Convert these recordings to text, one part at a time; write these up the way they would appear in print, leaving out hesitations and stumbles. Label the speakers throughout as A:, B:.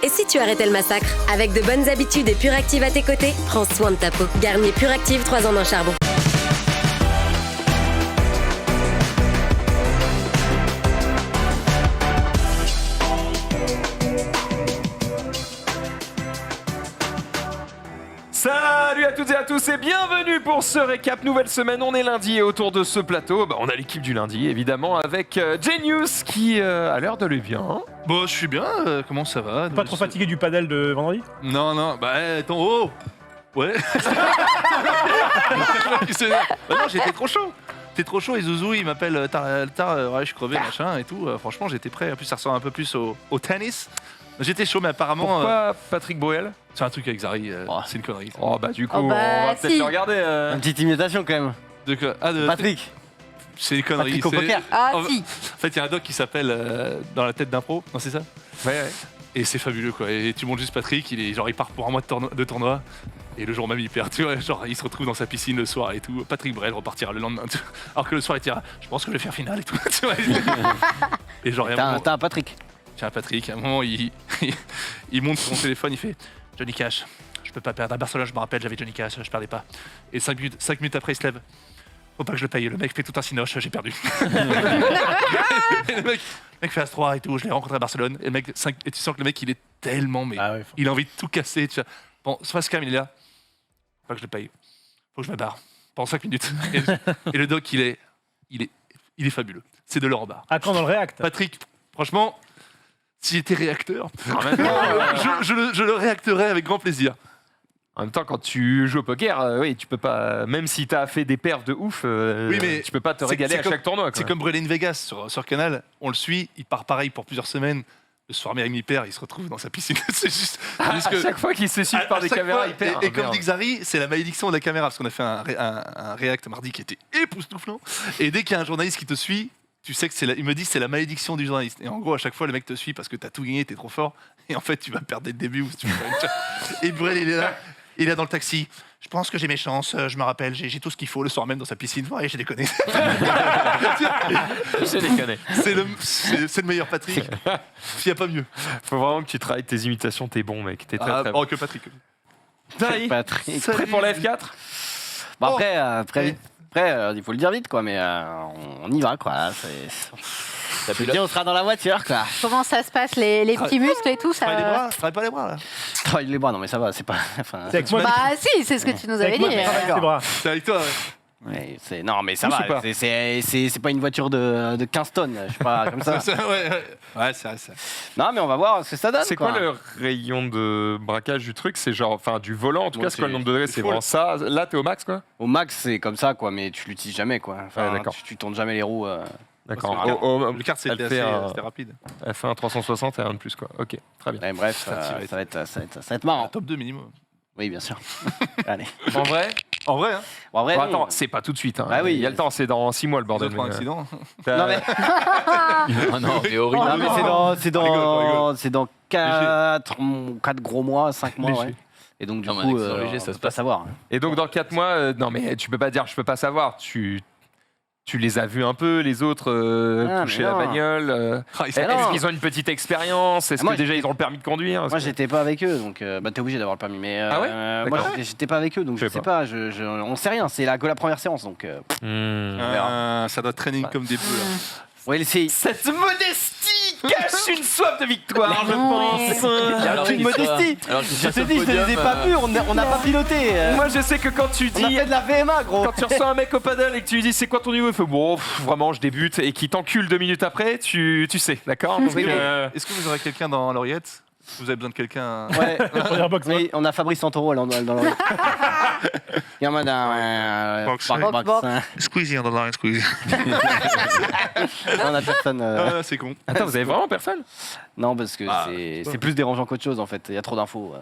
A: Et si tu arrêtais le massacre? Avec de bonnes habitudes et Puractive à tes côtés, prends soin de ta peau. Garnier Puractive 3 ans d'un charbon.
B: Salut à toutes et à tous et bienvenue pour ce récap. Nouvelle semaine, on est lundi et autour de ce plateau, on a l'équipe du lundi évidemment avec Genius qui a l'air d'aller bien.
C: Bon, je suis bien, comment ça va?
D: Pas trop fatigué du padel de vendredi?
C: Non, attends, oh. Ouais. Non, j'étais trop chaud. T'es trop chaud et Zouzou il m'appelle tard, ouais, je suis crevé, machin et tout. Franchement, j'étais prêt. En plus, ça ressemble un peu plus au tennis. J'étais chaud, mais apparemment.
B: Pourquoi Patrick Bruel?
C: C'est un truc avec Zari, c'est une connerie.
B: Oh bah du coup, on va peut-être le regarder.
E: Une petite imitation quand même.
C: De
E: Patrick.
C: C'est une connerie.
E: Patrick au poker.
F: Ah
C: en
F: si.
C: fait, il y a un doc qui s'appelle Dans la tête d'impro. Non, c'est ça?
B: Ouais.
C: Et c'est fabuleux quoi. Et tu montes juste Patrick, il part pour un mois de tournoi. Et le jour même il perd, tu vois, genre il se retrouve dans sa piscine le soir et tout. Patrick Bruel repartira le lendemain. Alors que le soir il dira, je pense que je vais faire finale et tout. Tu vois. Et genre
E: T'as un Patrick.
C: Tiens Patrick, à un moment il monte sur mon téléphone, il fait Johnny Cash, je peux pas perdre. À Barcelone je me rappelle, j'avais Johnny Cash, je perdais pas. Et 5 minutes après il se lève. Faut pas que je le paye, le mec fait tout un cinoche, j'ai perdu. Et le mec fait As-3 et tout, je l'ai rencontré à Barcelone. Et, et tu sens que le mec il est tellement, il a envie de tout casser. Tu vois. Bon, face cam, il est là. Faut pas que je le paye. Faut que je me barre. Pendant 5 minutes. Et le doc, il est fabuleux. C'est de l'or en barre.
D: À quand dans le React?
C: Patrick, franchement, si j'étais réacteur, je le réacterais avec grand plaisir.
B: En même temps, quand tu joues au poker, oui, tu peux pas, même si t'as fait des perfs de ouf,
C: Oui, mais
B: tu peux pas te régaler à chaque tournoi.
C: C'est comme Brelin Vegas sur Canal. On le suit, il part pareil pour plusieurs semaines. Le soir même, il perd, il se retrouve dans sa piscine. C'est juste
B: À chaque fois qu'il se suit par des caméras, il perd.
C: Et comme dit Xari, c'est la malédiction de la caméra. Parce qu'on a fait un react mardi qui était époustouflant. Et dès qu'il y a un journaliste qui te suit, tu sais que il me dit c'est la malédiction du journaliste. Et en gros, à chaque fois, le mec te suit parce que t'as tout gagné, t'es trop fort. Et en fait, tu vas perdre dès le début. Et Brel, il est là. Il est dans le taxi. Je pense que j'ai mes chances. Je me rappelle, j'ai tout ce qu'il faut le soir même dans sa piscine. Ouais, j'ai déconné.
B: J'ai déconné.
C: C'est le meilleur Patrick. Il n'y a pas mieux.
B: Faut vraiment que tu travailles tes imitations, t'es bon mec, t'es très très bon.
C: Oh, que Patrick.
E: Patrick.
B: Prêt pour la F4?
E: Bon, après, il faut le dire vite, quoi, mais on y va, quoi. Là, je te dis, on sera dans la voiture, quoi.
F: Comment ça se passe, les petits muscles et tout ça?
C: Travaille pas les bras là.
E: Travaille les bras, non, mais ça va, c'est pas. Enfin,
D: C'est avec moi.
F: Bah si, c'est ce que tu nous avais dit.
D: Tes bras.
C: C'est avec toi. Ouais.
E: ouais, non, mais ça
B: Pousse ou
E: va.
B: pas
E: C'est pas une voiture de 15 tonnes, je sais pas, comme ça.
C: Ouais, c'est vrai ça.
E: Non, mais on va voir ce que ça donne.
B: C'est quoi le rayon de braquage du truc? C'est genre, enfin, du volant en tout
C: Bon,
B: cas, c'est quoi le nombre de degrés? C'est
C: full.
B: vraiment ça. Là, t'es au max quoi?
E: Au max, c'est comme ça, quoi, mais tu l'utilises jamais, quoi. Enfin,
B: Ouais, d'accord.
E: tu tournes jamais les roues.
B: D'accord.
C: Le kart
B: elle
C: c'était
B: fait
C: assez rapide.
B: Elle fait un 360 et un de plus quoi. Ok, très bien.
E: Ouais, bref, ça va être marrant.
C: Top 2 minimum.
E: Oui, bien sûr. Allez.
B: En vrai?
C: En vrai, hein.
E: Bon, en vrai,
B: Bon,
E: non.
B: attends, c'est pas tout de suite. Hein.
E: Bah oui.
B: Il y a le temps, c'est dans 6 mois le bordel.
C: D'autres
B: mais,
C: accidents.
E: Non, mais...
G: non, mais horrible.
E: Non, mais c'est dans 4 gros mois, 5 mois,
C: Léger.
E: ouais. Et donc, du
G: Non, mais
E: coup,
G: un accident léger, ça
E: on
G: se
E: peut pas
G: passe.
E: savoir.
B: Et donc dans 4 mois, non mais tu peux pas dire je peux pas savoir. Tu les as vus un peu, les autres
E: Ah,
B: toucher
E: mais
B: la
E: non.
B: bagnole. Est-ce
E: non.
B: qu'ils ont une petite expérience? Est-ce
E: Moi,
B: que déjà ils ont le permis de conduire?
E: Moi, j'étais pas avec eux, donc t'es obligé d'avoir le permis. Mais
B: Ah ouais
E: moi,
B: D'accord.
E: j'étais pas avec eux, donc
B: Je
E: je
B: sais
E: sais pas. On sait rien. C'est que la première séance, donc.
C: Ça doit traîner comme des bœufs là.
E: Ouais, c'est.
B: Cette modestie cache une soif de victoire, je
E: Il y a
G: Alors
E: aucune
G: qu'il soit-
E: modestie.
G: alors qu'il
E: Je
G: soit
E: te
G: sur
E: dis,
G: le
E: je te les ai
G: podium,
E: pas vus. On n'a pas piloté.
B: pense. Moi je sais que quand tu
E: On a
B: dis...
E: fait de la VMA, gros.
B: Quand tu reçois un mec au paddle et que tu lui dis c'est quoi ton niveau, il fait bon, vraiment je débute, et qu'il t'encule 2 minutes après, tu sais, d'accord? Donc,
E: Oui, oui.
C: Est-ce que vous aurez quelqu'un dans l'oreillette? Vous avez besoin de quelqu'un?
E: Ouais.
D: Première box.
E: Oui, on a Fabrice Santoro dans le. Il y a madame.
F: Box.
C: Squeezie on the line, Squeezie.
E: On a personne.
C: Ah, c'est con.
B: Attends, vous avez vraiment personne?
E: Non, parce que c'est plus dérangeant qu'autre chose en fait. Il y a trop d'infos.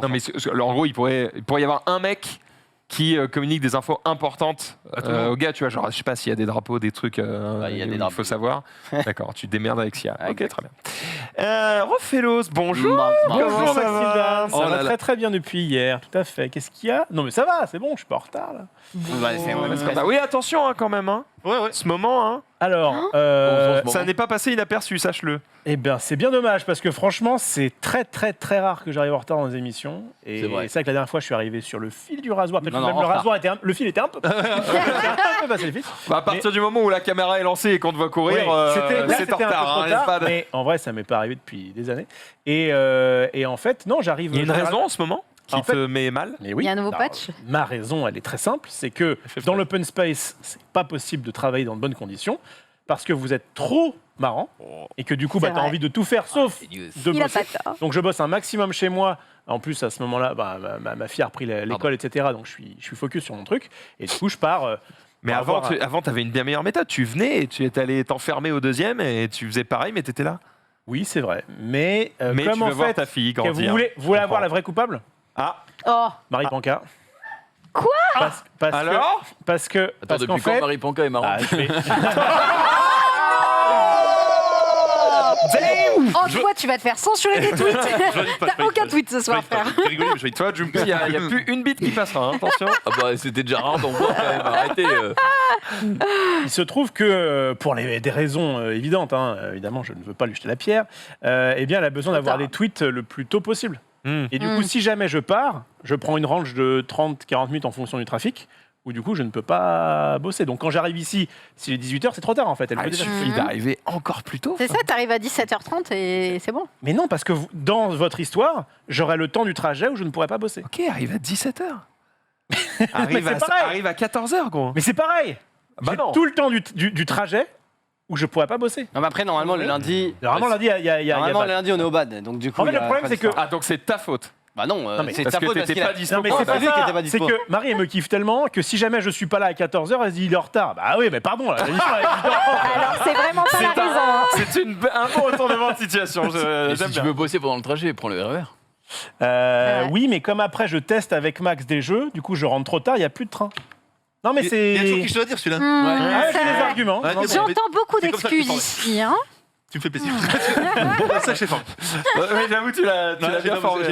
B: Non mais en gros il pourrait y avoir un mec qui communique des infos importantes aux gars, tu vois, genre je sais pas s'il y a des drapeaux, des trucs
E: il y a des
B: il
E: drapeaux.
B: faut savoir. D'accord, tu te démerdes avec SIA.
E: Ah,
B: Ok,
E: exact.
B: très bien. Rofelos, bonjour.
D: Bonjour
B: Comment ça
D: Maxime
B: va?
D: Dam, ça
C: Oh
D: va
C: là là.
D: très très bien depuis hier, tout à fait. Qu'est-ce qu'il y a? Non mais ça va, c'est bon, je suis pas en retard là.
E: Ouais, c'est vrai, parce que-
B: Bah oui, attention hein, quand même. Hein.
C: Ouais.
B: Ce moment, hein.
D: Alors,
B: Ça n'est pas passé inaperçu, sache-le.
D: eh bien, c'est bien dommage parce que franchement, c'est très très très rare que j'arrive en retard dans les émissions. Et
G: C'est vrai.
D: c'est vrai que la dernière fois, je suis arrivé sur le fil du rasoir. Peut-être
E: Non,
D: que
E: non,
D: même
E: en
D: le
E: retard.
D: rasoir était le fil était un peu. un peu passé le fil.
B: Bah, à partir du moment où la caméra est lancée et qu'on te voit courir,
D: Ouais, là,
B: c'est en
D: c'était un peu
B: retard.
D: trop
B: hein, y a
D: tard,
B: pas de-
D: mais en vrai, ça m'est pas arrivé depuis des années. Et en fait, non, j'arrive.
B: Il y a une raison en ce moment qui
D: En fait-
B: te met mal.
D: Mais oui.
F: Il y a un nouveau
D: Alors,
F: patch.
D: Ma raison, elle est très simple, c'est que dans l'open space, c'est pas possible de travailler dans de bonnes conditions parce que vous êtes trop marrant et que du coup,
F: C'est
D: bah, tu as
F: vrai.
D: envie de tout faire sauf
G: c'est news.
D: de
F: Il a
D: bosser.
F: pas tort.
D: Donc je bosse un maximum chez moi. En plus, à ce moment-là, bah, ma fille a repris l'école, etc. Donc je suis focus sur mon truc. Et du coup, je pars.
B: Mais
D: pour
B: avant,
D: avoir
B: avant, tu avais une bien meilleure méthode. Tu venais et tu étais allé t'enfermer au deuxième et tu faisais pareil, mais tu étais là.
D: Oui, c'est vrai. Mais,
B: Mais
D: comme
B: tu veux
D: en
B: voir
D: fait,
B: ta fille
D: que vous
B: grandir.
D: voulez
B: Je
D: avoir
B: comprends.
D: la vraie coupable
B: Ah,
F: Oh,
D: Marie Panca.
F: Quoi
D: Parce
B: alors
D: parce que
G: Attends,
D: parce qu'en
G: depuis quand
D: fait,
G: Marie Panca est marrante
D: Ah, je vais-
F: oh, toi, tu vas te faire censurer des tweets. T'as aucun tweet ce soir, frère.
C: J'ai rigolé, mais je vais
B: toi, Jumpy, il n'y a plus une bite qui passera, hein, attention.
G: Ah bah c'était déjà rare d'en voir quand même, arrêtez.
D: il se trouve que pour des raisons évidentes, hein, évidemment, je ne veux pas lui jeter la pierre. Eh bien, elle a besoin d'avoir
F: tard.
D: des tweets le plus tôt possible.
B: Hmm.
D: Et du coup, si jamais je pars, je prends une range de 30-40 minutes en fonction du trafic, où du coup, je ne peux pas bosser. Donc, quand j'arrive ici, s'il est 18h, c'est trop tard en fait. Elle
B: Ah,
D: peut
B: il
D: déjà-
B: suffit d'arriver encore plus tôt.
F: C'est ça, t'arrives à 17h30 et c'est bon.
D: Mais non, parce que dans votre histoire, j'aurai le temps du trajet où je ne pourrai pas bosser.
B: Ok, arrive à 17h.
D: Mais
B: arrive,
D: c'est pareil.
B: arrive à 14h, gros.
D: Mais c'est pareil.
B: Bah
D: J'ai
B: non.
D: tout le temps du trajet où je pourrais pas bosser.
E: Non, mais après, normalement, le lundi.
D: Normalement, lundi, il y a
E: Normalement,
D: pas-
E: le lundi, on est au bad. Donc, du coup.
D: En fait,
E: il y a
D: le problème,
E: pas
D: c'est que-
E: d'histoire.
B: Ah, donc c'est ta faute.
E: Bah non,
D: Non, mais
E: c'est
B: Parce
E: ta
B: que
E: faute parce
B: t'étais
E: qu'il
B: pas
E: a.
B: dispo.
D: Non, mais
B: pour
D: c'est
B: ça.
D: pas
E: dit qu'il était
D: ça.
E: pas
D: C'est
E: dispo.
D: que Marie, elle me kiffe tellement que si jamais je suis pas là à 14h, elle se dit il est en retard. Bah oui, mais pardon, là, l'émission, elle est en retard.
F: Alors, c'est vraiment pas la raison. hein.
B: C'est un bon retournement de situation.
G: Et
B: J'aime
G: si tu
B: bien.
G: veux bosser pendant le trajet, prends le RER.
D: Oui, mais comme après je teste avec Max des jeux, du coup je rentre trop tard, il n'y a plus de train. Non, mais
C: Il y a un truc que
D: c'est.
C: je dois dire celui-là.
D: Ah, j'ai
F: c'est
D: des
F: vrai.
D: arguments.
C: Ouais,
D: Non, mais-
F: J'entends beaucoup
C: C'est comme ça que
F: d'excuses
C: je parle.
F: ici. Hein.
C: Tu me fais plaisir. C'est ça que je fais fort.
B: Ouais, j'avoue, tu l'as bien formé.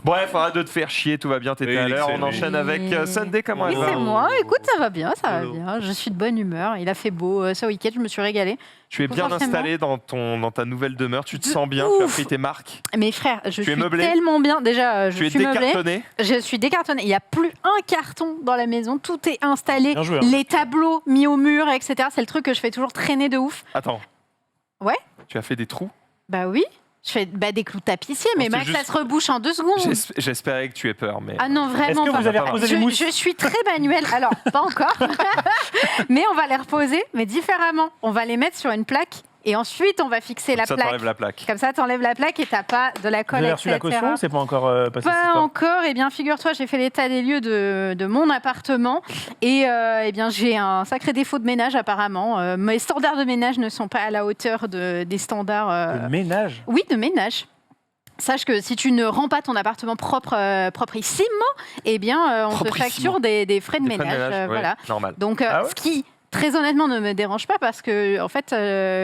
B: Bref, arrête de te faire chier, tout va bien, t'étais
C: Oui,
B: à l'heure. On
C: excellent.
B: enchaîne avec Sunday, comment
F: Oui,
B: elle va
F: c'est moi. Écoute, ça va bien, ça va
C: Hello.
F: bien. Je suis de bonne humeur. Il a fait beau ce week-end, je me suis régalée.
B: Tu es bien
F: Forcément.
B: installé dans ta nouvelle demeure, tu te sens bien, tu as
F: Ouf.
B: pris tes marques,
F: Mes frères, je
B: Tu es
F: suis
B: meublé
F: tellement bien. Déjà,
B: tu
F: je
B: es
F: suis meublée.
B: décartonné.
F: Je suis décartonnée. Il n'y a plus un carton dans la maison. Tout est installé.
D: Bien joué, hein.
F: Les tableaux mis au mur, etc. C'est le truc que je fais toujours traîner de ouf.
B: Attends.
F: Ouais.
B: Tu as fait des trous.
F: Bah oui. Je fais des clous de tapissier, mais
B: c'est
F: Max,
B: juste-
F: ça se rebouche en 2 secondes.
B: J'espérais que tu aies peur, mais.
F: Ah non,
D: Est-ce
F: vraiment
D: que
F: pas.
D: vous avez reposé les mousses
F: Je suis très manuelle. Alors, pas encore. Mais on va les reposer, mais différemment. On va les mettre sur une plaque et ensuite, on va fixer la
B: ça
F: plaque.
B: t'enlève la plaque.
F: Comme ça, t'enlèves la plaque et t'as pas de la
D: Vous
F: colle,
D: avez reçu la
F: etc.
D: caution, c'est pas encore passé. cette
F: Pas
D: histoire
F: encore. Eh bien, figure-toi, j'ai fait l'état des lieux de mon appartement et eh bien, j'ai un sacré défaut de ménage apparemment. Mes standards de ménage ne sont pas à la hauteur des standards.
D: Le ménage.
F: Oui, de ménage. Sache que si tu ne rends pas ton appartement proprissimo, eh bien, on te
B: Proprissimo.
F: facture des frais de
B: Des frais de
F: ménage.
B: ménage, ouais,
F: Voilà.
B: normal.
F: Donc,
D: Ah ouais
F: ce qui, très honnêtement, ne me dérange pas parce que, en fait,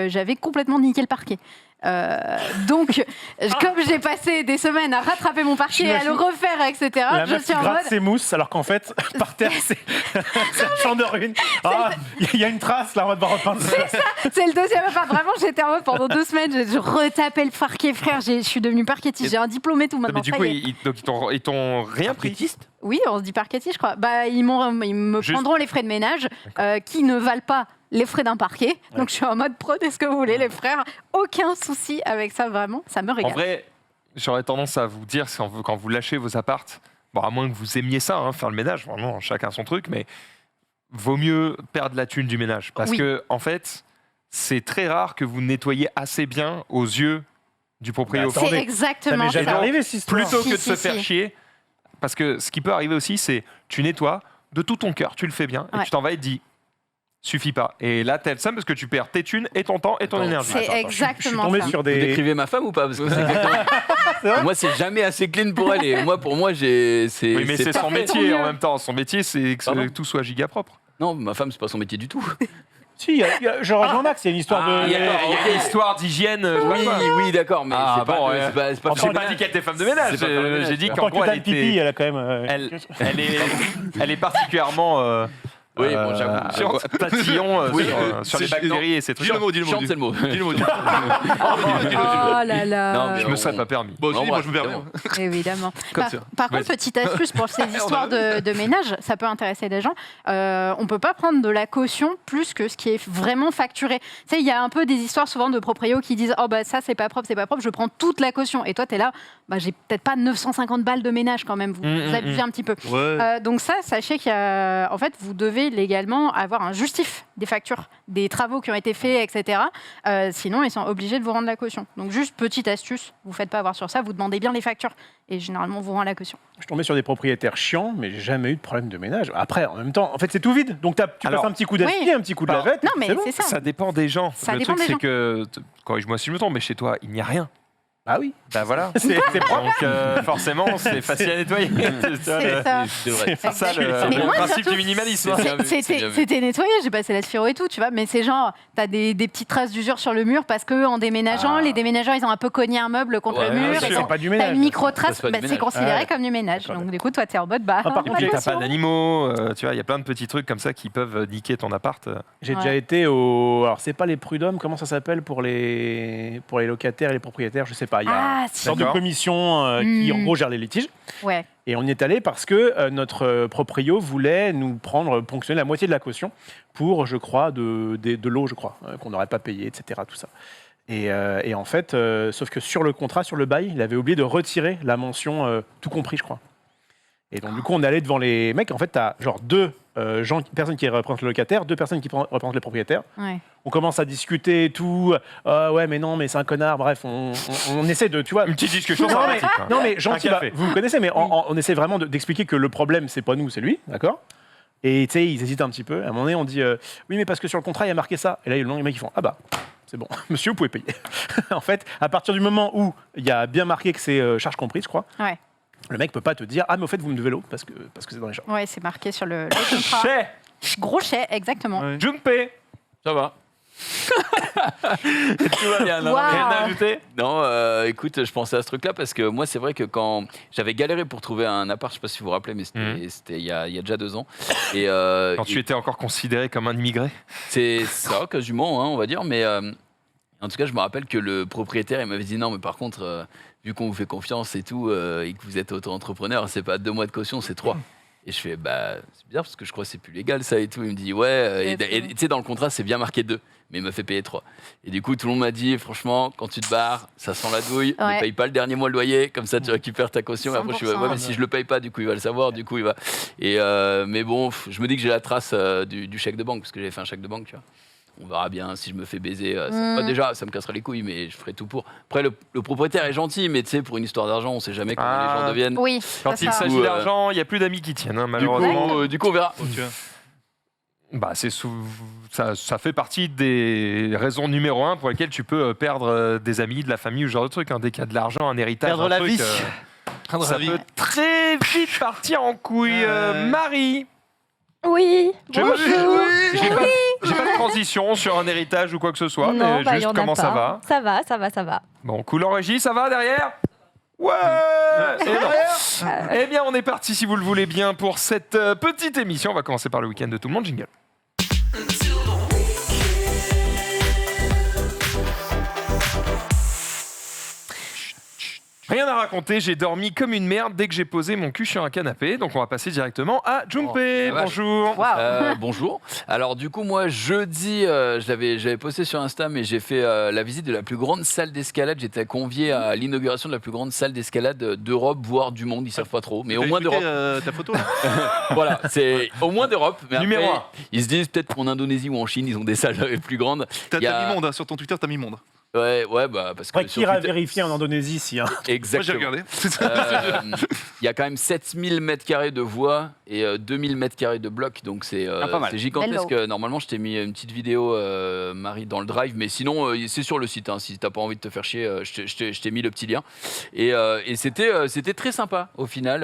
F: j'avais complètement niqué le parquet. Donc, comme j'ai passé des semaines à rattraper mon parquet, à le
D: J'imagine.
F: refaire, etc.,
D: La
F: je
D: meuf qui
F: suis en
D: gratte
F: mode.
D: ses mousses alors qu'en fait, par terre, c'est un champ de ruines. Ah, il y a une trace là, on va devoir repeindre ça.
F: C'est le deuxième appart. Vraiment, j'étais en mode pendant 2 semaines, je retapais le parquet, frère. Je suis devenue parquetiste. J'ai un diplôme et tout
B: Non,
F: maintenant.
B: mais du
F: ça
B: coup,
F: y est.
B: donc ils t'ont rien pris.
F: Oui, on se dit parquetiste, je crois. Bah, ils me
B: Juste-
F: prendront les frais de ménage qui ne valent pas les frais d'un parquet. Donc, je suis en mode prenez ce que vous voulez, les frères. Aucun souci avec ça, vraiment. Ça me
B: En
F: régale.
B: vrai, j'aurais tendance à vous dire, quand vous lâchez vos appartes, bon, à moins que vous aimiez ça, hein, faire le ménage, vraiment, chacun son truc, mais vaut mieux perdre la thune du ménage. Parce
F: Oui.
B: que, en fait, c'est très rare que vous nettoyez assez bien aux yeux du proprio.
D: Bah,
F: C'est
D: attendez, Ça
F: exactement
D: m'est jamais
F: ça.
B: donc,
D: arrivé cette histoire.
B: Plutôt que de
F: Si,
B: se
F: si,
B: faire
F: si.
B: chier, parce que ce qui peut arriver aussi, c'est tu nettoies de tout ton cœur, tu le fais bien, et
F: Ouais.
B: tu t'en vas et te dis, suffit pas. Et là, t'as le seum parce que tu perds tes thunes et ton temps et ton
G: Attends,
B: énergie.
F: C'est
D: Je suis
F: exactement
D: tombé
F: ça.
D: sur
G: Vous
D: des.
G: décrivez ma femme ou pas? Parce que c'est exactement. Moi, c'est jamais assez clean pour elle. Et moi, pour moi,
B: Oui, mais c'est son
F: parfait,
B: métier
F: tant
B: en
F: mieux.
B: même temps. Son métier, c'est que
G: Pardon
B: tout soit giga propre.
G: Non, ma femme, c'est pas son métier du tout.
D: Si, je rejoins Max, il y a une histoire de.
B: Il y a une histoire d'hygiène.
G: Oui, oui, d'accord, mais
B: Ah,
G: c'est pas,
B: bon, ouais.
G: c'est pas, c'est pas
D: En
B: J'ai
D: tant
G: faire
B: pas
G: le
B: dit
G: ménage.
B: qu'elle était femme de ménage.
G: C'est pas faire le ménage.
B: J'ai dit
D: En
B: qu'en
D: tant
B: gros,
D: que
B: elle
D: dame pipi,
B: était.
D: elle a quand même.
B: Elle est particulièrement
G: Oui, bon, j'avoue.
B: Chiante, tatillon sur les
G: c'est-
B: bactéries et ces trucs.
C: Dis le mot, dis le mot.
G: Chiante, c'est le mot.
C: Dis le mot.
F: Oh là là.
G: Non, mais
B: Je me serais pas permis.
C: Bon,
G: Non,
C: moi je me permets.
F: Évidemment.
C: Comme
F: Par,
C: ça.
F: par contre, petite astuce pour ces histoires de ménage, ça peut intéresser des gens. On peut pas prendre de la caution plus que ce qui est vraiment facturé. Tu sais, il y a un peu des histoires souvent de proprios qui disent oh bah ça c'est pas propre, je prends toute la caution. Et toi t'es là, bah j'ai peut-être pas 950 balles de ménage quand même. Vous abusez un petit peu.
C: Ouais.
F: Donc ça, sachez qu'il y a, en fait, vous devez légalement avoir un justif des factures, des travaux qui ont été faits, etc. Sinon, ils sont obligés de vous rendre la caution. Donc juste petite astuce, vous faites pas avoir sur ça, vous demandez bien les factures et généralement, on vous rend la caution.
D: Je suis tombé sur des propriétaires chiants, mais j'ai jamais eu de problème de ménage. Après, en même temps, en fait, c'est tout vide. Donc, tu
B: Alors,
D: passes un petit coup d'acier,
F: oui.
D: un petit coup de lavette.
F: Non, mais
D: c'est bon.
F: c'est ça.
B: Ça dépend des gens.
F: Ça
B: Le
F: dépend
B: truc,
F: des
B: c'est
F: gens.
B: que, corrige-moi si je me trompe, mais chez toi, il n'y a rien.
D: Ah oui.
B: Bah voilà.
D: C'est propre.
B: Donc forcément, c'est facile à nettoyer.
F: C'est ça.
G: C'est vrai.
B: C'est ça
F: Mais
B: le
F: moi,
B: principe
F: surtout,
B: du minimalisme.
G: c'est- bien vu, c'est bien vu.
F: C'était nettoyé, j'ai passé l'aspiro et tout, tu vois. Mais c'est genre, t'as des petites traces d'usure sur le mur parce que en déménageant, les déménageurs, ils ont un peu cogné un meuble contre
G: Ouais,
F: le mur.
G: bien
F: et
G: sûr.
F: ils
D: C'est
F: ont-
D: pas du
F: T'as
D: ménage.
F: une micro-trace,
G: Ça, c'est pas du
F: bah, c'est
G: ménage.
F: considéré
D: Ouais.
F: comme du ménage.
D: D'accord.
F: Donc du coup, toi, t'es en mode, bah,
D: par contre,
F: la
B: Puis t'as
F: caution.
B: pas d'animaux, tu vois, il y a plein de petits trucs comme ça qui peuvent niquer ton appart.
D: J'ai
F: Ouais.
D: déjà été au. Alors, c'est pas les prud'hommes, comment ça s'appelle pour les locataires et les propriétaires, je sais pas. Il y a
F: Ah,
D: une
F: si.
D: sorte de
B: D'accord.
D: commission qui, en gros, gère les litiges.
F: Ouais.
D: Et on y est allé parce que notre proprio voulait nous ponctionner la moitié de la caution pour, je crois, de l'eau, je crois, qu'on n'aurait pas payé, etc. Tout ça. Et en fait, sauf que sur le contrat, sur le bail, il avait oublié de retirer la mention tout compris, je crois. Et donc, du coup, on est allé devant les mecs. En fait, tu as genre deux personnes qui représentent le locataire, deux personnes qui représentent les propriétaires.
F: Ouais.
D: On commence à discuter et tout. Ouais, mais non, mais c'est un connard. Bref, on essaie de, tu vois.
B: Une petite discussion
D: Non,
B: sympathique. quoi.
D: Non, mais gentil,
B: Un café.
D: vous me connaissez, mais on essaie vraiment d'expliquer que le problème, c'est pas nous, c'est lui, d'accord? Et tu sais, ils hésitent un petit peu. À un moment donné, on dit oui, mais parce que sur le contrat, il y a marqué ça. Et là, les mecs, ils font ah bah, c'est bon, monsieur, vous pouvez payer. En fait, à partir du moment où il y a bien marqué que c'est charge comprise, je crois,
F: Ouais.
D: le mec peut pas te dire ah, mais au fait, vous me devez l'eau parce que c'est dans les charges.
F: Ouais, c'est marqué sur le contrat.
B: Chez
F: Gros chais, exactement.
C: Ouais.
B: Jumpé,
G: Ça va.
B: tout va bien, non,
F: Waouh.
B: rien à ajouter.
G: Non, écoute, je pensais à ce truc-là parce que moi, c'est vrai que quand j'avais galéré pour trouver un appart, je sais pas si vous vous rappelez, mais c'était il y a déjà 2 ans. Et,
B: Quand tu étais encore considéré comme un immigré.
G: c'est ça, quasiment, hein, on va dire. Mais en tout cas, je me rappelle que le propriétaire, il m'avait dit non, mais par contre, vu qu'on vous fait confiance et tout, et que vous êtes auto-entrepreneur, c'est pas 2 mois de caution, c'est 3. Et je fais, bah, c'est bizarre parce que je crois que c'est plus légal ça et tout. Il me dit, ouais. Et tu sais, dans le contrat, c'est bien marqué 2, mais il m'a fait payer 3. Et du coup, tout le monde m'a dit, franchement, quand tu te barres, ça sent la douille.
F: Ouais.
G: Ne paye pas le dernier mois de loyer, comme ça tu récupères ta caution. Et après, je suis, ouais,
F: 100%.
G: mais si je le paye pas, du coup, il va le savoir. Du coup, il va. Et, mais bon, je me dis que j'ai la trace du chèque de banque, parce que j'avais fait un chèque de banque, tu vois. On verra bien si je me fais baiser. Déjà, ça me casserait les couilles, mais je ferai tout pour. Après, le propriétaire est gentil, mais tu sais, pour une histoire d'argent, on sait jamais comment les gens deviennent.
F: Oui.
B: Quand
F: c'est
B: il
F: ça.
B: s'agit
G: Ou,
B: d'argent, il n'y a plus d'amis qui tiennent, hein,
G: Du coup,
B: malheureusement.
G: du coup, on verra.
C: Oh, tu vois.
B: Bah, ça fait partie des raisons numéro 1 pour lesquelles tu peux perdre des amis, de la famille ou ce genre de truc. Hein. Dès qu'il y a de l'argent, un héritage,
E: Perdre
B: un
E: la
B: truc,
E: vie.
B: ça peut très vite partir en couille. Marie,
H: Oui,
B: j'ai pas, j'ai pas de transition sur un héritage ou quoi que ce soit,
H: non,
B: mais
H: bah, y
B: juste
H: en a
B: comment ça
H: pas.
B: va.
H: Ça va.
B: Bon, cool en régie, ça va derrière? Ouais. Eh bien, on est parti, si vous le voulez bien, pour cette petite émission. On va commencer par le week-end de tout le monde. Jingle. Rien à raconter, j'ai dormi comme une merde dès que j'ai posé mon cul sur un canapé. Donc on va passer directement à Jumpé.
G: Oh, la vache.
B: Bonjour.
G: Bonjour. Alors du coup moi jeudi, j'avais posté sur Insta, mais j'ai fait la visite de la plus grande salle d'escalade. J'étais convié à l'inauguration de la plus grande salle d'escalade d'Europe, voire du monde. Ils savent pas trop, mais au moins d'Europe.
C: Ta photo là.
G: Voilà, c'est au moins d'Europe. Mais
B: Numéro
G: après,
B: 1.
G: Ils se disent peut-être qu'en Indonésie ou en Chine, ils ont des salles plus grandes.
C: T'as
G: Il y a-
C: mis monde, hein, sur ton Twitter, t'as mis monde.
G: Ouais, bah parce que
D: Après,
G: sur
D: qui ira
G: Twitter-
D: vérifier en Indonésie si.
C: Moi j'ai
G: Exactement.
C: regardé.
G: Il y a quand même 7000 m² de voies et 2000 m² de blocs, donc c'est
E: pas mal.
G: c'est gigantesque. Normalement, je t'ai mis une petite vidéo, Marie, dans le drive, mais sinon, c'est sur le site. Hein, si t'as pas envie de te faire chier, je t'ai mis le petit lien. Et c'était très sympa au final.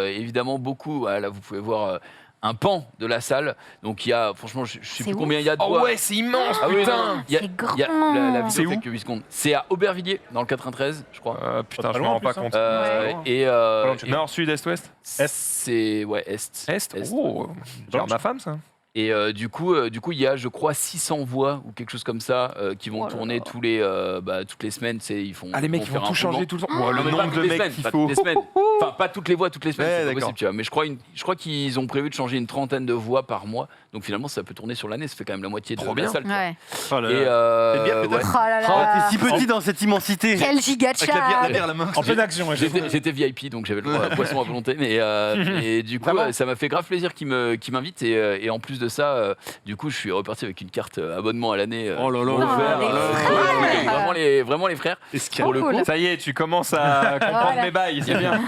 G: Évidemment, beaucoup. Là, vous pouvez voir un pan de la salle. Donc il y a, franchement, je sais
F: C'est
G: plus
F: ouf.
G: combien il y a de
B: Oh
G: voies.
B: ouais, c'est immense,
G: Ah oui,
B: putain.
G: non, il y a-
F: C'est
G: il y a-
F: grand.
G: la
B: C'est
G: vidéo
B: où
G: fait que 8 secondes. C'est à Aubervilliers, dans le 93, je crois.
B: Putain,
D: Pas
B: je me
D: loin,
B: rends
D: en
B: pas
D: plus, hein.
B: compte.
G: Et
B: Nord, sud, est, ouest?
G: c'est ouais est.
B: Est. Oh,
G: Est.
B: genre ma femme, ça.
G: Et du coup, il y a, je crois, 600 voix ou quelque chose comme ça qui vont tourner toutes les semaines. Ils font.
B: Ah, les mecs, ils vont tout changer tout le temps. Le
G: Non, mais pas
B: nombre
G: toutes
B: de
G: les
B: mecs
G: semaines,
B: qu'il
G: pas
B: faut.
G: toutes les semaines. Enfin, pas toutes les voix toutes les semaines,
B: Ouais,
G: c'est pas
B: d'accord.
G: possible, tu vois. Mais je crois qu'ils ont prévu de changer une 30aine de voix par mois. Donc finalement, ça peut tourner sur l'année. Ça fait quand même la moitié de
B: Trop
G: la
B: bien.
G: salle. Tu vois.
F: Ouais.
C: Oh là
G: Et
C: là. C'est bien,
G: ouais.
C: peut-être.
F: Oh là
E: Oh,
F: là.
E: t'es si petit dans cette immensité.
F: Quel giga
C: Avec la bière
F: chat.
C: à la main.
D: En pleine action. ouais,
G: J'étais VIP, donc j'avais le droit à boisson à volonté. Et du coup, ça m'a fait grave plaisir qu'ils m'invitent. Et en plus de ça, du coup, je suis reparti avec une carte abonnement à l'année.
C: Oh là là.
G: offert,
F: les frères.
G: vraiment les frères.
C: Escale.
G: Pour le coup,
B: Ça y est, tu commences à comprendre
F: Voilà.
B: mes bails, c'est bien.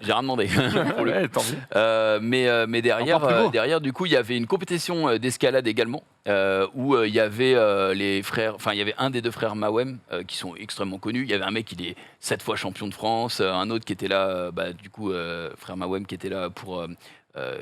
G: j'ai rien demandé. Pour le coup.
B: Ouais, tant mieux.
G: Mais derrière, du coup, il y avait une compétition d'escalade également, où il y avait les frères, enfin, il y avait un des deux frères Mawem qui sont extrêmement connus. Il y avait un mec qui est 7 fois champion de France, un autre qui était là, frère Mawem qui était là pour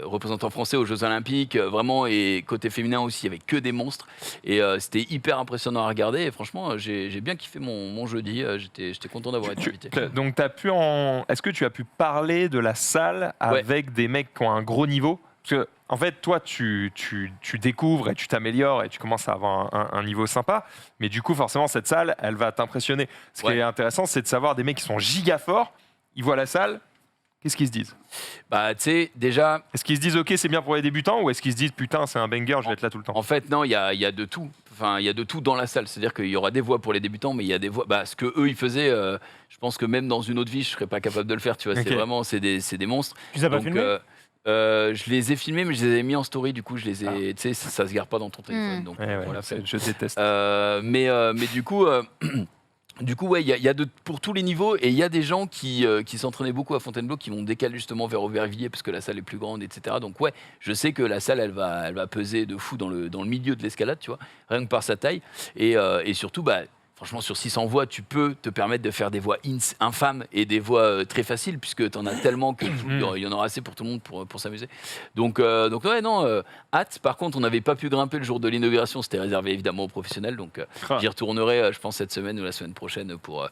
G: représentant français aux Jeux Olympiques, vraiment, et côté féminin aussi, il y avait que des monstres. Et c'était hyper impressionnant à regarder. Et franchement, j'ai bien kiffé mon jeudi. J'étais content d'avoir été invité.
B: Donc, est-ce que tu as pu parler de la salle avec des mecs qui ont un gros niveau? Parce que, en fait, toi, tu découvres et tu t'améliores et tu commences à avoir un niveau sympa. Mais du coup, forcément, cette salle, elle va t'impressionner. Ce qui est intéressant, c'est de savoir des mecs qui sont giga forts. Ils voient la salle. Qu'est-ce qu'ils se disent?
G: Bah, tu sais, déjà.
B: Est-ce qu'ils se disent, OK, c'est bien pour les débutants, ou est-ce qu'ils se disent, putain, c'est un banger, je vais être là tout le temps?
G: En fait, non, il y a de tout. Enfin, il y a de tout dans la salle. C'est-à-dire qu'il y aura des voix pour les débutants, mais il y a des voix. Bah, ce que eux ils faisaient, je pense que même dans une autre vie, je serais pas capable de le faire. Tu vois,
B: Ok.
G: c'est vraiment, c'est des monstres.
D: Tu les as pas
G: Donc,
D: filmés
G: je les ai filmés, mais je les ai mis en story. Du coup, je les ai. Tu sais, ça se garde pas dans ton téléphone. Donc,
B: Ouais, ouais,
G: voilà.
B: je déteste.
G: Mais du coup. Du coup, ouais, il y a pour tous les niveaux, et il y a des gens qui s'entraînaient beaucoup à Fontainebleau, qui vont décaler justement vers Aubervilliers parce que la salle est plus grande, etc. Donc ouais, je sais que la salle, elle va peser de fou dans le milieu de l'escalade, tu vois, rien que par sa taille, et surtout, bah. Franchement, sur 600 voix, tu peux te permettre de faire des voix infâmes et des voix très faciles, puisque tu en as tellement qu'il y en aura assez pour tout le monde pour s'amuser. Donc ouais, non, hâte. Par contre, on n'avait pas pu grimper le jour de l'inauguration, c'était réservé évidemment aux professionnels. Donc j'y retournerai, je pense, cette semaine ou la semaine prochaine pour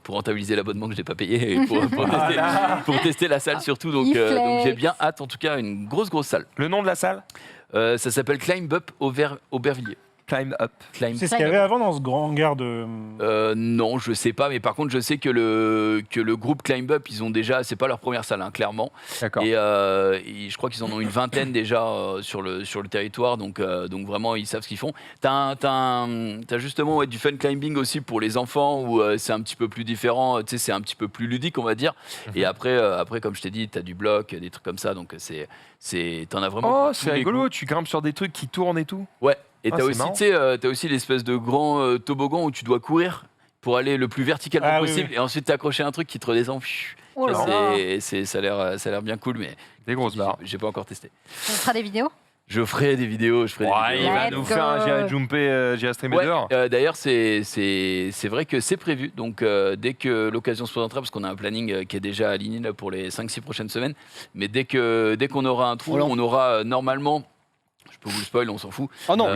G: rentabiliser l'abonnement que je n'ai pas payé et pour tester la salle surtout. Donc j'ai bien hâte, en tout cas, une grosse salle.
B: Le nom de la salle?
G: Ça s'appelle Climb Up Aubervilliers.
B: Climb Up.
D: C'est ce qu'il y avait avant dans ce grand hangar de.
G: Non, je sais pas, mais par contre, je sais que le groupe Climb Up, ils ont déjà, c'est pas leur première salle, hein, clairement.
B: D'accord.
G: Et je crois qu'ils en ont une vingtaine déjà sur le territoire, donc vraiment, ils savent ce qu'ils font. T'as justement du fun climbing aussi pour les enfants, où c'est un petit peu plus différent, tu sais, c'est un petit peu plus ludique, on va dire. Et après, comme je t'ai dit, t'as du bloc, des trucs comme ça, donc t'en as vraiment.
B: Oh,
G: pour tous
B: c'est
G: les
B: rigolo,
G: goûts.
B: tu grimpes sur des trucs qui tournent et tout.
G: Ouais. Et
B: Ah,
G: t'as
B: c'est
G: aussi,
B: marrant.
G: tu sais, t'as aussi l'espèce de grand toboggan où tu dois courir pour aller le plus verticalement
D: Ah, oui,
G: possible,
D: oui.
G: et ensuite t'accrocher un truc qui te redescend.
F: Oh là
G: Ça,
F: là.
G: ça a l'air bien cool, mais
B: Des grosses barres.
G: j'ai pas encore testé.
F: On fera des vidéos.
G: Je ferai des vidéos,
B: Ouais, il va
F: Let's
B: nous faire un
F: go.
B: J'irai jumper, J'irai streamer
G: Ouais,
B: dehors.
G: d'ailleurs, c'est vrai que c'est prévu. Donc, dès que l'occasion se présentera, parce qu'on a un planning qui est déjà aligné là, pour les 5-6 prochaines semaines, mais dès qu'on aura un trou, on aura normalement. Je peux vous le spoil, on s'en fout.
E: Oh non.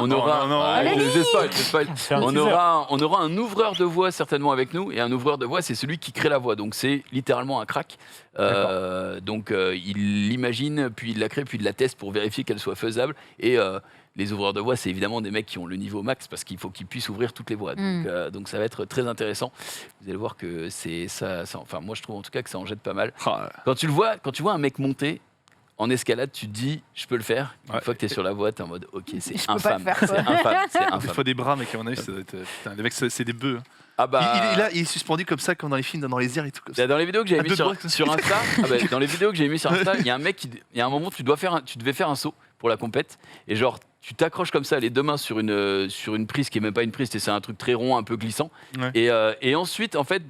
G: On aura.
B: non,
G: Ouais, je spoil.
D: C'est un
G: On
D: teaser.
G: aura un ouvreur de voix certainement avec nous, et un ouvreur de voix, c'est celui qui crée la voix, donc c'est littéralement un crack. Donc il l'imagine, puis il la crée, puis il la teste pour vérifier qu'elle soit faisable. Et les ouvreurs de voix, c'est évidemment des mecs qui ont le niveau max, parce qu'il faut qu'ils puissent ouvrir toutes les voix. Donc ça va être très intéressant. Vous allez voir que c'est ça. Enfin, moi je trouve en tout cas que ça en jette pas mal. Quand tu vois un mec monter en escalade, tu te dis, je peux le faire. Une fois que tu es sur la voie, tu es en mode, ok, c'est
F: Je peux pas
G: infâme.
F: le faire,
G: C'est
F: quoi.
G: infâme. C'est
C: Il
G: infâme.
C: faut des bras, mec, à mon avis, ça doit être. Putain, les mecs, c'est des bœufs.
G: Ah bah,
C: Il est suspendu comme ça, comme dans les films, dans les airs et tout. Comme ça.
G: dans les vidéos que j'avais
C: Un
G: mis
C: peu
G: sur
C: de
G: Insta, dans les vidéos que j'ai mis sur Insta, il y a un mec il y a un moment, tu devais faire un saut pour la compète, et genre, tu t'accroches comme ça les deux mains sur une prise qui est même pas une prise, c'est un truc très rond, un peu glissant.
C: Ouais.
G: Et ensuite, en fait,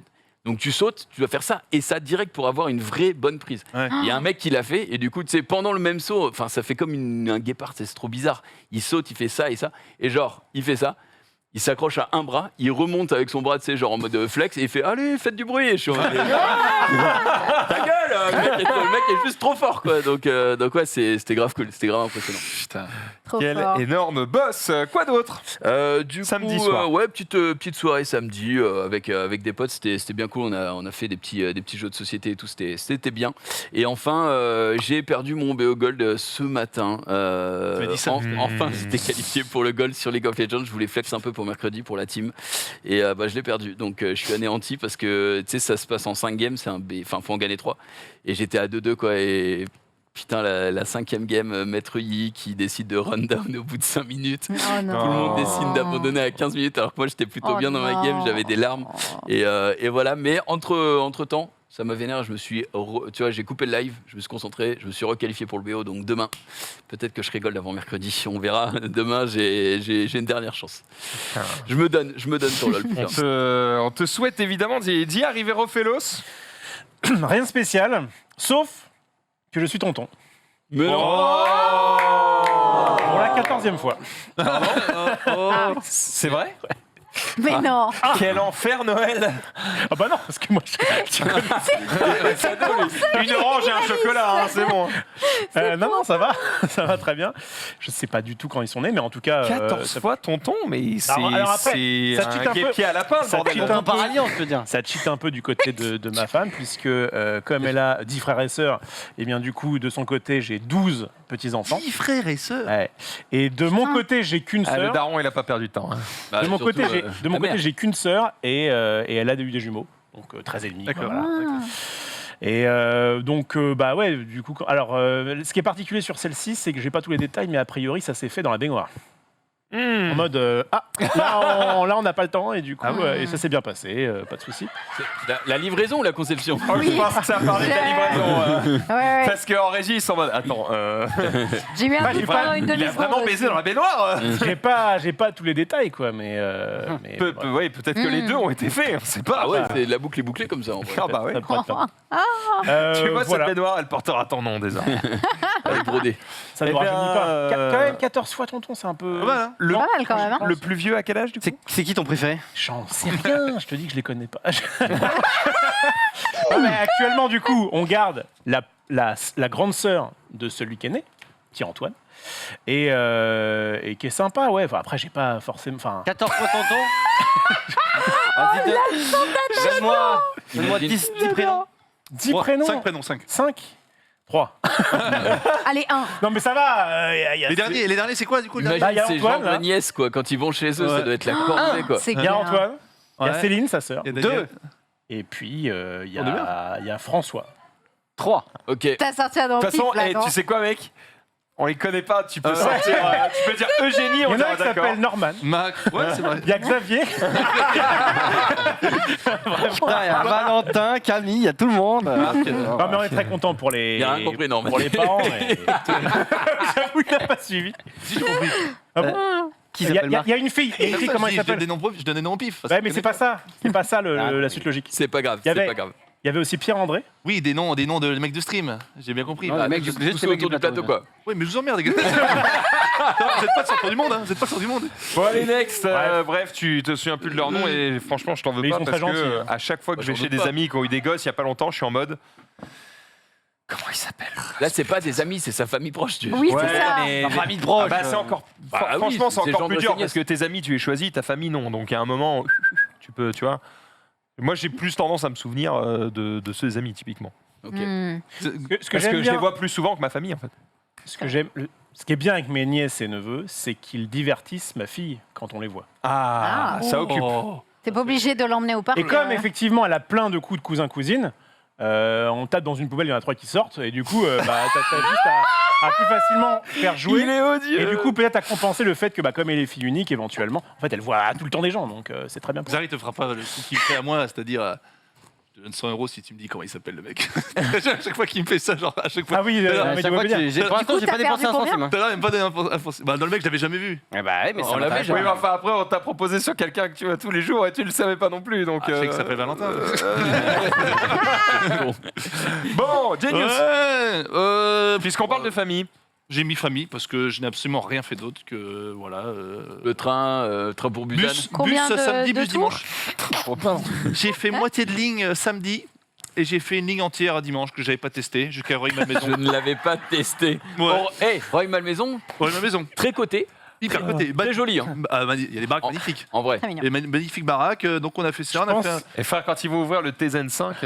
G: donc tu sautes, tu dois faire ça, et ça direct pour avoir une vraie bonne prise.
C: Ouais.
G: Il y a un mec qui l'a fait, et du coup, tu sais, pendant le même saut, enfin, ça fait comme un guépard, c'est trop bizarre. Il saute, il fait ça et ça, et genre, il fait ça. Il s'accroche à un bras, il remonte avec son bras, tu sais, genre en mode flex, et il fait allez, faites du bruit. Et je suis en mode, ta gueule, Le mec est juste trop fort, quoi. Donc ouais, c'était grave cool, c'était grave impressionnant.
B: Putain,
F: Trop
B: quel
F: fort.
B: énorme boss. Quoi d'autre?
G: Du
B: Samedi
G: coup,
B: soir.
G: ouais, petite soirée samedi avec des potes, c'était bien cool. On a fait des petits jeux de société et tout, c'était bien. Et enfin, j'ai perdu mon BO Gold ce matin.
C: m'as dit ça.
G: Enfin, j'étais qualifié pour le Gold sur League of Legends. Je voulais flex un peu pour mercredi pour la team. Et je l'ai perdu. Donc je suis anéanti parce que tu sais, ça se passe en 5 games. Enfin, faut en gagner 3. Et j'étais à 2-2, quoi. Et putain, la 5e game, Maître Yi qui décide de run down au bout de 5 minutes.
F: Oh non.
G: Tout le monde décide d'abandonner à 15 minutes alors que moi j'étais plutôt
F: Oh
G: bien dans ma
F: non.
G: game, j'avais des larmes et voilà. Mais entre temps, ça m'a vénère, tu vois, j'ai coupé le live, je me suis concentré, je me suis requalifié pour le BO, donc demain, peut-être que je serai gold avant mercredi, on verra. Demain, j'ai une dernière chance. Je me donne pour LoL. putain.
B: On te souhaite évidemment d'y arriver au Félos.
D: Rien de spécial, sauf que je suis tonton.
G: Mais non.
D: Pour la 14e fois.
B: C'est vrai?
F: Mais non.
B: Quel enfer, Noël!
D: Ah bah non, parce que moi, tu connais.
B: Une orange et un chocolat, hein, c'est bon.
D: Non, ça va, ça va très bien. Je sais pas du tout quand ils sont nés, mais en tout cas...
B: 14
D: ça-
B: fois tonton, mais c'est
D: Alors après,
B: c'est
D: ça cheat
B: un
D: un peu.
B: guet-pied à lapin, le
D: Ça
B: bordel.
D: cheat un peu.
E: Par alliance, je veux dire.
D: Ça cheat un peu du côté de ma femme, puisque comme elle a 10 frères et sœurs, et bien du coup, de son côté, j'ai 12 petits-enfants.
C: 10 frères et sœurs.
D: Ouais. Et de mon côté, j'ai qu'une
B: Ah, le
D: sœur.
B: daron, il a pas perdu de temps. hein.
G: Bah,
D: De mon
G: surtout,
D: côté,
G: la mère.
D: j'ai qu'une sœur et elle a eu des jumeaux, donc 13 et demi. quoi,
C: D'accord.
D: voilà. Et donc, bah ouais, du coup, alors, ce qui est particulier sur celle-ci, c'est que j'ai pas tous les détails, mais a priori, ça s'est fait dans la baignoire. En mode, là, on n'a pas le temps, et du coup, et ça s'est bien passé, pas de souci.
G: La livraison ou la conception?
B: Oh, je pense que ça parlait de la livraison.
F: Ouais.
B: Parce qu'en régie, ils sont en mode. Attends,
F: J'ai eu un
D: j'ai
F: doute
D: pas-
F: pendant une
B: il a
F: demi-seconde.
B: vraiment baisé dans la baignoire.
D: J'ai pas tous les détails, quoi, mais voilà.
B: Oui, peut-être que les deux ont été faits, on sait pas.
G: Ah ouais, la boucle est bouclée comme ça en vrai.
B: Ah bah ouais.
D: Ça pourrait être pas.
B: Tu vois,
D: Voilà.
B: cette baignoire, elle portera ton nom désormais.
G: Elle est brodée.
D: Ça ne
B: Eh
D: rajeunit
B: bien,
D: pas. Quand même 14 fois tonton, c'est un peu...
C: Voilà.
B: Le,
F: Pas mal quand même. Hein.
B: le plus vieux à quel âge du coup?
E: C'est qui ton préféré?
D: J'en sais rien, je te dis que je les connais pas. Non, mais actuellement, du coup, on garde la grande sœur de celui qui est né, qui est Antoine, et qui est sympa, ouais. Enfin, après, j'ai pas forcément... Enfin,
E: 14 fois tonton. Vas-y, donne-moi 10 prénoms.
D: 10 prénoms.
C: 5 prénoms, 5.
D: 5 3.
F: Allez, 1.
D: Non, mais ça va. Y a-
C: Les derniers, c'est quoi du coup le dernier
D: Bah,
G: Imagine
D: y a
G: ces
D: Antoine,
G: gens de
D: là.
G: nièce, quoi. Quand ils vont chez eux, ça
C: Ouais.
G: doit être la cordée, quoi.
F: C'est
D: Il y a
F: bien.
D: Antoine, il y a
C: Ouais.
D: Céline, sa sœur,
C: Il y a Daniel.
D: et puis il y
C: On est bien.
D: a François.
E: 3.
G: Ok.
F: T'as sorti un
B: De toute façon,
F: là, non
B: tu sais quoi, mec? On les connaît pas, tu peux
D: Ouais.
B: sortir. Tu peux dire Eugénie,
D: Il y
B: on
D: en a
B: dira
D: un qui
B: d'accord.
D: s'appelle Norman.
C: Mac. Ouais, c'est vrai.
D: Il y a Xavier.
E: Putain, il y a Valentin, Camille, il y a tout le monde.
D: Non, mais on est très content pour les,
G: Il y a rien compris, non, mais-
D: pour les parents. J'avoue qu'il n'a pas suivi.
C: Si, j'ai compris.
D: Ah bon
E: Qui
D: Il y, a-
E: s'appelle
D: il y a-
E: Marc?
D: il y a une fille. Il y a une fille, comment elle
C: Je donne
D: s'appelle
C: des noms je donne des noms au pif. parce
D: Ouais,
C: que
D: mais
C: je
D: c'est
C: connais
D: pas ça. C'est pas ça la suite logique.
G: C'est pas grave,
D: Il y
G: c'est
D: avait-
G: pas grave.
D: Il y avait aussi Pierre-André.
C: Oui, des noms de mecs de stream. J'ai bien compris.
E: Ouais,
C: Bah,
E: les mecs du
G: Tous
E: juste les mecs
G: autour du plateau, quoi.
C: Oui, mais je vous emmerde, les gars. Attends, vous êtes pas sur le tour du monde, hein. Vous êtes pas sur le tour du monde.
B: Bon, allez, next. Bref, tu te souviens plus de leur nom et franchement, je t'en veux
D: Mais ils
B: pas
D: sont
B: parce
D: très
B: que
D: gentils, hein.
B: à chaque fois que
G: Bah,
B: je vais
G: j'en
B: chez
G: doute
B: des
G: pas.
B: amis qui ont eu des gosses il y a pas longtemps, je suis en mode. Comment il s'appelle?
G: Là, c'est pas des amis, c'est sa famille proche.
F: Oui, c'est ça.
B: mais.
E: La famille de proche.
B: Ah bah, c'est encore.
G: Bah oui,
B: franchement, c'est
G: c'est
B: encore
G: genre
B: plus
G: de
B: dur
G: saigner.
B: parce que tes amis, tu les choisis, ta famille, non. Donc, à un moment, tu peux, tu vois. Moi, j'ai plus tendance à me souvenir de ceux des amis, typiquement.
G: Ok.
D: Ce que
B: Parce
D: j'aime
B: que je
D: bien,
B: les vois plus souvent que ma famille, en fait.
D: ce qui est bien avec mes nièces et neveux, c'est qu'ils divertissent ma fille quand on les voit.
F: Ah.
B: ça occupe.
C: Oh.
F: T'es pas obligé de l'emmener au parc.
D: Et comme effectivement elle a plein de coups de cousins-cousines, on tape dans une poubelle, il y en a 3 qui sortent, et du coup, t'as juste à plus facilement faire jouer.
B: Il est odieux.
D: Et du coup, peut-être à compenser le fait que, comme elle est fille unique, éventuellement, en fait, elle voit tout le temps des gens, donc c'est très bien. pour
C: Zari te fera pas le coup qu'il me fait à moi, c'est-à-dire. Je te donne 100 € si tu me dis comment il s'appelle le mec. À chaque fois qu'il me fait ça, genre à chaque fois.
D: Ah oui,
C: Non,
D: mais
E: À
D: tu
E: chaque
D: vois
E: fois
D: bien.
E: que pour l'instant,
F: coup,
E: j'ai
F: t'as
E: pas dépensé un
F: perdu
E: centime. hein.
C: T'as là, même pas d'infos. Bah, dans le mec, je l'avais jamais vu.
E: Eh bah, ouais, mais ça
G: On l'avait
E: m'intéresse
G: jamais.
B: Oui, mais enfin, après, on t'a proposé sur quelqu'un que tu vois tous les jours et tu le savais pas non plus. Donc,
C: Ah, je sais qu'il s'appelle Valentin.
B: Bon, Genius.
C: Ouais,
B: Puisqu'on parle de famille.
C: J'ai mis famille parce que je n'ai absolument rien fait d'autre que voilà.
G: Le train pour Busan.
C: Bus
F: Combien de
C: samedi, bus
F: tours
C: dimanche. J'ai fait moitié de ligne samedi et j'ai fait une ligne entière dimanche que j'avais pas testé jusqu'à Roy Malmaison.
G: Je ne l'avais pas testé.
C: Ouais.
G: Bon, hey, Roy Malmaison,
C: Roy Malmaison.
G: très coté.
C: Hyper côté.
G: Très joli, hein.
C: Il y a des baraques magnifiques.
G: En vrai.
F: Très mignon.
C: Il y a une magnifique baraque, donc on a fait ça. On a fait un-
B: Et frère, quand ils vont ouvrir le TZN 5,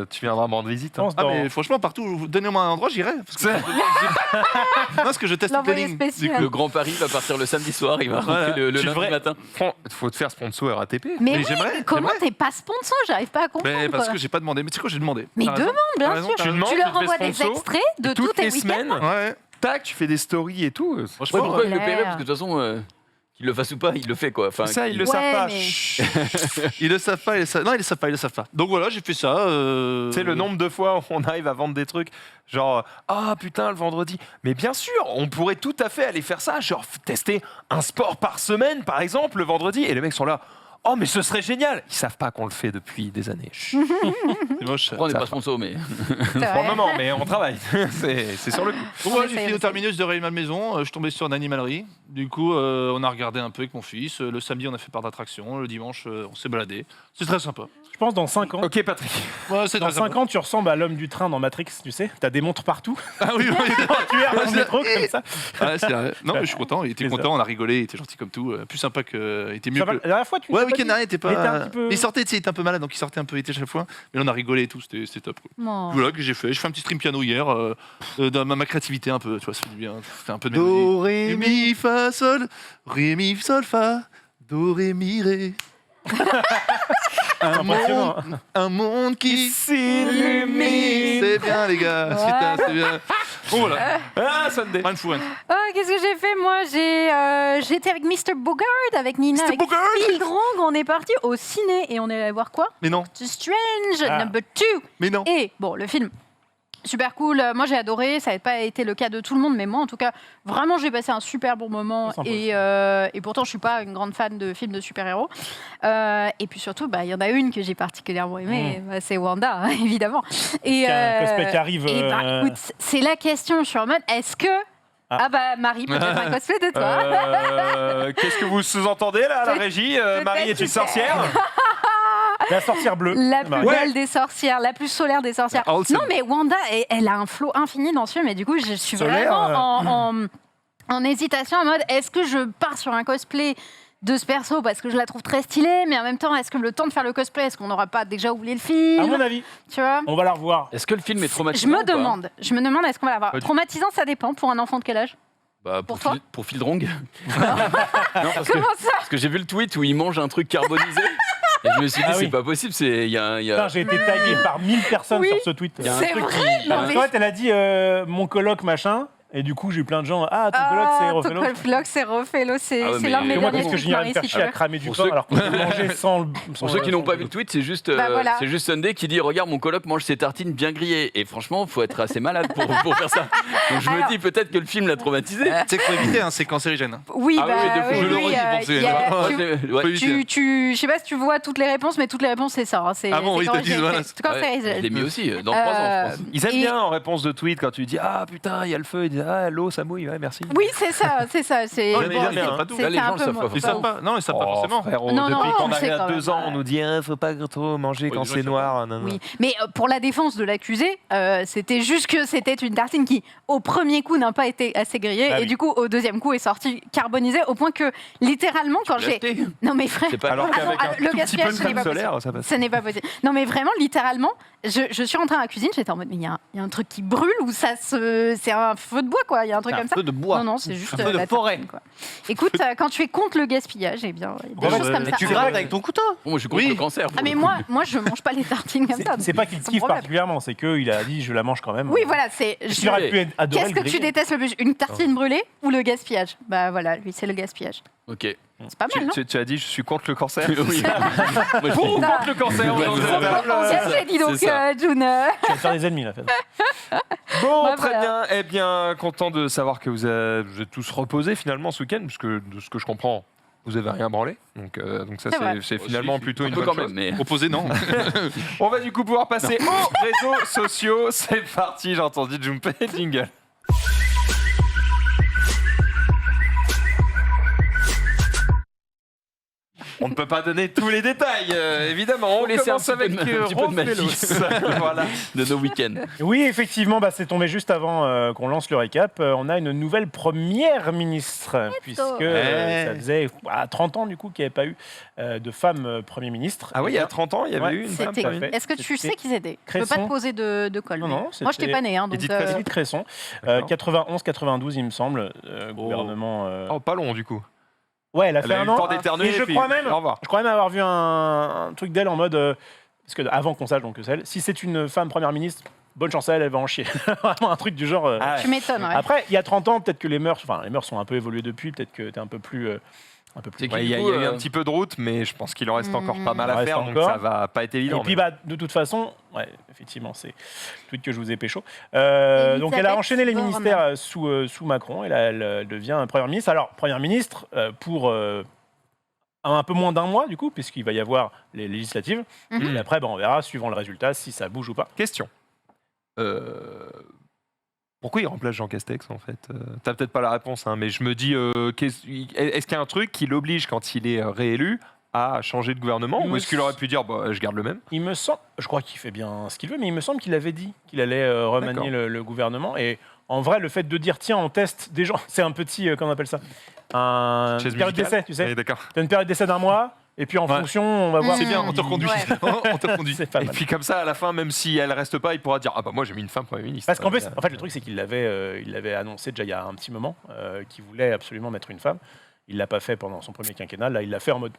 B: tu viendras me rendre visite. Hein.
D: pense
C: Ah
D: dans-
C: mais franchement partout, donnez-moi un endroit, j'irai. Parce que non, parce que je teste toutes les
F: L'envoyé
C: lignes.
F: spécial.
G: Le Grand Paris va partir le samedi soir, il va
C: Voilà.
G: rentrer le
B: Tu
G: lundi
B: devrais-
G: matin.
B: Il faut te faire sponsor RATP.
F: Mais
C: Mais
F: oui,
C: j'aimerais,
F: comment
C: j'aimerais.
F: t'es pas sponsor? J'arrive pas à comprendre.
C: Mais parce que j'ai pas demandé. Mais tu sais quoi, j'ai demandé.
F: Mais
C: T'as raison.
F: demande,
C: T'as
F: bien
C: raison,
F: sûr.
C: t'as
B: Tu
C: raison.
B: demandes,
F: Tu leur
B: tu te fais
F: envoies des
B: sponsor,
F: extraits de tous
B: toutes
F: tes
B: les
F: week-ends.
B: semaines.
C: Ouais.
B: Tac, tu fais des stories et tout.
G: Ouais,
C: Franchement,
G: pourquoi il le
F: clair.
G: paierait Parce que de toute façon, qu'il le fasse ou pas, il le fait quoi. Enfin,
B: Ça, ils le
F: Ouais,
B: savent pas.
F: mais-
B: Chut.
C: ils le savent pas, Non, ils le savent pas, ils le savent pas. Donc voilà, j'ai fait ça.
B: Tu sais, le nombre de fois où on arrive à vendre des trucs, genre, ah putain, le vendredi. Mais bien sûr, on pourrait tout à fait aller faire ça, genre tester un sport par semaine, par exemple, le vendredi. Et les mecs sont là, oh, mais ce serait génial. Ils savent pas qu'on le fait depuis des années. Chut.
C: C'est moche.
G: Après, on n'est
B: Ça
G: pas
B: va.
G: sponsor, mais.
F: C'est
B: Pour
F: vrai.
B: le moment, mais on travaille. C'est sur le coup.
C: Bon, voilà,
F: On
C: j'ai
F: essaye,
C: fini
F: on
C: au terminus de Roy Malmaison. Je suis tombé sur une animalerie. Du coup, on a regardé un peu avec mon fils. Le samedi, on a fait part d'attraction. Le dimanche, on s'est baladé. C'est très sympa.
D: Je pense dans 5 ans.
B: Ok, Patrick.
C: Ouais, c'est
D: Dans
C: très
D: 5
C: sympa.
D: ans, tu ressembles à l'homme du train dans Matrix, tu sais. T'as des montres partout.
C: Ah oui, oui.
D: Tu es un
C: c'est-
D: métro comme ça.
C: Ah, c'est vrai. Non, mais je suis content. Il était
D: C'est ça.
C: content, on a rigolé. Il était gentil comme tout. Plus sympa que. Il était mieux
D: Ça va,
C: que.
D: la dernière fois, tu
C: Ouais,
D: l'as
C: le
D: pas
C: week-end
D: dit.
C: dernier, il était pas.
D: Il était un petit peu-
C: Il sortait, tu sais, il était un peu malade, donc il sortait un peu irrité chaque fois. Mais là, on a rigolé et tout, c'était top. Quoi.
F: Non.
C: Voilà que j'ai fait. J'ai fait un petit stream piano hier, dans ma créativité un peu, tu vois, ça fait du bien. C'était un peu de mélodie. Ré, mi, fa, sol, ré, mi, sol, fa, do, ré, mi, ré.
D: Impressionnant.
C: Un monde qui s'illumine. C'est bien, les gars. Putain, c'est bien. Bon, voilà.
B: Ah, Sunday.
C: Run for one.
F: Ah, qu'est-ce que j'ai fait? Moi, j'étais avec Mr. Bogart, avec Nina,
C: Mr.
F: avec
C: Bogart.
F: Phil Drong. On est parti au ciné et on est allé voir quoi?
C: Mais non,
F: The Strange,
D: Ah.
F: number 2.
C: mais non.
F: Et bon, le film, super cool. Moi, j'ai adoré. Ça n'a pas été le cas de tout le monde, mais moi, en tout cas, vraiment, j'ai passé un super bon moment.
D: Sympa.
F: Et pourtant, je suis pas une grande fan de films de super-héros. Et puis surtout, bah, il y en a une que j'ai particulièrement aimée. Bah, c'est Wanda, hein, évidemment. Et
D: Il y a un cosplay qui arrive.
F: et bah, écoute, c'est la question. Je suis en mode, est-ce que
D: Ah.
F: ah bah Marie, peut-être un cosplay de toi.
B: Qu'est-ce que vous sous-entendez là, à la régie Marie est une sorcière.
D: La sorcière bleue.
F: La plus
D: Marie.
F: belle des sorcières, la plus solaire des sorcières.
C: Ah, c'est-
F: Non, mais Wanda, elle a un flot infini dans ce film, et du coup, je suis
D: Solaire,
F: vraiment en hésitation, en mode, est-ce que je pars sur un cosplay de ce perso parce que je la trouve très stylée, mais en même temps, est-ce que le temps de faire le cosplay, est-ce qu'on n'aura pas déjà oublié le film?
D: À mon avis,
F: Tu vois?
D: on va la revoir.
G: Est-ce que le film est
F: Je
G: traumatisant
F: me
G: ou pas
F: demande, est-ce qu'on va l'avoir?
B: Pas du-
F: Traumatisant, ça dépend. Pour un enfant de quel âge?
G: Bah,
F: Pour toi
G: Pour Phil Drong. Non, parce que,
F: Comment ça?
G: parce que j'ai vu le tweet où il mange un truc carbonisé. Et je me suis dit,
D: Ah
G: c'est
D: oui.
G: pas possible. Il y a,
D: Putain, j'ai été tagué par 1000 personnes
F: Oui.
D: sur ce tweet.
G: il y a un
F: C'est
G: truc
F: vrai,
G: qui.
F: non,
D: Parce
F: mais-
D: qu'en fait, elle a dit mon coloc machin, et du coup, j'ai eu plein de gens. Ah, ton coloc, c'est Roffello.
F: Ton coloc, c'est Roffello, c'est
G: Ah ouais,
F: c'est
G: mais-
F: l'un de mes
D: Et moi,
F: derniers
D: qu'est-ce que
F: trucs
D: j'irais me
F: Marie,
D: faire
F: si tu
D: chier à
F: veux.
D: cramer du
G: Pour
D: pain
G: ceux-
D: alors qu'on peut manger sans le.
G: Pour ceux qui n'ont pas vu le tweet, c'est juste,
F: Bah, voilà.
G: c'est juste Sunday qui dit regarde, mon coloc mange ses tartines bien grillées. Et franchement, faut être assez malade pour faire ça. Donc je me
F: Alors-
G: dis peut-être que le film l'a traumatisé.
C: C'est qu'il faut éviter, hein, c'est cancérigène.
F: Oui,
G: Ah oui,
F: bah,
G: de fou,
F: oui,
G: je le
F: oui,
C: redis, pensez,
F: il y a-
C: hein.
F: tu-
G: Ouais.
C: Faut éviter.
F: je sais pas si tu vois toutes les réponses, mais toutes les réponses, c'est ça. Hein, c'est,
C: Ah bon,
F: c'est
C: ils te
F: cancérigène,
C: disent, voilà.
F: c'est cancérigène.
G: Ouais, je l'ai mis aussi dans 3 ans, je pense.
B: Ils aiment
F: Et-
B: bien en réponse de tweet quand tu dis ah putain il y a le feu, ils disent ah l'eau ça mouille, ouais merci.
F: Oui, c'est ça, c'est ça. C'est,
B: Ouais, mais
F: bon,
B: ils aiment bien,
C: pas tout.
F: c'est
G: Là, les
F: un
G: gens le
F: peu
G: savent
F: moi-
G: pas
C: Ils
G: forcément.
C: savent pas. Non, ils savent pas
B: Oh,
C: forcément.
B: frérot,
F: Non,
B: depuis
F: non,
B: qu'on
F: on
B: a
F: sait quand
B: 2
F: même.
B: ans, on nous dit faut pas trop manger
C: Ouais,
B: quand
C: les gens,
B: c'est
C: ils savent
B: noir. nan, nan.
F: Oui, mais pour la défense de l'accusé, c'était juste que c'était une tartine qui, au premier coup, n'a pas été assez grillée,
D: Ah
F: et
D: oui.
F: du coup, au deuxième coup, est sortie carbonisée, au point que, littéralement, quand j'ai...
G: L'acheter.
F: Non mais frère,
G: C'est pas
B: Alors
F: Attends,
B: qu'avec un
F: le
B: tout petit peu
F: gaspillage,
B: de
F: ce n'est
B: crème
F: pas
B: solaire, ça passe.
F: ce n'est pas possible. Non mais vraiment, littéralement, je suis rentrée dans la cuisine, j'étais en mode, mais il y a un truc qui brûle, ou c'est un feu de bois, quoi, il y a un truc
E: Un
F: comme ça.
E: peu de bois.
F: Non, non, c'est juste
E: Un peu de
F: la
E: forêt.
F: tartine, quoi. Écoute, quand tu es contre le gaspillage, eh bien, il y a des
D: Ouais,
F: choses
D: ouais,
F: comme
D: mais
F: ça.
E: Tu
D: C'est
E: grattes
D: vrai.
E: avec ton couteau.
G: Bon, moi, je suis contre
C: Oui.
G: le cancer.
F: Ah mais moi, je mange pas les tartines comme ça.
D: C'est pas qu'il
F: son
D: kiffe
F: problème.
D: particulièrement, c'est qu'il a dit je la mange quand même.
F: Oui, voilà, c'est.
D: Il aurait pu adorer
F: Qu'est-ce
D: le
F: que tu
D: griller.
F: détestes le plus, une tartine brûlée ou le gaspillage? Bah voilà, lui, c'est le gaspillage.
G: Ok.
F: C'est pas mal, non?
B: Tu as dit je suis contre le cancer.
G: Oui. Moi, je
B: Pour ou
G: dis-
B: contre le cancer
G: Ouais,
B: autour de
G: c'est
B: la
G: ça.
B: table.
F: On s'est dit donc,
G: c'est ça.
F: June.
D: Tu vas te faire des ennemis là. Fait.
B: Bon,
F: Bah,
B: très
F: voilà.
B: bien. Eh bien, content de savoir que vous êtes tous reposés finalement ce week-end, puisque de ce que je comprends, vous avez rien branlé. Donc ça,
F: C'est vrai.
B: c'est finalement
C: si,
B: plutôt
G: Un
B: une
G: peu
B: bonne
G: quand
B: chose.
G: même, mais.
C: Proposé, non.
B: On va du coup pouvoir passer aux réseaux sociaux. C'est parti, j'ai entendu Jumper jingle. On ne peut pas donner tous les détails, évidemment. On
G: laisser
B: commence
G: un petit
B: avec
G: peu de- un petit peu de magie.
B: Rompélos. Voilà.
G: de nos week-ends.
D: Oui, effectivement, c'est tombé juste avant qu'on lance le récap. On a une nouvelle première ministre, puisque ça faisait 30 ans du coup qu'il n'y avait pas eu de femme Premier ministre.
B: Ah oui, il y a 30 ans, il y avait eu une femme.
F: C'était-
D: tout à fait.
F: Est-ce que tu sais qui c'était? Je ne peux
D: Cresson.
F: pas te poser de colle.
D: Non,
F: mais-
D: non,
F: Moi, je n'étais
D: c'était
F: pas née. Donc,
B: Edith Cresson.
D: Edith Cresson,
B: D'accord.
D: 91-92 il me semble, gouvernement...
B: Oh, pas long du coup.
D: Ouais, elle a
B: Elle
D: fait
B: a eu
D: un
B: le
D: an.
B: temps d'éternuer.
D: Et je
B: puis
D: crois même
B: Au revoir.
D: avoir vu un truc d'elle en mode... parce que avant qu'on sache donc que c'est elle, si c'est une femme première ministre, bonne chance à elle, elle va en chier. Vraiment un truc du genre...
B: Ah ouais.
F: Tu m'étonnes. Ouais.
D: Après, il y a 30 ans, peut-être que les mœurs sont un peu évoluées depuis, peut-être que t'es un peu plus...
G: C'est qui,
B: Ouais, il y a
G: du coup,
B: eu un petit peu de route, mais je pense qu'il en reste encore pas mal
D: Il en
B: à
D: reste
B: faire, donc
D: encore.
B: ça va pas être évident.
D: Et puis,
B: mais-
D: de toute façon, ouais, effectivement, c'est le tweet que je vous ai pécho. Donc, elle a
F: Elisabeth
D: enchaîné les
F: Borne.
D: ministères sous Macron, et là, elle devient première ministre. Alors, première ministre pour un peu moins d'un mois, du coup, puisqu'il va y avoir les législatives.
F: Mhm.
D: Et après, on verra, suivant le résultat, si ça bouge ou pas.
B: Question. Pourquoi il remplace Jean Castex en fait T'as peut-être pas la réponse, hein, mais je me dis, est-ce qu'il y a un truc qui l'oblige quand il est réélu à changer de gouvernement, ou est-ce qu'il aurait pu dire bah, je garde le même?
D: Il me semble, je crois qu'il fait bien ce qu'il veut, mais il me semble qu'il avait dit qu'il allait remanier le gouvernement. Et en vrai, le fait de dire tiens, on teste des gens, c'est un petit, comment on appelle ça, une
B: Chaise
D: période
B: musicale
D: d'essai, tu sais.
B: Oui, d'accord.
D: T'as une période d'essai d'un mois, et puis en
C: Ouais.
D: fonction, on va voir.
C: C'est bien, on te
D: il-
C: reconduit.
F: Ouais.
C: On te reconduit.
D: C'est pas
B: Et
D: mal.
B: puis comme ça, à la fin, même si elle reste pas, il pourra dire ah bah moi j'ai mis une femme Premier ministre.
D: Parce qu'en plus, en fait, le truc, c'est qu'il l'avait annoncé déjà il y a un petit moment, qu'il voulait absolument mettre une femme. Il l'a pas fait pendant son premier quinquennat. Là, il l'a fait en mode.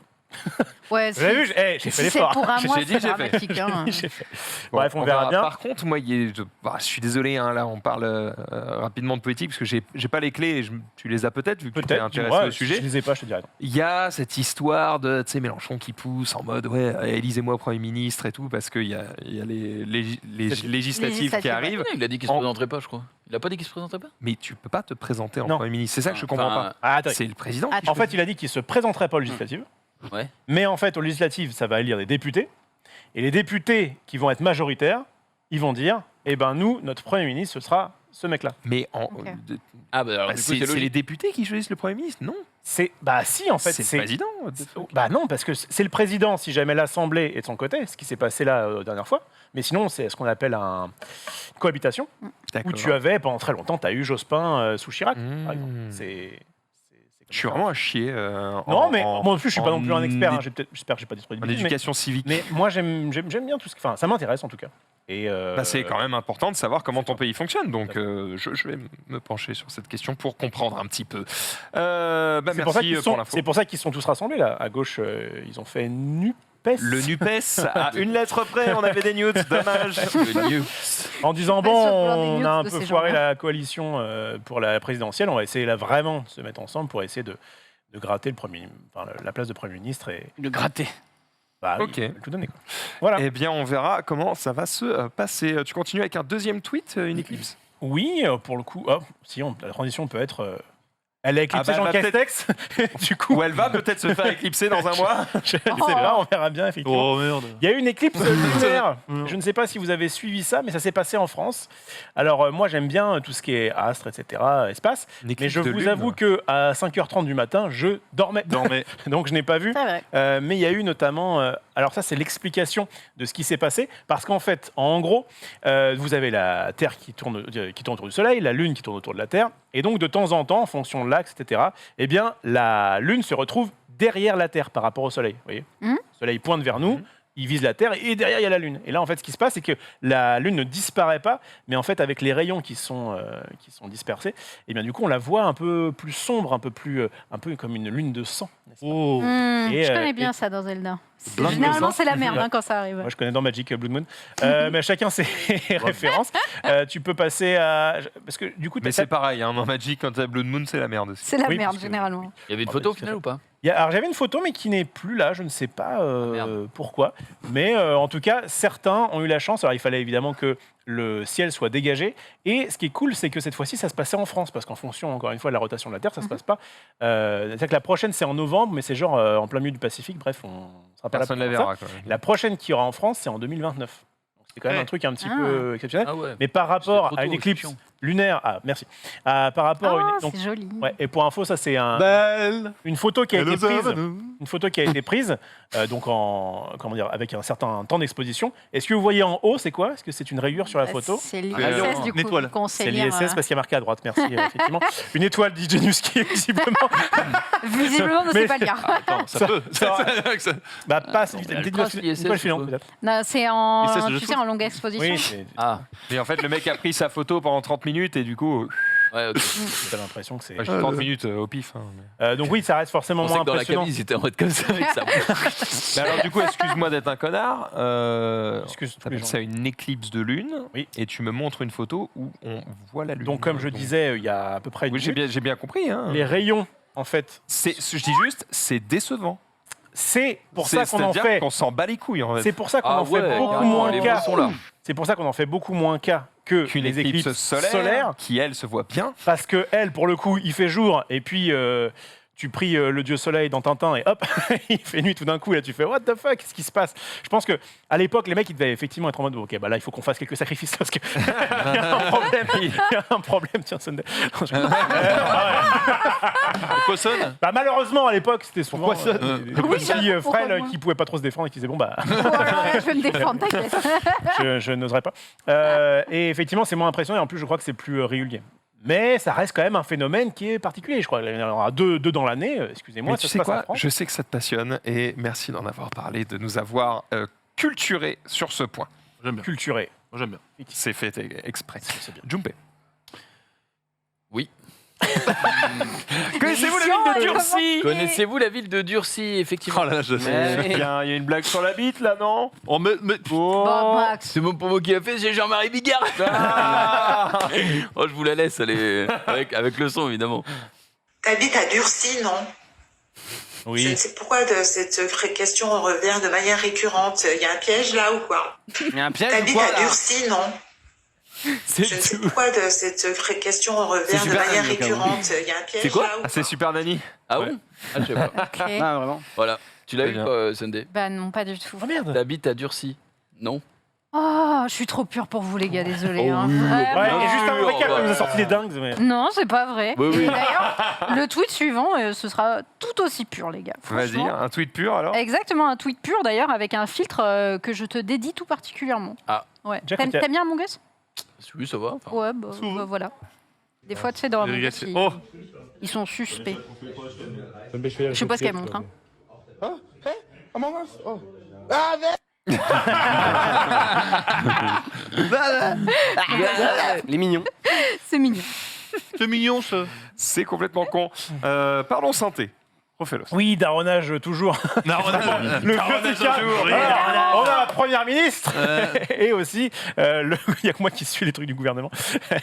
F: Ouais,
D: Vous avez vu, j'ai fait
F: si c'est
D: l'effort.
F: pour un mois,
B: J'ai dit,
F: c'est
B: j'ai fait.
F: dramatique. Hein.
D: J'ai fait.
B: Bon,
D: Bref, on verra bien.
B: Par contre, moi, je suis désolé, hein, là, on parle rapidement de politique, parce que j'ai pas les clés, et tu les as peut-être, vu que tu t'es
D: Peut-être.
B: intéressé
D: dis-moi,
B: au sujet.
D: Si je les ai pas, je te dirai non.
B: Il y a cette histoire de, tu sais, Mélenchon qui pousse en mode, ouais, élisez-moi Premier ministre et tout, parce qu'il y a les législatives qui
F: ouais.
B: arrive,
G: Il a dit qu'il se
B: En-
G: présenterait pas, je crois. Il a pas dit qu'il se présenterait pas
B: mais tu peux pas te présenter en
D: Non.
B: Premier ministre. C'est ça que je comprends
G: Enfin,
B: pas.
D: Ah, attends.
B: C'est le président.
F: Ah,
B: qui
D: En fait, il a dit qu'il se présenterait pas aux législatives.
G: Ouais.
D: Mais en fait, aux législatives, ça va élire des députés. Et les députés qui vont être majoritaires, ils vont dire eh ben nous, notre Premier ministre, ce sera ce mec-là.
B: Mais
F: Ok.
G: Ah bah alors
B: bah,
G: du coup
B: c'est
G: c'est
B: les
G: logique.
B: députés qui choisissent le Premier ministre, non?
D: Bah si, en fait,
B: C'est le président.
D: Bah non, parce que c'est le président, si jamais l'Assemblée est de son côté, ce qui s'est passé là la dernière fois. Mais sinon, c'est ce qu'on appelle une cohabitation, où
B: D'accord.
D: tu avais, pendant très longtemps, tu as eu Jospin sous Chirac, par exemple.
B: Mmh.
D: C'est
B: Je suis vraiment à chier.
D: Non, mais moi non plus, je suis pas non plus un expert.
B: en
D: Hein, j'espère que j'ai pas dit trop de
B: En
D: bêtises,
B: éducation civique.
D: mais moi, j'aime bien tout ce que... Enfin, ça m'intéresse, en tout cas. Et
B: Bah, c'est quand même important de savoir comment ton pays fonctionne. Donc,
D: Tout à
B: je vais me pencher sur cette question pour comprendre un petit peu.
D: c'est pour ça
B: Merci
D: qu'ils
B: pour
D: sont,
B: l'info.
D: c'est pour ça qu'ils sont tous rassemblés, là. À gauche, ils ont fait NUPES.
B: Le NUPES, à une lettre près, on avait des news, dommage. Le news.
D: En disant,
F: Pas
D: bon,
F: sûr de vouloir des
D: on
F: news
D: a un
F: de
D: peu
F: ces
D: foiré
F: gens-là.
D: la coalition pour la présidentielle, on va essayer là vraiment de se mettre ensemble pour essayer de gratter la place de Premier ministre et
E: Le gratter.
D: bah, oui,
B: Ok.
D: il faut tout donner. Quoi. Voilà.
B: Eh bien, on verra comment ça va se passer. Tu continues avec un deuxième tweet, une éclipse?
D: Oui, pour le coup, si la transition peut être... elle a éclipsé
B: Ah bah,
D: Jean
B: elle va
D: Castex, du coup,
B: Ou elle va peut-être se faire éclipser dans un mois.
D: je sais pas, on verra bien, effectivement.
C: Oh merde.
D: Il y a eu une éclipse lunaire. Je ne sais pas si vous avez suivi ça, mais ça s'est passé en France. Alors, moi, j'aime bien tout ce qui est astres, etc., espace.
B: Une
D: Mais
B: éclipse
D: je
B: de
D: vous
B: lune.
D: avoue qu'à 5h30 du matin, je dormais.
C: Dormez.
D: Donc, je n'ai pas vu.
F: C'est vrai.
D: Mais il y a eu notamment... alors ça, c'est l'explication de ce qui s'est passé. Parce qu'en fait, en gros, vous avez la Terre qui tourne autour du Soleil, la Lune qui tourne autour de la Terre. Et donc, de temps en temps, en fonction de l'axe, etc., eh bien, la Lune se retrouve derrière la Terre par rapport au Soleil. Vous voyez
F: Mhm.
D: Le Soleil pointe vers nous. Il vise la Terre et derrière il y a la Lune. Et là, en fait, ce qui se passe, c'est que la Lune ne disparaît pas, mais en fait, avec les rayons qui sont dispersés, et bien du coup, on la voit un peu plus sombre, un peu comme une lune de sang. n'est-ce pas
C: Oh.
D: Et,
F: Je connais
D: et-
F: bien ça dans Zelda.
D: Blanc de
F: Généralement,
D: sang.
F: c'est la merde hein, quand ça arrive.
D: Moi, je connais dans Magic Blood Moon. Mais chacun ses références. Tu peux passer à... Parce que du coup,
B: Mais c'est pareil, hein, dans Magic, quand t'as Blood Moon, c'est la merde aussi.
F: C'est la
D: Oui,
F: merde,
D: parce que-
F: généralement.
G: Il y avait une photo au final ou pas
D: Alors j'avais une photo mais qui n'est plus là, je ne sais pas
G: merde.
D: pourquoi. Mais en tout cas, certains ont eu la chance. Alors il fallait évidemment que le ciel soit dégagé. Et ce qui est cool, c'est que cette fois-ci, ça se passait en France. Parce qu'en fonction, encore une fois, de la rotation de la Terre, ça ne se passe pas. C'est-à-dire que la prochaine, c'est en novembre, mais c'est genre en plein milieu du Pacifique. Bref, on sera pas là
B: Personne
D: pour
B: ne la
D: faire ça.
B: verra. Quand même.
D: La prochaine qui aura en France, c'est en 2029. Donc c'est quand même
C: Ouais.
D: un truc un petit
F: Ah.
D: peu exceptionnel.
G: Ah ouais.
D: Mais par rapport
G: trop
D: à
G: tôt,
D: une
G: c'est
D: éclipse
G: chiant.
D: lunaire. Ah, merci. Par rapport à
F: Ah, c'est joli.
D: ouais, et pour info, ça c'est une photo qui a été prise. Une photo qui a été prise, donc avec un certain temps d'exposition. Est-ce que vous voyez en haut, c'est quoi? Est-ce que c'est une rayure sur la photo?
F: C'est l'ISS, du coup,
C: étoile.
F: qu'on sait
D: C'est
F: lire.
D: l'ISS parce qu'il y a marqué à droite, merci, effectivement. Une étoile d'Igenus qui est visiblement.
F: Visiblement, ne sait pas lire.
C: Attends, ça peut.
D: Bah, pas
G: elle
D: une
G: trace
D: étoile
G: l'ISS,
D: filante,
G: ou quoi
D: peut-être.
F: Non, c'est
C: l'ISS, je
F: tu sais,
C: trouve.
F: en longue exposition.
D: Oui, c'est-
G: Ah,
B: Et en fait, le mec a pris sa photo pendant 30 minutes et du coup,
G: ouais, ok.
D: t'as l'impression que c'est.
B: j'ai 30 minutes au pif. Hein, mais-
D: Donc oui, ça reste forcément
G: On sait
D: moins
G: que dans la
D: impressionnant.
G: cabine, ils étaient en mode comme ça avec ça.
B: Mais alors, du coup, excuse-moi d'être un connard.
D: Excuse tous les
B: T'appelles
D: gens.
B: ça une éclipse de lune.
D: Oui.
B: Et tu me montres une photo où on voit la lune.
D: Donc comme je disais, il y a à peu près une
B: Oui,
D: minute,
B: j'ai bien compris. Hein.
D: les rayons, en fait,
B: Je dis juste, c'est décevant.
D: c'est pour ça qu'on en
B: C'est-à-dire
D: fait.
B: qu'on s'en bat les couilles en fait.
D: C'est pour ça qu'on
G: Ah
D: en fait
G: ouais,
D: beaucoup
G: carrément,
D: moins
G: les
D: cas.
G: mots sont là.
D: C'est pour ça qu'on en fait beaucoup moins cas que
B: Qu'une
D: les éclipses
B: solaire qui, elle, se voit bien.
D: Parce que elle, pour le coup, il fait jour et puis tu pries le dieu soleil dans Tintin et hop, il fait nuit tout d'un coup et là tu fais what the fuck, qu'est-ce qui se passe? Je pense que à l'époque, les mecs ils devaient effectivement être en mode ok, bah là il faut qu'on fasse quelques sacrifices parce que il y a un problème, il y a un problème. Tiens, Sunday.
C: Pourquoi sonne?
D: Bah, malheureusement à l'époque c'était souvent
C: Pourquoi ça
D: des
F: Oui,
D: petits
F: pourquoi
D: frêles
F: moi
D: qui pouvaient pas trop se défendre et qui disaient bon bah
F: Voilà, je vais me défendre, t'inquiète.
D: je n'oserais pas. Et effectivement, c'est moins impressionnant et en plus, je crois que c'est plus régulier. Mais ça reste quand même un phénomène qui est particulier, je crois. Il y en aura deux dans l'année, excusez-moi.
B: Mais
D: ça
B: tu
D: se
B: sais
D: passe en
B: quoi?
D: France.
B: Je sais que ça te passionne et merci d'en avoir parlé, de nous avoir culturés sur ce point.
C: J'aime bien.
D: Culturé.
C: Moi, j'aime bien.
B: C'est fait exprès. Jumpé.
G: Oui.
B: Connaissez-vous la
F: Mission
B: ville de
F: est
B: Durcy?
F: commencée.
G: Connaissez-vous la ville de Durcy, effectivement?
C: Oh là là, je sais.
G: Mais-
B: Il y a une blague sur la bite là, non?
C: On me.
B: Oh.
F: Bon, Max.
G: C'est mon promo qui a fait, c'est Jean-Marie Bigard.
B: Ah.
G: Oh, je vous la laisse, allez, avec le son, évidemment.
H: T'habites à Durcy, non?
D: Oui.
H: C'est pourquoi cette question revient de manière récurrente. Il y a un piège là ou quoi?
E: Il y a un piège ou
H: T'habites
E: quoi,
H: à
E: là?
H: Durcy, non? Je ne sais pourquoi cette question revient de
E: super
H: manière
E: dingue,
H: récurrente. Il y a un piège
G: quoi
H: là ou
B: Ah, c'est
H: quoi?
B: Super Nanny.
G: Ah
D: Ouais.
G: bon? Ah, je sais pas.
F: Ok.
E: Ah, vraiment.
G: Voilà. Tu l'as
B: Très
G: eu,
B: bien.
G: quoi, Sunday?
F: Bah non, pas du tout.
D: Oh merde.
G: T'habites à Durcy? Non?
F: Oh, je suis trop pure pour vous, les gars, désolé.
G: Oh
F: hein.
G: oui,
F: Vraiment.
D: Ouais, et juste un
G: sûr,
D: récap,
G: bah.
D: elle nous a sorti des dingues. Mais...
F: Non, c'est pas vrai.
G: Oui, oui.
F: Et d'ailleurs, le tweet suivant, ce sera tout aussi pur, les gars.
B: Vas-y,
F: Franchement.
B: un tweet pur alors.
F: Exactement, un tweet pur d'ailleurs, avec un filtre que je te dédie tout particulièrement.
G: Ah.
F: Ouais.
D: Jack,
F: T'aimes bien Among Us?
G: Oui, ça va. enfin.
F: Ouais, bah voilà. Des fois, tu sais, dans Among Us,
C: Oh,
F: ils sont suspects. Je sais pas ce qu'elle montre. Hein.
E: Les mignons.
F: C'est mignon.
C: c'est mignon ça.
B: C'est complètement con. Parlons santé. Refais-le.
D: Oui, daronnage toujours.
C: Non,
D: Le vieux Tika. Alors, on a la première ministre et aussi il y a que moi qui suis les trucs du gouvernement.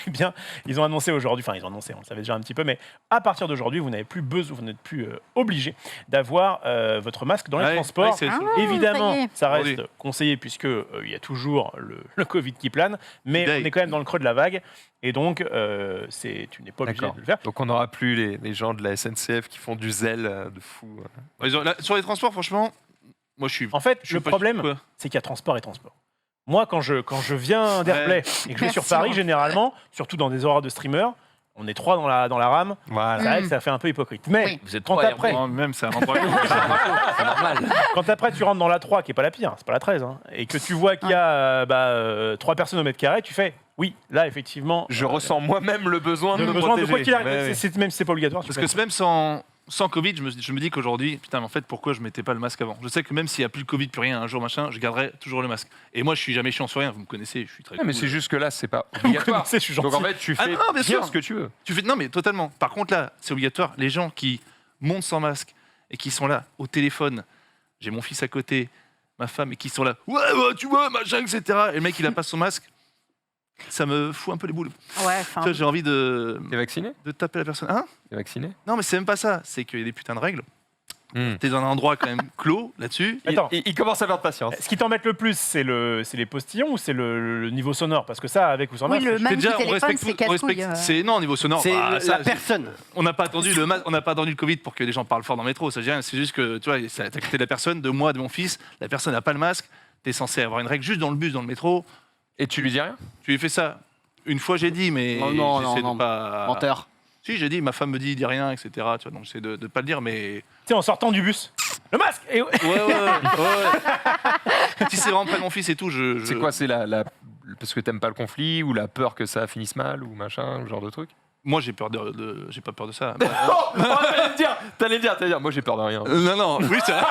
D: Eh bien, ils ont annoncé aujourd'hui, enfin ils ont annoncé, on le savait déjà un petit peu, mais à partir d'aujourd'hui, vous n'avez plus besoin, vous n'êtes plus obligé d'avoir votre masque dans les
C: Ouais,
D: transports.
C: ouais, c'est-
F: Ah,
D: Évidemment,
F: ça y est.
D: ça reste
C: Oui.
D: conseillé puisque il y a toujours le Covid qui plane, mais
C: Day.
D: on est quand même dans le creux de la vague et donc tu n'es pas obligé
B: D'accord.
D: de le faire.
B: Donc on n'aura plus les gens de la SNCF qui font du zèle de fou.
C: Sur les transports, franchement, moi je suis.
D: En fait,
C: je suis
D: le
C: pas-
D: problème,
C: quoi
D: c'est qu'il y a transport et transport. Moi, quand je viens d'Airplay et que je vais sur
F: Merci,
D: Paris,
F: Laurent.
D: généralement, surtout dans des horaires de streamer, on est trois dans la rame,
B: Voilà.
D: c'est vrai que ça fait un peu hypocrite. Mais
F: Oui.
G: Vous êtes
D: quand
G: trois,
D: après,
C: Non, même c'est un endroit.
G: c'est normal.
D: quand après tu rentres dans la 3, qui est pas la pire, c'est pas la 13, hein, et que tu vois qu'il y a 3 personnes au mètre carré, tu fais, oui, là, effectivement,
B: Je ressens moi-même le besoin de me
D: besoin de
B: protéger.
D: quoi qu'il arrive,
B: Ouais,
D: même si c'est pas obligatoire. tu
C: Parce
D: fais.
C: que même sans Covid, je me dis qu'aujourd'hui, putain, mais en fait, pourquoi je mettais pas le masque avant? Je sais que même s'il n'y a plus le Covid, plus rien, un jour machin, je garderai toujours le masque. Et moi, je suis jamais chiant sur rien. Vous me connaissez, je suis très.
B: Ouais, mais
C: cool.
B: c'est juste que là, c'est pas
D: Vous me
B: obligatoire.
D: connaissez, je suis gentil.
B: Donc en fait, tu
C: Ah
B: fais
C: non, bien sûr.
B: ce que tu veux.
C: Tu fais non, mais totalement. Par contre, là, c'est obligatoire. Les gens qui montent sans masque et qui sont là au téléphone, j'ai mon fils à côté, ma femme, et qui sont là, ouais, tu vois, machin, etc. Et le mec, il a pas son masque. Ça me fout un peu les boules.
F: Ouais, enfin.
C: Tu vois, j'ai envie de
B: T'es vacciné?
C: taper la personne. Hein?
B: T'es vacciné?
C: Non, mais c'est même pas ça. C'est qu'il y a des putains de règles.
B: Hmm.
C: T'es dans un endroit quand même clos là-dessus.
D: Attends.
B: Il commence à perdre patience.
D: Ce qui t'embête le plus, c'est les postillons ou c'est le niveau sonore? Parce que ça, avec ou sans
F: Oui,
D: masque,
F: le
D: c'est-
F: même
C: Déjà,
F: du téléphone, c'est casse-couille.
C: C'est non au niveau sonore.
E: C'est
C: bah, ça,
E: la personne.
C: on n'a pas attendu on n'a pas attendu le Covid pour que les gens parlent fort dans le métro. Ça dit rien. C'est juste que tu vois, t'as quitté la personne, de moi, de mon fils. La personne n'a pas le masque. T'es censé avoir une règle juste dans le bus, dans le métro.
B: Et tu lui dis rien?
C: Tu lui fais ça Une fois j'ai dit, mais
E: Oh, non,
C: j'essaie
E: non,
C: de pas.
E: Menteur.
C: Si, j'ai dit, ma femme me dit, dis rien, etc. Tu vois, donc j'essaie de pas le dire, mais.
D: Tu sais, en sortant du bus, le masque et...
C: Ouais. Si c'est vraiment pas mon fils et tout, je.
B: C'est quoi, c'est parce que t'aimes pas le conflit ou la peur que ça finisse mal ou machin, ce genre de truc?
C: Moi, j'ai peur j'ai pas peur de ça.
B: T'allais le dire, moi j'ai peur de rien.
C: Non, oui, c'est vrai.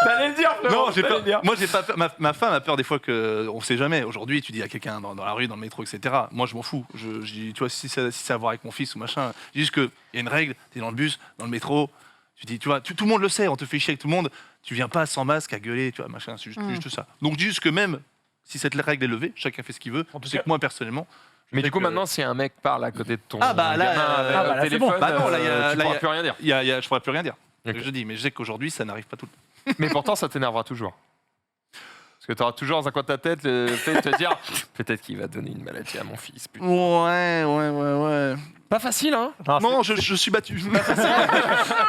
B: T'allais le dire, frérot,
C: Non, j'ai
B: t'allais
C: peur.
B: le dire.
C: Moi, j'ai pas peur. Ma femme a peur des fois que on sait jamais. Aujourd'hui, tu dis à quelqu'un dans la rue, dans le métro, etc. Moi, je m'en fous. Je dis, tu vois, si c'est à voir avec mon fils ou machin, je dis juste qu'il y a une règle. T'es dans le bus, dans le métro. Tu dis, tu vois, tout le monde le sait. On te fait chier avec tout le monde. Tu viens pas sans masque à gueuler, tu vois, machin. C'est juste ça. Donc, je dis juste que même si cette règle est levée, chacun fait ce qu'il veut.
D: En tout
C: C'est
D: cas-
C: que moi, personnellement.
B: Mais du coup,
C: que-
B: maintenant, si un mec parle à côté de ton
C: Ah, bah, là,
B: gamin avec
D: ah, bah,
B: un
D: là, c'est
B: téléphone,
D: bon.
C: Bah non, là, il y a-
B: tu
C: là,
B: pourras
C: il y a-
B: plus rien dire.
C: je pourrais plus rien dire.
B: Ok.
C: Je dis, mais je sais qu'aujourd'hui, ça n'arrive pas tout le temps.
B: Mais pourtant, ça t'énervera toujours. Parce que t'auras toujours dans un coin de ta tête le fait de te dire peut-être qu'il va donner une maladie à mon fils. putain.
C: Ouais.
B: Pas facile, hein?
C: Non, je suis battu.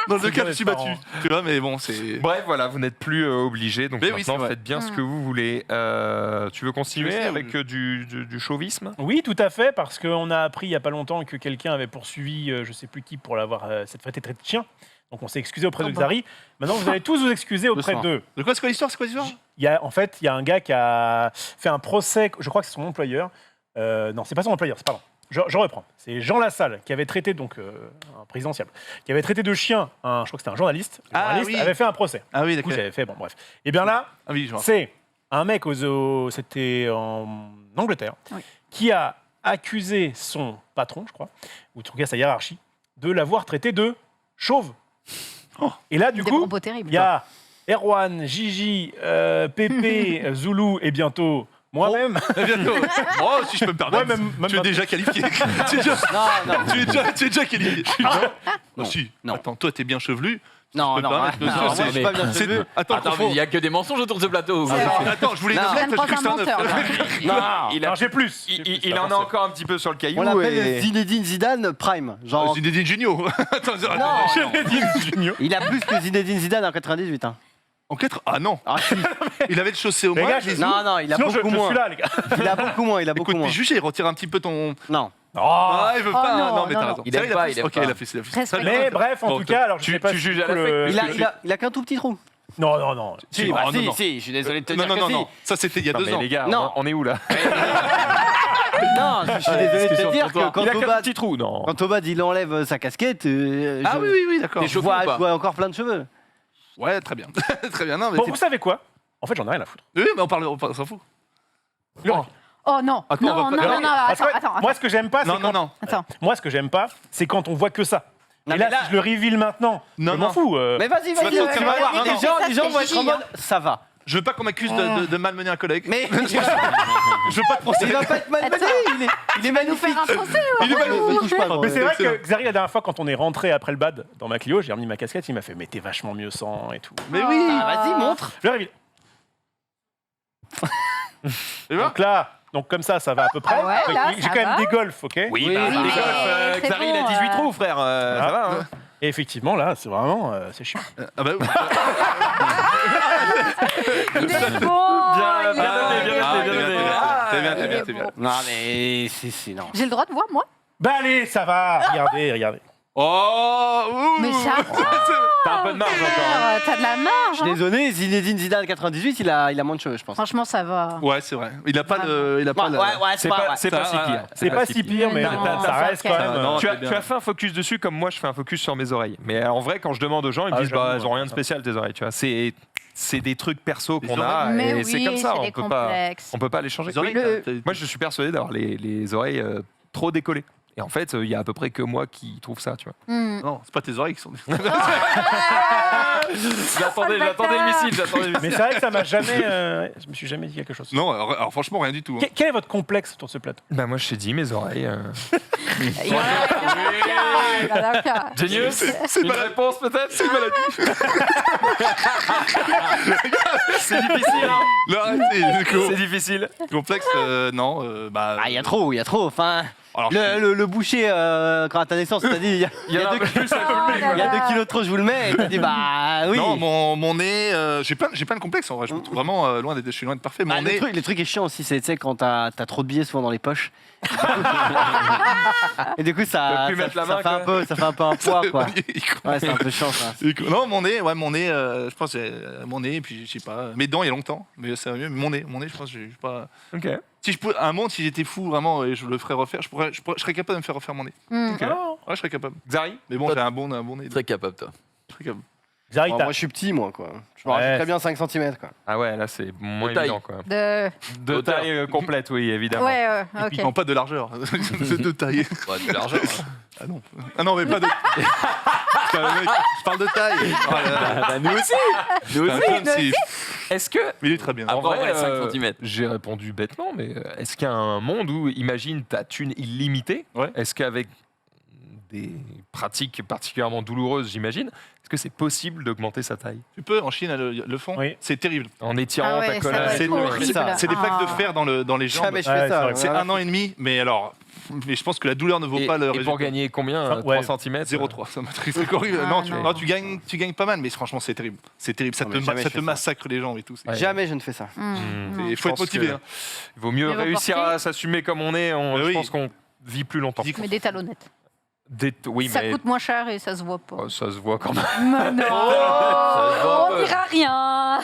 C: Dans le cas, je suis battu. Tu vois, mais bon, c'est.
B: Bref, voilà, vous n'êtes plus obligé, donc
C: Mais oui,
B: maintenant
C: c'est vrai.
B: faites bien ce que vous voulez. Tu veux continuer avec du chauvisme?
D: Oui, tout à fait, parce qu'on a appris il y a pas longtemps que quelqu'un avait poursuivi, je sais plus qui, pour l'avoir cette fois traité de chien. Donc on s'est excusé auprès de Xari. Maintenant, vous allez tous vous excuser auprès
E: Doucement.
D: d'eux.
C: De quoi c'est quoi l'histoire?
D: En fait, il y a un gars qui a fait un procès, je crois que c'est son employeur. Non, c'est pas son employeur, pardon. Je reprends. C'est Jean Lassalle qui avait traité, donc un présidentiel, qui avait traité de chien, je crois que c'était un journaliste. Le
C: Ah,
D: journaliste
C: oui.
D: avait fait un procès.
C: Ah oui,
D: Du coup,
C: d'accord.
D: j'avais fait, bon, bref. Et bien là,
C: Ah oui, je vois.
D: c'est un mec c'était en Angleterre,
F: Oui.
D: qui a accusé son patron, je crois, ou en tout cas sa hiérarchie, de l'avoir traité de chauve. Et là, du
F: Des
D: coup,
F: propos terribles.
D: il y a Erwan, Gigi, Pépé, Zoulou et bientôt moi-même.
C: Bientôt. Oh, si je peux me permettre.
D: Ouais, même
C: tu es déjà qualifié. tu es déjà qualifié.
E: Non.
C: Si.
E: Non.
C: Attends, toi, t'es bien chevelu.
E: Non,
C: peux
E: non,
C: te permettre de
E: non,
C: dire,
E: moi,
C: c'est-
E: je suis pas bien
C: c'est-
E: chevelu.
C: Attends,
G: Attends, mais il n'y a que des mensonges autour de ce plateau.
C: Attends, je voulais
E: Non.
C: une
F: Même
C: note parce que
F: pas
C: je
F: un
C: suis un
F: menteur.
C: œuf.
D: Non, non, j'ai plus.
B: Il en a encore un petit peu sur le caillou.
E: On l'appelle
B: et-
E: Zinedine Zidane Prime. Genre,
C: Zinedine Junio. Attends,
E: non, il a plus que Zinedine Zidane en 98. Hein.
C: En 4. Ah non.
E: Ah, si.
C: Il avait le chaussé au
D: Les
C: moins.
D: gars,
C: Jésus.
E: Non, il a
D: Sinon,
E: beaucoup
D: je
E: moins.
D: suis là, les gars.
E: Il a beaucoup moins, il a beaucoup
C: Écoute,
E: moins.
C: puis jugez, retire un petit peu ton.
E: Non.
C: Ah, il veut pas.
F: non,
C: mais
F: non,
C: t'as
F: non.
C: raison.
G: Il
C: C'est
G: aime
C: vrai,
G: pas,
C: fait-
G: il aime
C: Ok,
G: pas.
C: il a fait.
F: Respect.
D: Mais bref, en
C: Bon,
D: tout cas, alors je
B: tu-
D: sais pas
B: tu
D: si
B: juges
D: du
B: à
D: coup,
B: l'affect.
E: Il a qu'un tout petit trou.
D: Non.
E: Si,
C: Oh,
E: bah,
C: non, non.
E: si, je suis désolé de te
C: Non,
E: dire
C: non,
E: que
C: non. Ça, c'était il y a
B: Non,
C: 2
B: mais
C: ans.
B: les gars,
E: Non.
B: on est où là?
E: Non, je suis désolé de te dire que quand
B: Il a qu'un
E: Obad,
B: petit trou, non?
E: quand Obad, il enlève sa casquette,
C: Ah oui, d'accord.
E: je vois encore plein de cheveux.
C: Ouais, très bien. Très bien. Non, mais
D: Bon,
C: c'est-
D: vous savez quoi? En fait, j'en ai rien à foutre.
C: Oui, mais on s'en fout.
F: Oh non.
C: Attends, on va
F: Non,
C: pas-
F: non, non,
D: Parce que
F: attends.
D: moi, ce que j'aime pas, c'est
C: Non,
D: quand...
C: non.
F: Attends.
D: Moi, ce que j'aime pas, c'est quand on voit que ça.
E: Non,
D: Et là,
E: mais là-
D: si je le reveal maintenant,
C: Non,
D: je m'en
C: non.
D: fous.
E: Mais vas-y,
C: vas te sentir mal.
E: voir.
C: Non, non.
E: Les gens vont être en mode, ça va.
C: Je veux pas qu'on m'accuse de malmener un collègue.
E: Mais
C: Je veux pas de procès.
E: il va pas être malmené, il est
F: Nous faire
E: magnifique.
F: un procès, ouais.
C: Il est magnifique.
E: Ne touche pas, gros.
D: Mais c'est vrai
C: excellent.
D: que Xari, la dernière fois, quand on est rentré après le bad dans ma Clio, j'ai remis ma casquette, il m'a fait « Mais t'es vachement mieux sans et tout.
C: Mais oui.
E: Ah, vas-y, montre. »
D: Je le reveal.
C: Tu vois
D: Donc là, donc comme ça va à peu près.
F: Ah ouais, là,
D: J'ai
F: ça
D: quand même
F: va.
D: des golfs, ok?
B: Oui,
E: Oui,
B: bah,
E: mais
B: les golfs,
F: c'est
B: Xari,
F: bon,
B: il a 18 trous, frère. Ça va, hein.
D: Et effectivement, là, c'est vraiment... c'est chiant.
C: Ah bah oui.
F: Il est bon.
B: Bien
F: il est
B: noté,
F: bon,
B: bien noté,
F: il est
B: bien
F: bon.
B: noté.
C: T'es bien.
E: Non, mais c'est non.
F: J'ai le droit de voir, moi?
D: Bah allez, ça va. Regardez.
C: Oh ouh.
F: Mais ça
B: T'as un peu de marge encore. hein.
F: T'as de la
E: Je
F: marge.
E: suis
F: hein.
E: désolé, Zinedine Zidane 98, il a moins de cheveux, je pense.
F: Franchement, ça va.
C: Ouais, c'est vrai. Il a pas
E: Ouais,
B: C'est pas si pire.
D: C'est pas si pire, mais
F: Non,
D: ça
F: ça
D: reste quand
F: calme.
D: même...
C: Non,
B: Tu
C: c'est bien.
B: as fait un focus dessus comme moi je fais un focus sur mes oreilles. Mais en vrai, quand je demande aux gens, ils me
D: Ah,
B: disent bah
D: j'avoue,
B: elles ont rien de
D: ouais.
B: spécial tes oreilles. Tu vois, c'est des trucs perso
C: Les
B: qu'on a
C: oreilles.
F: Mais
B: et
F: oui,
B: c'est comme ça.
F: c'est des complexes.
B: On peut pas les changer.
C: Les oreilles,
F: Le-
C: t'as-
B: Moi, je suis persuadé d'avoir les oreilles trop décollées. Et en fait, il y a à peu près que moi qui trouve ça, tu vois.
F: Hmm.
C: Non, c'est pas tes oreilles qui sont.
B: J'attendais le missile,
D: Mais c'est vrai que ça m'a jamais... je me suis jamais dit quelque chose.
C: Non, alors franchement, rien du tout. hein.
D: Quel est votre complexe sur ce plateau?
B: Bah moi, je t'ai dit mes oreilles.
F: Il y en a un cas.
B: Genius.
C: C'est
B: Une
C: malade.
B: réponse peut-être. C'est C'est difficile, hein.
C: Non, arrêtez,
B: C'est difficile.
C: complexe, non, bah.
E: Ah, il y a trop, enfin.
C: Alors,
E: Le boucher, quand à ta naissance, t'as dit il y a 2 kilos de trop, je vous le mets. Et t'as dit bah oui.
C: Non, mon nez, j'ai plein de complexes en vrai. Je me trouve vraiment je suis loin de parfait. Mon nez,
E: Le truc est chiant aussi, c'est tu sais, quand t'as trop de billets souvent dans les poches. Et du coup, ça
B: Tu peux plus mettre la main,
E: fait un
B: quoi.
E: peu un poids, quoi. Ouais, c'est un peu chiant, ça.
C: Non, mon nez, je pense mon nez, et puis je sais pas, mes dents il y a longtemps, mais c'est mieux. Mon nez, je pense, je sais pas.
B: Ok.
C: Si je pouvais, un monde, si j'étais fou vraiment et je le ferais refaire, je serais capable de me faire refaire mon nez.
B: Ok.
C: Ouais, je serais capable.
B: Xari.
C: Mais bon, j'ai un bon nez.
G: Très capable, toi.
C: Très capable.
D: Zari,
E: Moi, je suis petit, moi, quoi. Je me rajoute très bien 5 cm, quoi.
B: Ah ouais, là c'est moins
G: De taille.
B: évident quoi.
F: De...
B: De
G: Hauteur.
B: taille complète, oui, évidemment.
F: Ouais,
C: Et puis,
F: ok.
C: non, pas de largeur, de taille.
G: Ouais, de l'argent.
C: Ah non, mais pas de. Je parle de taille.
B: Nous aussi. Est-ce que
C: Mais il est très bien.
B: En
G: Après,
B: vrai,
G: 5 cm.
B: j'ai répondu bêtement, mais est-ce qu'il y a un monde où, imagine, ta thune illimitée,
C: Ouais.
B: est-ce qu'avec des pratiques particulièrement douloureuses, j'imagine, est-ce que c'est possible d'augmenter sa taille
C: Tu peux, en Chine, le font.
D: Oui.
C: C'est terrible.
B: en étirant
F: Ah ouais,
B: ta
F: ça
B: colonne
F: va
C: C'est
F: être horrible.
C: c'est des plaques de fer dans les jambes.
E: Jamais je
D: Ouais,
E: fais
D: c'est
E: ça.
D: vrai.
C: C'est 1 an et demi, mais alors. Mais je pense que la douleur ne vaut pas le
B: et
C: résultat.
B: pour gagner combien
D: Enfin, ouais.
B: 3 cm
C: 0,3, ça m'attriste. C'est horrible.
F: Ah,
C: Non,
F: non.
C: tu gagnes pas mal, mais franchement, c'est terrible. C'est terrible. Ça
E: Non, mais jamais
C: ça
E: je
C: te
E: fais ça.
C: massacre les jambes et tout.
B: Ouais.
E: Jamais je ne fais ça.
C: Il faut être
B: pense
C: motivé.
B: que-
C: hein.
B: Il vaut mieux
F: Mais
B: réussir
F: reporter-
B: à s'assumer comme on est.
C: Mais
B: Je
C: oui.
B: pense qu'on vit plus longtemps.
F: Mais des talonnettes.
B: Oui,
F: Ça
B: mais
F: coûte moins cher et ça se voit pas.
B: oh, ça se voit quand même.
F: Mais non, on dira rien.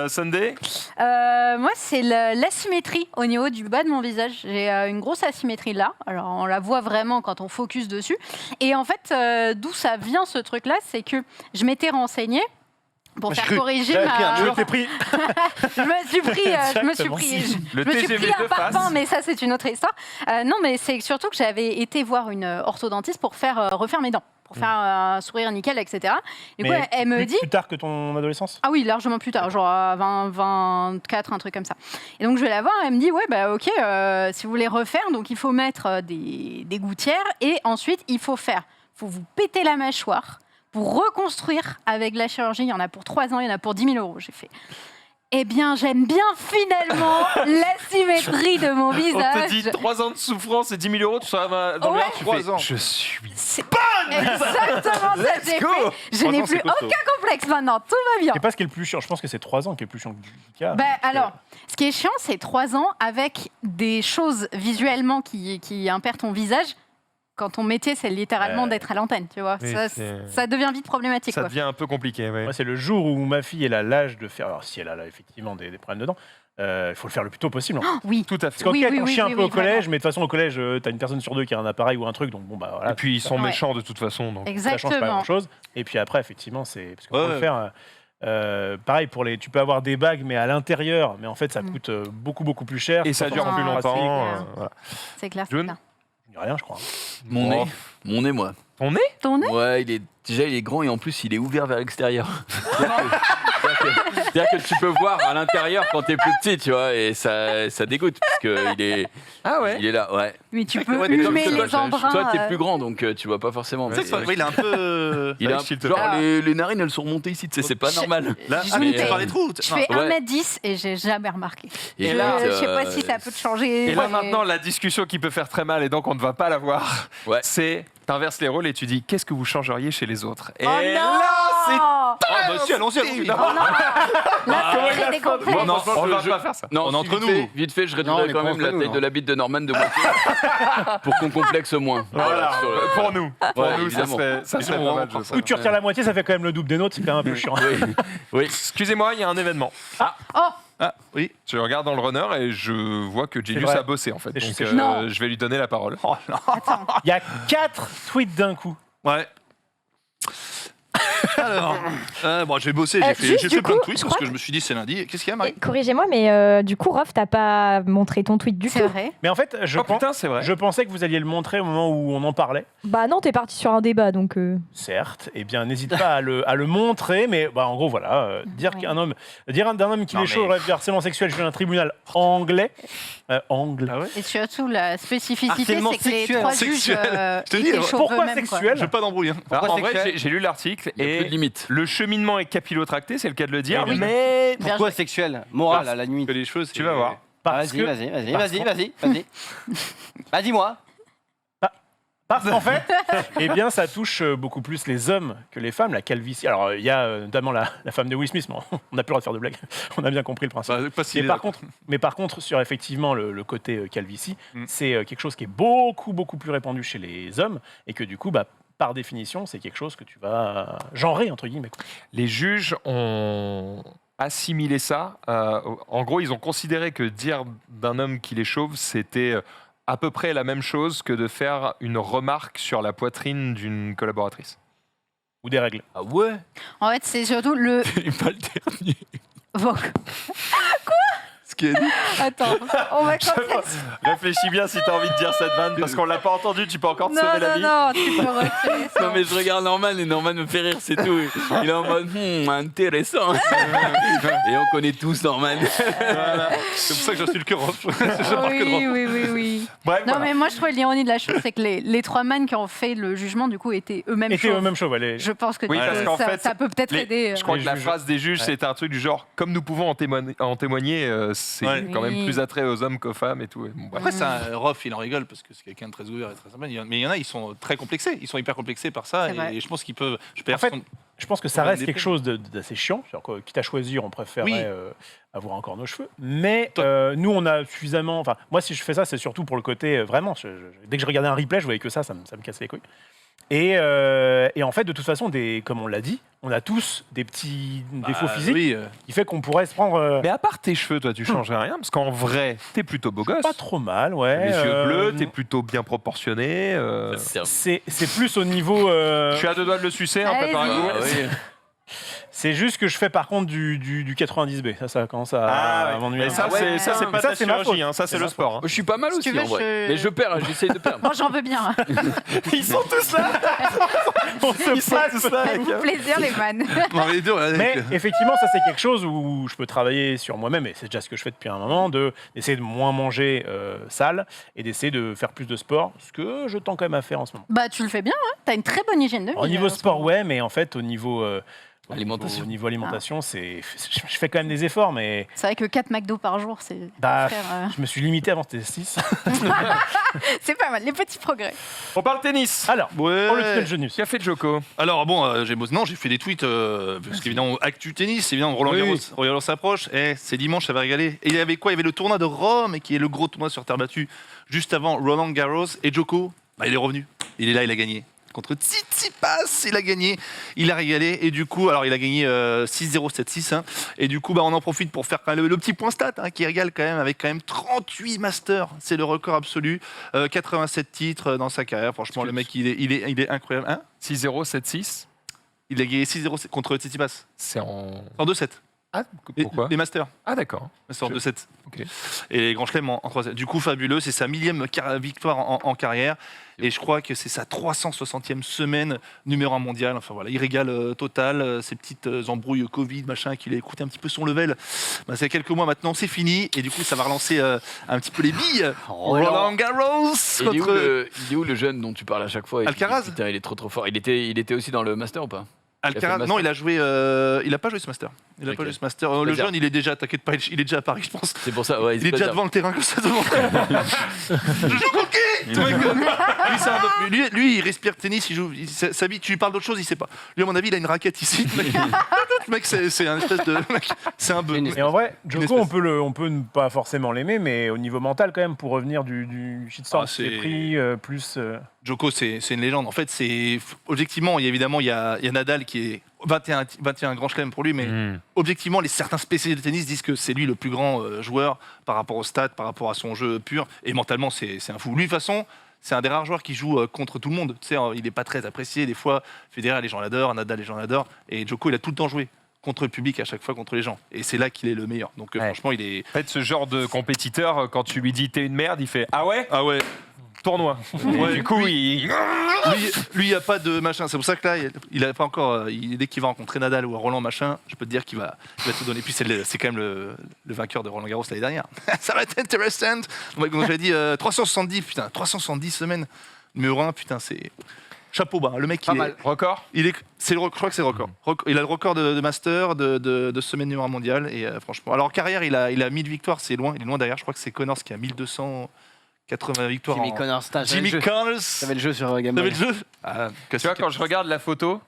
B: Sunday
F: Moi, c'est l'asymétrie au niveau du bas de mon visage. J'ai une grosse asymétrie là. Alors, on la voit vraiment quand on focus dessus. Et en fait, d'où ça vient ce truc-là, c'est que je m'étais renseignée pour
E: J'ai
F: faire
E: cru.
F: corriger
E: J'avais pris un
F: ma.
D: Je t'ai pris.
F: Je me suis pris,
D: Exactement.
B: Le
F: je me suis
B: TGV
F: pris un
B: de
F: parpaing,
B: face.
F: mais ça c'est une autre histoire. Non, mais c'est surtout que j'avais été voir une orthodontiste pour faire refaire mes dents, pour faire un sourire nickel, etc. Du coup,
D: Mais
F: elle me dit.
D: Plus tard que ton adolescence.
F: Ah oui, largement plus tard, genre à 20, 24, un truc comme ça. Et donc je vais la voir, elle me dit, ouais, bah ok, si vous voulez refaire, donc il faut mettre des gouttières et ensuite il faut vous péter la mâchoire pour reconstruire avec de la chirurgie. Il y en a pour 3 ans, il y en a pour 10 000 euros. J'ai fait, eh bien, j'aime bien finalement l'asymétrie de mon
B: On te
F: visage.
B: dit 3 ans de souffrance et 10 000 euros, tu seras dans le
F: Ouais.
B: noir, tu
C: 3
B: fais
C: ans.
B: je suis.
F: C'est exactement ça que j'ai fait. Je n'ai
C: Franchement,
F: plus
C: c'est costaud.
F: aucun complexe maintenant, tout va bien.
D: C'est pas ce qui est le plus chiant. Je pense que c'est 3 ans qui est le plus chiant du cas.
F: Bah, alors, ce qui est chiant, c'est 3 ans avec des choses visuellement qui impèrent ton visage. Quand ton métier, c'est littéralement d'être à l'antenne, tu vois.
B: Oui,
F: Ça devient vite problématique.
B: Ça
F: Quoi.
B: devient un peu compliqué, ouais.
D: Moi, c'est le jour où ma fille elle a l'âge de faire. Alors, si elle a là, effectivement des problèmes dedans, il faut le faire le plus tôt possible.
F: Oui.
B: Tout à fait.
D: Parce qu'en
F: Oui,
D: fait,
F: oui,
D: on
F: oui,
D: chie un
F: oui,
D: peu
F: oui,
D: au collège,
F: vraiment.
D: mais de toute façon, au collège, t'as une personne sur 2 qui a un appareil ou un truc, donc bon, bah voilà.
B: Et puis ils sont
F: Ouais.
B: méchants de toute façon. Donc.
D: Ça change pas
F: Exactement.
D: grand-chose. Et puis après, effectivement, c'est. Parce que pour
C: Ouais.
D: le faire. Pareil, tu peux avoir des bagues, mais à l'intérieur, mais en fait, ça coûte beaucoup plus cher.
B: Et ça dure
F: Ah,
B: plus
F: c'est
B: longtemps.
F: clair.
B: Voilà.
F: C'est clair.
B: June
F: c'est clair.
D: Je dis rien, je crois.
G: Mon nez. Mon nez, moi.
B: Ton nez
F: Ton nez
G: Ouais, il est grand et en plus il est ouvert vers l'extérieur. C'est-à-dire que tu peux voir à l'intérieur quand t'es plus petit, tu vois, et ça dégoûte parce que
B: Ah ouais.
G: il est là, ouais.
F: Mais tu peux
C: Ouais, mais
F: humer
C: comme
F: les embruns.
G: Toi t'es plus grand donc tu vois pas forcément.
C: Tu sais que il est un peu.
G: Il a genre
F: Ah.
G: les narines elles sont remontées ici, tu sais, c'est pas normal.
C: Là,
F: Je
C: ah, mais
F: me
C: tu
F: tais.
C: parles des trous.
F: Je fais
G: Ouais.
F: 1m10 et j'ai jamais remarqué.
G: Et
F: Je
G: là,
F: sais pas si ça peut te changer.
B: Et là
F: mais-
B: maintenant, la discussion qui peut faire très mal et donc on ne va pas la voir,
G: Ouais.
B: c'est t'inverses les rôles et tu dis qu'est-ce que vous changeriez chez les autres. Et
F: Oh non
C: Ah, bah si, allons-y.
F: Oh non Là, ça crée des complexes.
B: non,
G: franchement,
B: on ne va
G: je-
B: pas faire ça.
G: Non,
C: On est entre
G: vite
C: nous.
G: fait, vite fait, je
E: Non, on
G: réduirais
E: est
G: quand
E: pas
G: même
E: entre
G: la
E: nous,
G: taille
E: non.
G: de la bite de Norman de moitié pour qu'on complexe moins.
B: Voilà,
G: Sur le-
B: pour nous. Pour
G: Ouais,
B: nous, ça
G: évidemment.
B: serait pas mal. je pense.
D: Ou tu retires la moitié, ça fait quand même le double des nôtres, c'est quand même un peu chiant.
G: Oui. Oui.
B: Excusez-moi, il y a un événement.
F: Oh
C: Ah, oui.
B: Je regarde dans le runner et je vois que Gilius
D: vrai.
B: a bossé en fait.
D: C'est-
B: Donc
D: c'est-
F: Non.
B: je vais lui donner la parole.
C: Oh non.
D: Il y a 4 tweets d'un coup.
C: Ouais. Alors, bon, j'ai bossé,
I: Juste,
C: j'ai
I: du
C: fait plein de
I: coup,
C: tweets
I: je
C: parce
I: crois
C: que je me suis dit c'est lundi. Qu'est-ce qu'il y a, Marie?
I: Corrigez-moi, mais du coup, Rof, t'as pas montré ton tweet du
F: C'est
I: tout.
F: vrai.
D: Mais en fait, je,
B: Oh
D: pense-
B: putain, c'est vrai.
D: je pensais que vous alliez le montrer au moment où on en parlait.
I: Bah non, t'es parti sur un débat, donc...
D: Certes, eh bien, n'hésite pas à le montrer, mais bah, en gros, voilà, dire
F: Oui.
D: qu'un homme, dire d'un homme qui
C: Non,
D: est chaud
C: mais-
D: aurait du harcèlement sexuel chez un tribunal anglais, anglais.
C: Ah ouais?
F: Et surtout, la spécificité,
E: Harcèlement
F: c'est que les
E: sexuel.
F: 3 juges
C: Sexuel. Je te dis,
F: étaient
C: ouais.
F: chauds
D: Pourquoi
F: eux-mêmes, quoi.
D: sexuel
C: J'ai pas d'embrouille. Hein.
B: Alors, en vrai,
E: sexuel
B: j'ai lu l'article
G: Il y a
B: et
G: plus de limite.
B: le cheminement est capillotracté, c'est le cas de le dire,
D: Oui.
B: mais
F: Bien
E: Pourquoi
F: joué.
E: sexuel? Moral à la nuit.
C: Que les choses,
B: tu vas voir.
D: Parce
E: Vas-y,
D: que-
E: vas-y. Bah, dis-moi.
D: Parce qu'en fait, eh bien, ça touche beaucoup plus les hommes que les femmes, la calvitie. Alors, il y a notamment la femme de Will Smith, mais on n'a plus le droit de faire de blagues. On a bien compris le principe.
C: Bah, pas si
D: Mais par contre, sur effectivement le côté calvitie,
C: Mm.
D: c'est quelque chose qui est beaucoup, beaucoup plus répandu chez les hommes et que du coup, bah, par définition, c'est quelque chose que tu vas genrer, entre guillemets. quoi.
B: Les juges ont assimilé ça. En gros, ils ont considéré que dire d'un homme qu'il est chauve, c'était à peu près la même chose que de faire une remarque sur la poitrine d'une collaboratrice.
D: Ou des règles.
G: Ah ouais.
F: En fait, c'est surtout le.
G: Et pas le dernier.
F: Bon,
G: Ce qui est dit.
F: attends, on va commencer.
B: Réfléchis bien si tu as envie de dire cette vanne, parce qu'on l'a pas entendu, tu peux encore te
F: Non,
B: sauver la vie.
F: non, tu peux retirer ça.
G: Non mais je regarde Norman et Norman me fait rire, c'est tout. Il est en mode intéressant. Et on connaît tous Norman.
C: Voilà. C'est pour ça que je suis le cœur off. Je marque le drop.
F: Oui.
B: Bref,
F: Non,
B: voilà.
F: mais moi, je trouvais l'ironie de la chose, c'est que les trois man qui ont fait le jugement, du coup, étaient eux-mêmes
D: Et
F: chauves.
D: eux-mêmes chauves, allez.
F: Je pense que
B: Oui,
F: du
B: parce
F: coup,
B: qu'en
F: ça,
B: fait,
F: ça peut peut-être
B: Les-
F: aider.
B: Je crois
D: Les
B: que la
D: juges.
B: phrase des juges, c'était un truc du genre, comme nous pouvons en témoigner, c'est
C: Ouais.
B: quand même
F: Oui.
B: plus attrait aux hommes qu'aux femmes et tout. Et bon, bref.
C: Après, c'est un Rof, il en rigole parce que c'est quelqu'un de très ouvert et très sympa. Mais il y en a, ils sont très complexés. Ils sont hyper complexés par ça.
F: C'est vrai.
C: Et je pense qu'ils peuvent.
D: En fait, je pense que ça
C: Ouais,
D: reste
C: des
D: quelque
C: faits.
D: chose d'assez chiant. Quitte à choisir, on préférerait
C: Oui.
D: avoir encore nos cheveux. Mais
C: Toi-
D: nous, on a suffisamment. Enfin, moi, si je fais ça, c'est surtout pour le côté vraiment. Dès que je regardais un replay, je voyais que ça me cassait les couilles. Et en fait, de toute façon, comme on l'a dit, on a tous des petits défauts physiques
C: Oui,
D: qui fait qu'on pourrait se prendre
B: Mais à part tes cheveux, toi, tu changerais rien, parce qu'en vrai, t'es plutôt beau gosse.
D: pas trop mal, ouais.
B: Les yeux bleus, t'es plutôt bien proportionné.
D: C'est plus au niveau.
B: Je suis à deux doigts de le sucer, hein,
F: Allez-y.
B: préparez-vous.
G: Ah oui.
D: C'est juste que je fais par contre du 90B. Ça commence à m'ennuyer.
B: Mais ça,
D: un peu.
B: ça, c'est pas
D: Ça,
B: ta
D: c'est ma
B: chirurgie,
D: faute.
B: hein, ça, c'est
D: C'est
B: le
D: ma
B: sport. hein.
G: Je suis pas mal
F: Si
G: aussi
F: tu veux,
G: en vrai. Mais je perds, j'essaie de perdre.
F: Moi, j'en veux bien.
B: Ils sont tous là. Ils sont tous là, les
F: Faites-vous
B: gars.
F: plaisir, les man.
C: Non, mais les deux, ouais,
D: Mais
C: avec-
D: effectivement, ça c'est quelque chose où je peux travailler sur moi-même, et c'est déjà ce que je fais depuis un moment, d'essayer de moins manger sale et d'essayer de faire plus de sport, ce que je tends quand même à faire en ce moment.
F: Bah, tu le fais bien, hein. T'as une très bonne hygiène de vie.
D: Au niveau
F: en ce
D: sport,
F: moment.
D: ouais, mais en fait, au niveau
G: Alimentation.
D: au niveau alimentation, je fais quand même des efforts, mais
F: C'est vrai que 4 McDo par jour, c'est.
D: bah,
F: Frère,
D: je me suis limité avant, c'était 6.
F: C'est pas mal, les petits progrès.
B: On parle tennis.
D: Alors,
C: Ouais.
D: pour le tunnel Genius.
B: Qu'a fait Joko?
C: Alors bon, j'ai fait des tweets parce qu'évidemment actu tennis, évidemment Roland
G: Oui,
C: Garros,
G: oui.
C: Roland Garros s'approche. C'est dimanche, ça va régaler. Et il y avait quoi? Il y avait le tournoi de Rome, qui est le gros tournoi sur terre battue, juste avant Roland Garros. Et Djoko, bah, il est revenu. Il est là, il a gagné. Contre Tsitsipas, il a gagné, il a régalé et du coup, alors il a gagné 6-0, 7-6 hein, et du coup, bah, on en profite pour faire quand même le petit point stat hein, qui régale quand même avec quand même 38 masters, c'est le record absolu, 87 titres dans sa carrière. Franchement, le mec, il est incroyable. Hein,
B: 6-0, 7-6.
C: il a gagné 6-0 contre Tsitsipas
B: C'est en.
C: en 2-7.
B: Ah, pourquoi?
C: Les masters.
B: Ah, d'accord.
C: Master en 2-7.
B: Ok.
C: Et les Grand Chelem en 3-7. Du coup, fabuleux. C'est sa millième victoire en carrière. Et je crois que c'est sa 360e semaine numéro 1 mondial. Enfin voilà, il régale total. Ces petites embrouilles Covid, machin, qu'il a écouté un petit peu son level. Bah, c'est quelques mois maintenant, c'est fini. Et du coup, ça va relancer un petit peu les billes. Roland Garros
G: Et il est où le jeune dont tu parles à chaque fois?
C: Alcaraz.
G: Putain, il est trop fort. Il était aussi dans le Master ou pas?
C: Alcaraz,
G: Il a fait le
C: non,
G: master.
C: il a joué. Il a pas joué ce master. Il a
G: Ok.
C: pas joué ce master. Le
G: C'est-à-dire-
C: jeune, il est déjà, t'inquiète pas, il est déjà à Paris, je pense.
G: C'est pour ça, ouais.
C: Il est déjà devant le terrain comme ça devant. Je joue hockey. Tout le mec, lui, c'est un peu- lui, il respire tennis, il joue. Sa vie, tu lui parles d'autre chose, il sait pas. Lui, à mon avis, il a une raquette ici. Le mec, c'est un espèce de. mec, c'est un bœuf.
D: Et en vrai, Joko,
C: espèce.
D: on peut ne pas forcément l'aimer, mais au niveau mental, quand même, pour revenir du shitstorm
C: Ah,
D: qu'il s'est
C: c'est-
D: pris, plus.
C: Djoko, c'est une légende. En fait, c'est objectivement, il y a Nadal qui est 21 grands chelems pour lui, mais objectivement, certains spécialistes de tennis disent que c'est lui le plus grand joueur par rapport au stats, par rapport à son jeu pur. Et mentalement, c'est un fou. Lui, de toute façon, c'est un des rares joueurs qui joue contre tout le monde. Tu sais, il n'est pas très apprécié. Des fois, Federer, les gens l'adorent, Nadal, les gens l'adorent. Et Djoko, il a tout le temps joué contre le public, à chaque fois contre les gens. Et c'est là qu'il est le meilleur. Donc, franchement, il est.
B: En fait, ce genre de compétiteur, quand tu lui dis t'es une merde, il fait ah ouais,
C: Ah ouais.
B: tournoi.
C: Ouais,
B: Et du coup, il.
C: Lui, il n'y a pas de machin. C'est pour ça que là, il a pas encore. Dès qu'il va rencontrer Nadal ou Roland machin, je peux te dire qu'il va tout donner. Puis c'est quand même le vainqueur de Roland Garros l'année dernière. Ça va être intéressant. Donc j'avais dit 370, putain, 370 semaines. Numéro 1, putain, c'est. chapeau bas. Le mec,
E: Pas mal.
B: Record
C: je crois que c'est le record. Il a le record de master, de semaine numéro mondial. Et franchement, alors en carrière, il a 1000 victoires, il est loin derrière. Je crois que c'est Connors qui a 1280 victoires.
E: Jimmy Connors,
C: Jimmy Connors.
E: T'avais le jeu sur Game Boy.
C: T'avais le jeu
B: Tu vois, quand je regarde la photo,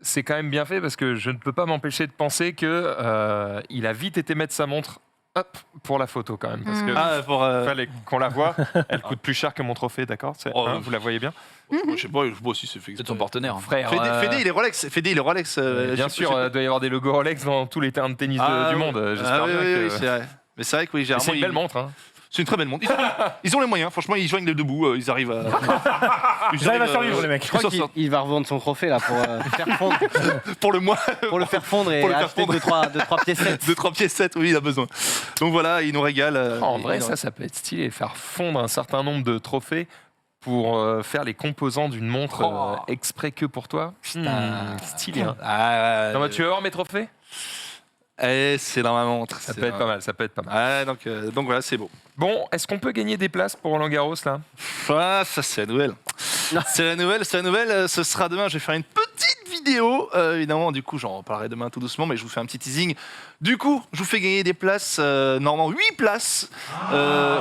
B: c'est quand même bien fait parce que je ne peux pas m'empêcher de penser que il a vite été mettre sa montre pour la photo quand même. Parce que fallait qu'on la voit, elle coûte plus cher que mon trophée, d'accord vous la voyez bien
C: Je sais pas, moi aussi c'est fait.
G: C'est ton partenaire.
B: Frère,
C: Fédé, il est Rolex.
B: bien sûr, il doit y avoir des logos Rolex dans tous les terrains de tennis du monde. J'espère bien
C: oui,
B: que...
C: c'est vrai. Mais c'est vrai que oui,
B: Mais c'est une belle montre. Hein.
C: C'est une très belle montre. Ils ont les moyens, franchement, ils joignent les deux bouts, ils arrivent à.
D: Ils arrivent à survivre, les mecs.
E: Je crois qu'il va revendre son trophée là pour faire fondre.
C: Pour le mois.
E: Pour le faire fondre et
C: Pour le faire
E: acheter
C: fondre.
E: 2-3 pièces 7.
C: 2-3 pièces 7, oui, il a besoin. Donc voilà, il nous régale.
B: En vrai, ça peut être stylé, faire fondre un certain nombre de trophées pour faire les composants d'une montre exprès que pour toi. Stylé. Hein. Non, tu veux voir mes trophées
C: C'est dans ma montre.
B: Ça peut être pas mal, ça peut être pas mal.
C: Ah, donc voilà, c'est beau.
B: Bon, est-ce qu'on peut gagner des places pour Roland Garros là?
C: Ah, ça c'est la nouvelle. C'est la nouvelle. Ce sera demain. Je vais faire une petite vidéo. Évidemment, du coup, j'en parlerai demain tout doucement, mais je vous fais un petit teasing. Du coup, je vous fais gagner des places, normalement 8 places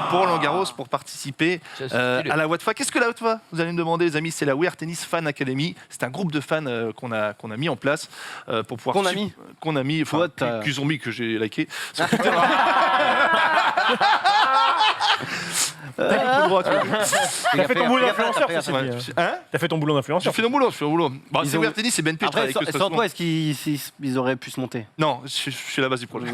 C: pour Roland Garros pour participer à la WATFA. Qu'est-ce que la WATFA? Vous allez me demander, les amis, c'est la We Are Tennis Fan Academy. C'est un groupe de fans qu'on a mis en place pour pouvoir. Qu'on a mis, enfin, qu'ils ont mis, que j'ai liké. Sur Twitter.
D: T'as fait ton boulot d'influenceur, ceci dit. T'as fait ton boulot d'influenceur.
C: J'ai fait mon boulot. Bah, c'est We Are Tennis, c'est BNP.
E: Après, sans toi, est-ce qu'ils auraient pu se monter?
C: Non, je suis la base du projet.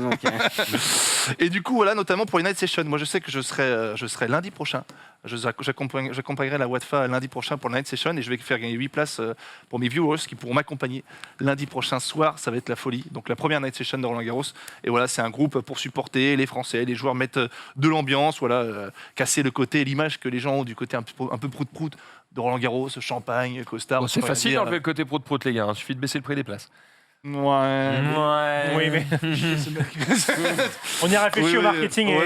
C: Et du coup, voilà, notamment pour les Night Sessions. Moi, je sais que je serai lundi prochain. J'accompagnerai la WATFA lundi prochain pour le Night Session et je vais faire gagner 8 places pour mes viewers qui pourront m'accompagner lundi prochain soir. Ça va être la folie. Donc, la première Night Session de Roland Garros. Et voilà, c'est un groupe pour supporter les Français, les joueurs, mettre de l'ambiance, voilà, casser le côté, l'image que les gens ont du côté un peu prout-prout de Roland Garros, champagne, costard.
B: C'est facile d'enlever le côté prout-prout, les gars. Il suffit de baisser le prix des places.
C: Ouais.
D: Oui, mais on y a réfléchi au marketing et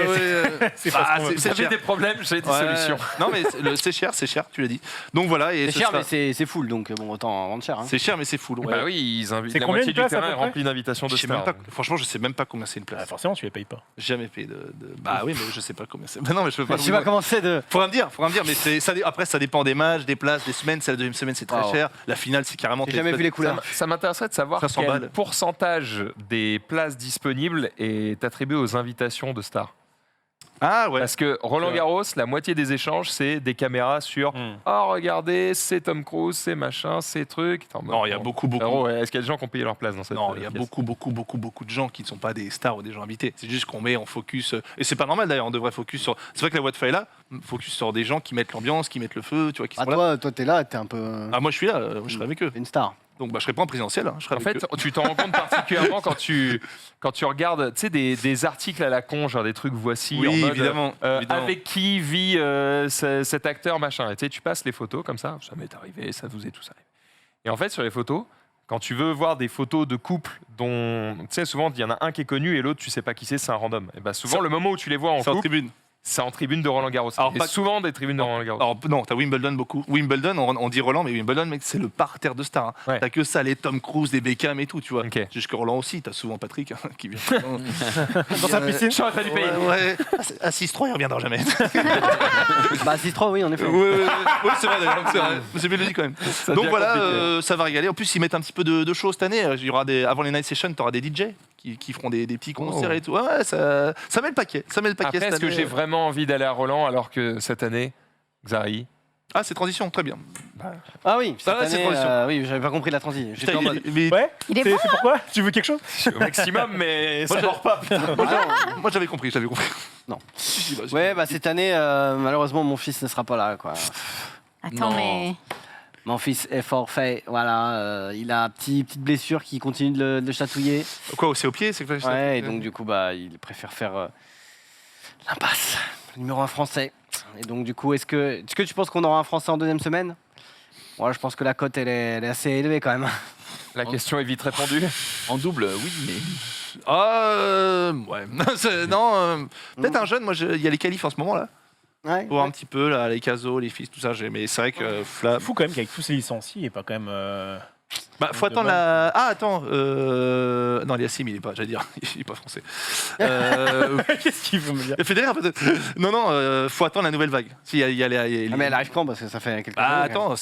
D: c'est pas ce qu'on veut.
B: J'ai des problèmes, j'ai des solutions.
C: Non, mais c'est cher, tu l'as dit. Donc voilà.
E: C'est cher, mais c'est full, donc bon, autant vendre cher. Hein.
C: C'est cher, mais c'est full. Ouais.
B: Bah oui, ils invitent.
D: C'est
B: La
D: combien
B: moitié
D: de places,
B: du terrain
D: à
B: est
D: peu près
B: rempli d'invitations de stars.
C: Franchement, je sais même pas combien c'est une place.
D: Forcément, tu les payes pas.
C: Jamais payé de. Bah oui, mais je sais pas combien c'est. Non, mais je peux pas.
E: Tu vas commencer de.
C: Faudra me dire, mais après ça dépend des matchs, des places, des semaines. C'est la deuxième semaine, c'est très cher. La finale, c'est carrément.
E: J'ai jamais vu les couleurs.
B: Ça m'intéresserait de savoir quel pourcentage des places disponibles est attribué aux invitations de stars.
C: Ah ouais.
B: Parce que Roland Garros, la moitié des échanges, c'est des caméras sur oh regardez, c'est Tom Cruise, c'est machin, c'est trucs.
C: Non, il y a beaucoup.
B: Est-ce qu'il y a des gens qui ont payé leur place dans cette
C: Non, il y a beaucoup de gens qui ne sont pas des stars ou des gens invités. C'est juste qu'on met en focus, et c'est pas normal d'ailleurs, on devrait focus sur. C'est vrai que la WATFA est là, focus sur des gens qui mettent l'ambiance, qui mettent le feu, tu vois, qui sont là.
E: Toi, t'es là, t'es un peu.
C: Ah moi je suis là, je serai avec eux.
E: Une star.
C: Donc je serai pas en présentiel, je serai
B: en
C: avec
B: fait,
C: eux.
B: tu t'en rends compte particulièrement quand tu regardes, tu sais, des articles à la con, genre des trucs voici,
C: oui,
B: en mode,
C: évidemment.
B: avec qui vit cet acteur machin. Et tu sais, tu passes les photos comme ça m'est arrivé, ça vous est tout ça. Et en fait, sur les photos, quand tu veux voir des photos de couples dont, tu sais, souvent il y en a un qui est connu et l'autre tu sais pas qui c'est un random. Et bah souvent le moment où tu les vois en couple,
C: tribune.
B: C'est en tribune de Roland Garros.
C: Alors,
B: souvent des tribunes de Roland Garros.
C: Alors non, t'as Wimbledon beaucoup. Wimbledon, on dit Roland, mais Wimbledon, mec, c'est le parterre de stars. Hein.
B: Ouais.
C: T'as que ça, les Tom Cruise, les Beckham et tout, tu vois.
B: Okay.
C: Jusqu'à Roland aussi, t'as souvent Patrick qui vient.
D: Dans sa piscine.
B: J'aurais pas dû payer.
C: Ouais. À 6-3, il reviendra jamais.
E: Bah 6-3, oui, en effet.
C: Oui, c'est vrai d'ailleurs. C'est vrai. C'est bien dit quand même. Donc voilà, ça va régaler. En plus, ils mettent un petit peu de show cette année. Il y aura avant les Night Sessions, t'auras des DJ qui feront des petits concerts et tout. Ouais, ça met le paquet.
B: Après, est-ce que j'ai vraiment envie d'aller à Roland alors que cette année, Xari?
C: Ah, c'est transition, très bien.
E: Ah oui, cette
C: c'est
E: année,
C: transition.
E: oui, j'avais pas compris la transition. J'étais en mode.
D: Ouais.
F: Il est bon.
D: C'est pourquoi? Tu veux quelque chose?
B: Au maximum, mais ça dort pas.
C: Moi, j'avais compris.
E: Non. Ouais, bah cette année, malheureusement, mon fils ne sera pas là, quoi.
F: Attends, mais.
E: Mon fils est forfait, voilà. Il a une petite blessure qui continue de le chatouiller.
C: Quoi, c'est au pied?
E: Ouais, et donc du coup, bah, il préfère faire l'impasse, le numéro 1 français. Et donc du coup, est-ce que tu penses qu'on aura un français en deuxième semaine? Voilà, je pense que la cote, elle est assez élevée quand même.
B: La question est vite répondue.
G: En double, oui, mais.
C: Ouais. Non, peut-être un jeune. Moi, il y a les qualifs en ce moment là.
E: Ouais.
C: Pour un petit peu, là, les casos, les fils, tout ça. Mais c'est vrai que Fla...
D: Fou quand même qu'avec tous ces licenciés, il n'y ait pas quand même.
C: Bah, faut attendre la. Ah, attends. Non, Yassim, il est pas, j'allais dire. Il est pas français.
D: Qu'est-ce qu'il veut me dire?
C: Fédéraire, peut-être. Non, faut attendre la nouvelle vague. Si, il y a les-
E: Ah, mais elle arrive quand? Parce que ça fait quelques
C: Ah,
E: années. quand
C: attends,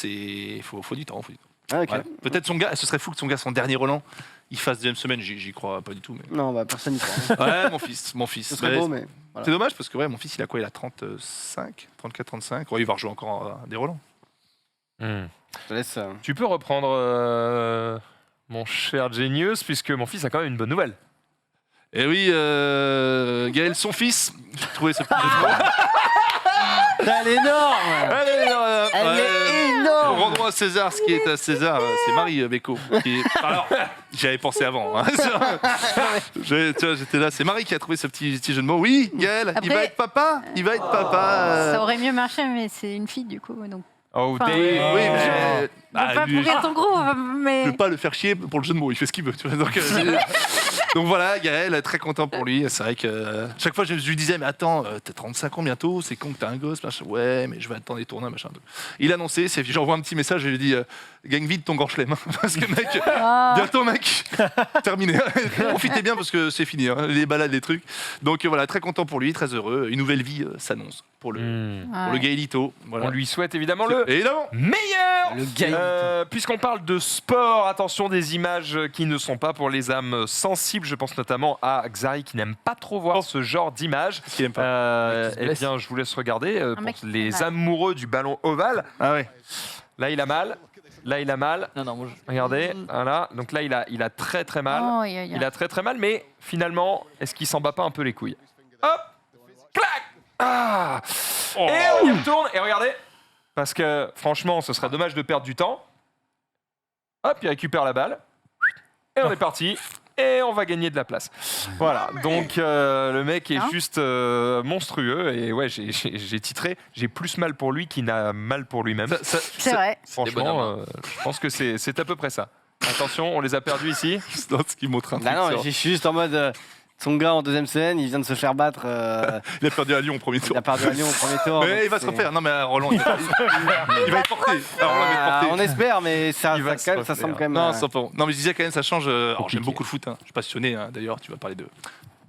C: faut du temps. Faut du temps.
E: même. Ah, ok.
C: Voilà. Peut-être son gars, ce serait fou que son dernier Roland, il fasse deuxième semaine. J'y crois pas du tout. Mais...
E: Non, bah personne n'y croit.
C: Ouais, mon fils.
E: Ce serait
C: Ouais,
E: beau, mais. Voilà.
C: C'est dommage parce que ouais, mon fils, il a quoi? Il a 34, 35. Ouais, il va rejouer encore à des Roland.
B: Hmm.
E: Je te laisse.
B: Tu peux reprendre mon cher Genius, puisque mon fils a quand même une bonne nouvelle.
C: Et oui, Gaël, son fils. J'ai trouvé ce petit jeu de mots.
E: Elle est énorme. Elle est énorme.
C: Rendons à César ce qui est à César. C'est Marie Beko. Alors, j'avais pensé avant. Hein. Tu vois, j'étais là. C'est Marie qui a trouvé ce petit jeu de mots. Oui, Gaël, il
F: Après-
C: va être papa. Il va être papa.
F: Ça aurait mieux marché, mais c'est une fille du coup. Donc,
B: Oh,
F: Enfin,
B: damn.
C: Oui, mais.
F: faut pas pourrir ton groupe,
C: Je
F: mais.
C: veux pas le faire chier pour le jeu de mots. Il fait ce qu'il veut. Tu vois, donc voilà, Gaël, très content pour lui. C'est vrai que chaque fois, je lui disais, mais attends, t'as 35 ans bientôt, c'est con que t'as un gosse. Machin. Ouais, mais je vais attendre les tournois, machin. Il a annoncé, j'envoie un petit message, je lui dis, gagne vite ton grand chelem. Parce que mec, bientôt mec, terminé. Profitez bien parce que c'est fini, hein, les balades, les trucs. Donc voilà, très content pour lui, très heureux. Une nouvelle vie s'annonce pour le Gaëlito. Voilà.
B: On lui souhaite évidemment le
C: Évidemment.
B: meilleur.
E: Le Gaëlito.
B: Puisqu'on parle de sport, attention des images qui ne sont pas pour les âmes sensibles. Je pense notamment à Xari qui n'aime pas trop voir ce genre d'images.
C: Qu'est-ce qu'il aime pas
B: Eh bien, je vous laisse regarder pour
F: mec qui
B: les
F: fait mal.
B: amoureux du ballon ovale.
C: Ah ouais.
B: Là, il a mal. Là, il a mal.
G: Non, moi,
B: Regardez, voilà. Donc là, il a très très mal.
F: Oh, aïe, aïe, aïe.
B: Il a très très mal, mais finalement, est-ce qu'il s'en bat pas un peu les couilles? Hop, clac. Ah. Et on y retourne. Et regardez, parce que franchement, ce serait dommage de perdre du temps. Hop, il récupère la balle. Et on est parti. Et on va gagner de la place. Voilà, donc le mec est
F: Hein
B: juste monstrueux. Et ouais, j'ai titré « J'ai plus mal pour lui qu'il n'a mal pour lui-même ».
F: C'est vrai.
B: Franchement, je pense que c'est à peu près ça. Attention, on les a perdus ici.
C: C'est ce qui montre un truc.
E: Bah non,
C: sur-
E: je suis juste en mode. Son gars en deuxième scène, il vient de se faire battre.
C: Il a perdu à Lyon au premier tour.
E: Il a perdu à Lyon au premier tour.
C: Mais
E: donc
C: il va se
E: c'est-
C: refaire. Non, mais Roland, il va être porté. Ah, Roland va être
E: Ah,
C: porté.
E: on espère, mais ça,
B: Il va se
E: quand même, ça
B: refaire.
E: semble quand même.
C: Non, ça pas. Non, mais je disais quand même, ça change. Alors,
B: Compliqué.
C: j'aime beaucoup le foot. Hein. Je suis passionné. Hein. D'ailleurs, tu vas parler de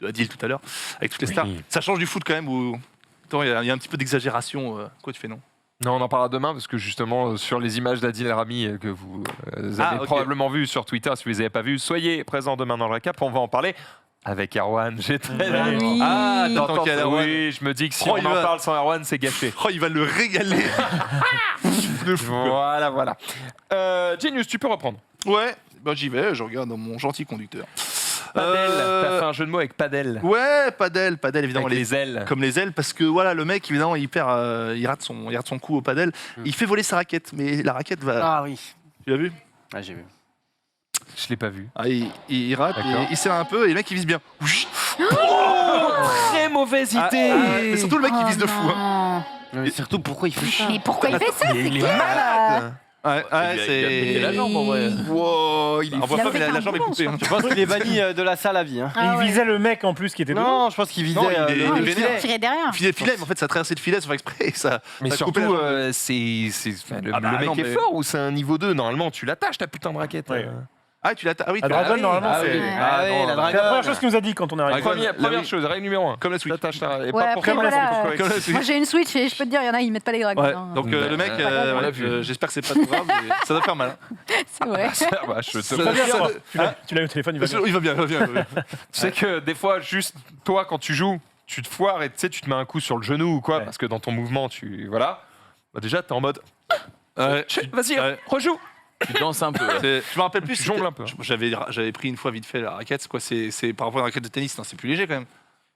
C: Adil tout à l'heure avec toutes les stars.
B: Oui.
C: Ça change du foot quand même où attends, il y a un petit peu d'exagération. Quoi, tu fais non?
B: Non, on en parlera demain parce que justement sur les images d'Adil Rami que vous avez
C: ok.
B: probablement vues sur Twitter, si vous les avez pas vues, soyez présents demain dans le récap. On va en parler avec Erwan. J'ai très hâte.
F: Oui.
C: Ah, t'entends qu'il y a Erwan.
B: Oui, je me dis que si
C: Oh,
B: on
C: il
B: en
C: va-
B: parle sans Erwan, c'est gâché.
C: Oh, il va le régaler. De fou, quoi.
B: Voilà. Genius, tu peux reprendre.
C: Ouais, bah, j'y vais. Je regarde dans mon gentil conducteur.
B: Padel. T'as fait un jeu de mots avec Padel.
C: Ouais, padel évidemment.
B: Avec les ailes.
C: Comme les ailes, parce que voilà, le mec, évidemment, il rate son coup au padel. Il fait voler sa raquette, mais la raquette va.
E: Ah oui.
C: Tu l'as vu?
E: Ah, j'ai vu.
B: Je l'ai pas vu.
C: Ah, il rate,
B: D'accord.
C: il serre un peu, et le mec, il vise bien.
B: Très mauvaise
C: Ah,
B: idée.
C: mais surtout le mec, il vise de fou. Hein.
F: Oh,
E: Mais surtout, pourquoi il fait chier?
F: non. Mais pourquoi il fait ça? C'est
B: Il est
F: clair.
B: malade.
C: Ouais,
G: il a pété la
C: c'est.
G: jambe en vrai.
B: Wow, il est
C: On voit
F: Il a
C: pas, mais
F: fait
C: la
F: un
C: jambe est
F: boulon,
C: coupée.
F: ça.
C: Hein.
E: Je pense qu'il est banni de la salle à vie. Hein.
F: Ah
D: il
F: ouais.
D: visait le mec en plus qui était dedans.
E: Non, je pense qu'il visait.
C: Non, il est-
F: Non,
C: il est
F: il
C: vénère.
F: s'est tiré derrière.
C: Filet, mais en fait, ça a traversé le filet sans faire exprès. Ça,
B: Mais
C: ça a coupé
B: surtout,
C: la jambe.
B: le
C: Ah bah
B: mec
C: non,
B: est
C: mais-
B: fort ou c'est un niveau 2? Normalement, tu l'attaches ta putain de raquette.
D: Ouais.
C: Ah, tu l'as. Ah oui,
D: La
C: tu l'as.
D: dragonne, normalement,
C: Ah
D: c'est
C: oui.
E: Ah oui,
C: non,
E: la
C: bah,
D: c'est la
E: dragonne.
D: première chose qu'il nous a dit quand on est arrivé.
C: Dragonne.
B: Première
C: oui.
B: chose, règle numéro 1.
C: Comme la Switch.
B: T'attaches ta raquette.
F: Ouais,
B: Pas pour
F: après,
B: comme la
F: voilà.
B: Switch, pour
C: Comme la
B: correct.
C: Switch.
F: Moi j'ai une Switch et je peux te dire, il y en a, ils mettent pas les dragons.
C: Ouais.
F: hein.
C: Donc le mec,
G: on l'a vu.
C: j'espère que c'est pas trop grave, mais ça doit faire mal. Hein.
F: C'est vrai.
B: Bah, je te
C: Ça-
B: confirme.
C: ça-
D: Tu l'as eu au téléphone, il va bien.
C: Il va bien, il va bien. il va bien.
B: Tu sais que des fois, juste toi, quand tu joues, tu te foires et tu sais, tu te mets un coup sur le genou ou quoi,
D: Ouais.
B: parce que dans ton mouvement, tu. Voilà. Bah, déjà, t'es en mode.
C: Ouais.
B: Vas-y,
C: Ouais.
B: rejoue.
G: Tu danses un peu. Ouais.
C: Je me rappelle plus.
B: Tu jongles un peu.
C: J'avais pris une fois vite fait la raquette. C'est quoi? C'est par rapport à la raquette de tennis. Non, c'est plus léger quand même.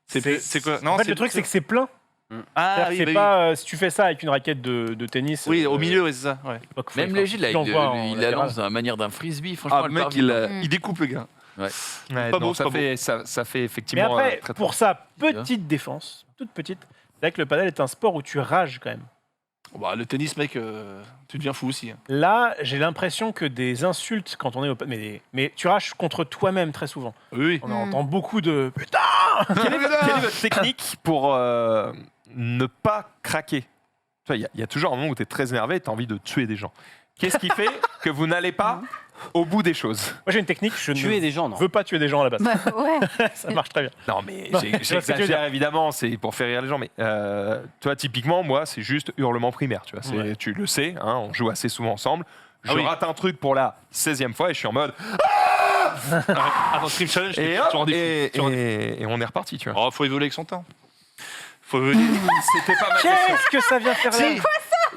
C: C'est quoi? Non,
D: En fait, le truc, c'est que c'est plein.
C: Ah
D: C'est-à-dire que
C: oui,
D: c'est
C: bah oui.
D: pas, si tu fais ça avec une raquette de tennis.
C: Oui, au milieu, ouais, c'est ça. Ouais.
G: Même léger, là,
D: tu l'envoies en
G: il la
D: latéral.
G: lance à la manière d'un frisbee. Franchement,
C: Ah,
G: elle
C: mec,
G: part vite.
C: il découpe le gars.
B: Ouais,
C: Pas
B: non,
C: beau,
B: ça,
C: pas
B: fait, ça fait
D: Mais
B: effectivement.
D: après,
B: très, très
D: pour sa petite défense, toute petite, c'est vrai que le padel est un sport où tu rages quand même.
C: Bah, le tennis, mec, tu deviens fou aussi. Hein.
D: Là, j'ai l'impression que des insultes quand on est au padel, mais tu rages contre toi-même très souvent.
C: Oui.
D: On entend beaucoup de putain.
B: Quelle est votre technique pour ne pas craquer. Tu vois, il y a toujours un moment où tu es très énervé et tu as envie de tuer des gens. Qu'est-ce qui fait que vous n'allez pas au bout des choses?
D: Moi, j'ai une technique. Je
E: Tuer des gens, non.
D: ne veux pas tuer des gens à la base.
F: Bah, ouais.
D: Ça marche très bien.
B: Non, mais
D: Non, je vois ce que tu veux
B: j'exagère
D: dire.
B: évidemment, c'est pour faire rire les gens. Mais tu vois, typiquement, moi, c'est juste hurlement primaire. Tu vois,
D: Ouais.
B: tu le sais, hein, on joue assez souvent ensemble. Je
C: oui.
B: rate un truc pour la 16e fois et je suis en mode.
C: Avant Stream Challenge,
B: Et,
C: tu
B: hop,
C: rends des fous. Tu rends des
B: et on est reparti, tu vois.
C: fous. Oh, faut évoluer avec son temps. Faut évoluer.
B: C'était pas ma question.
D: Qu'est-ce que ça vient faire là?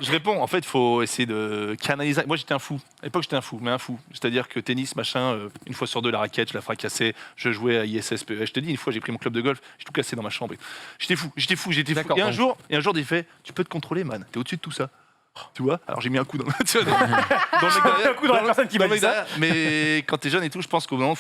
C: Je réponds, en fait, il faut essayer de canaliser. Moi, j'étais un fou. À l'époque, j'étais un fou, mais un fou. C'est-à-dire que tennis, machin, une fois sur deux, la raquette, je la fracassais. Je jouais à ISS. Je te dis, une fois, j'ai pris mon club de golf, j'ai tout cassé dans ma chambre. J'étais fou.
B: D'accord,
C: Et un
B: donc-
C: jour, il fait, tu peux te contrôler, man. T'es au-dessus de tout ça. Tu vois? Alors, j'ai mis un coup dans le, tu vois, dans le mec derrière.
D: Un coup dans la personne qui
C: dans
D: m'a
C: le
D: dit
C: mec
D: ça.
C: derrière. Mais quand t'es jeune et tout, je pense qu'au moment,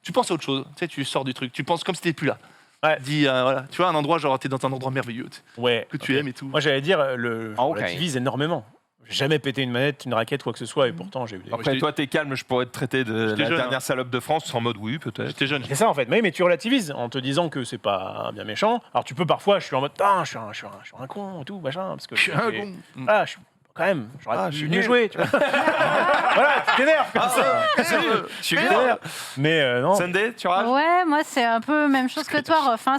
C: tu penses à autre chose. Tu sais, tu sors du truc. Tu penses comme si t'étais plus là.
D: Ouais.
C: Dis, voilà. Tu vois, un endroit, genre, t'es dans un endroit merveilleux
D: Ouais.
C: que tu aimes et tout.
D: Moi, j'allais dire, je
E: Ah, ok.
D: relativise énormément. J'ai jamais pété une manette, une raquette, quoi que ce soit, et pourtant j'ai eu des...
C: Moi,
B: Après,
C: j'étais-
B: toi, t'es calme, je pourrais te traiter de
C: J'étais
B: la
C: jeune,
B: dernière
C: hein.
B: salope de France en mode oui, peut-être.
C: J'étais jeune.
D: C'est ça en fait, mais tu relativises en te disant que c'est pas bien méchant. Alors tu peux parfois, je suis en mode, ah, je suis un con et tout, machin, parce que
C: Je suis un con.
D: Ah, je suis quand même, j'aurais
B: Ah,
D: pu
B: je suis
D: mieux
B: nul.
D: jouer, tu vois. Voilà, tu t'énerves comme ça.
B: Je suis bien.
D: Mais non.
B: Sunday, tu rages?
F: Ouais, moi c'est un peu même chose que toi, Rof. Hein,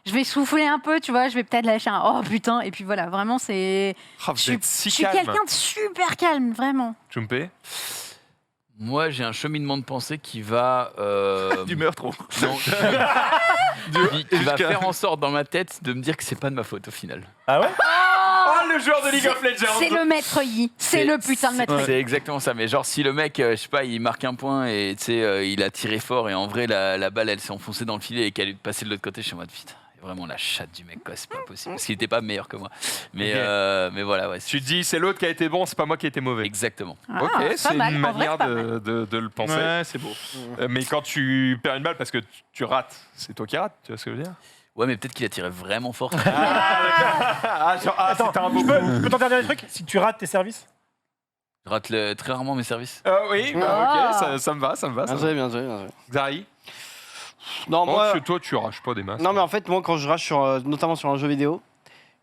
F: je vais souffler un peu, tu vois, je vais peut-être lâcher un oh putain, et puis voilà, vraiment c'est.
B: Oh, vous
F: Je
B: êtes si
F: suis
B: calme.
F: quelqu'un de super calme, vraiment.
B: Jumpé.
G: Moi, j'ai un cheminement de pensée qui va.
C: Du meurtre.
G: Non. qui va
C: jusqu'à-
G: faire en sorte dans ma tête de me dire que c'est pas de ma faute au final.
D: Ah ouais?
B: Oh, le joueur de League of Legends.
F: C'est le maître Yi, c'est le putain de maître Yi.
G: C'est exactement ça. Mais genre, si le mec, je sais pas, il marque un point et tu sais, il a tiré fort et en vrai, la balle, elle s'est enfoncée dans le filet et qu'elle est passée de l'autre côté, je suis en mode putain. Vraiment la chatte du mec, quoi, c'est pas possible. Parce qu'il était pas meilleur que moi. Mais,
B: Ok.
G: mais voilà, ouais.
B: Tu te dis, c'est l'autre qui a été bon, c'est pas moi qui ai été mauvais.
G: Exactement.
F: Ah,
B: Ok,
F: pas
B: c'est
F: mal.
B: une
F: En vrai,
B: manière
F: c'est pas mal.
B: de le penser.
C: Ouais, c'est beau.
B: Mais quand tu perds une balle parce que tu rates, c'est toi qui rates, tu vois ce que je veux dire?
G: Ouais, mais peut-être qu'il a tiré vraiment fort.
D: Attends,
B: c'était un beau
D: je peux t'en dire un truc? Si tu rates tes services?
G: Je rate très rarement mes services.
B: Oui, bah,
F: Ah.
B: ok, ça me va, ça me va.
E: Bien joué, bien joué, bien joué.
B: Xari,
E: Non, moi,
B: toi, tu rages pas des masses.
E: non, mais en fait, moi, quand je rage sur, notamment sur un jeu vidéo,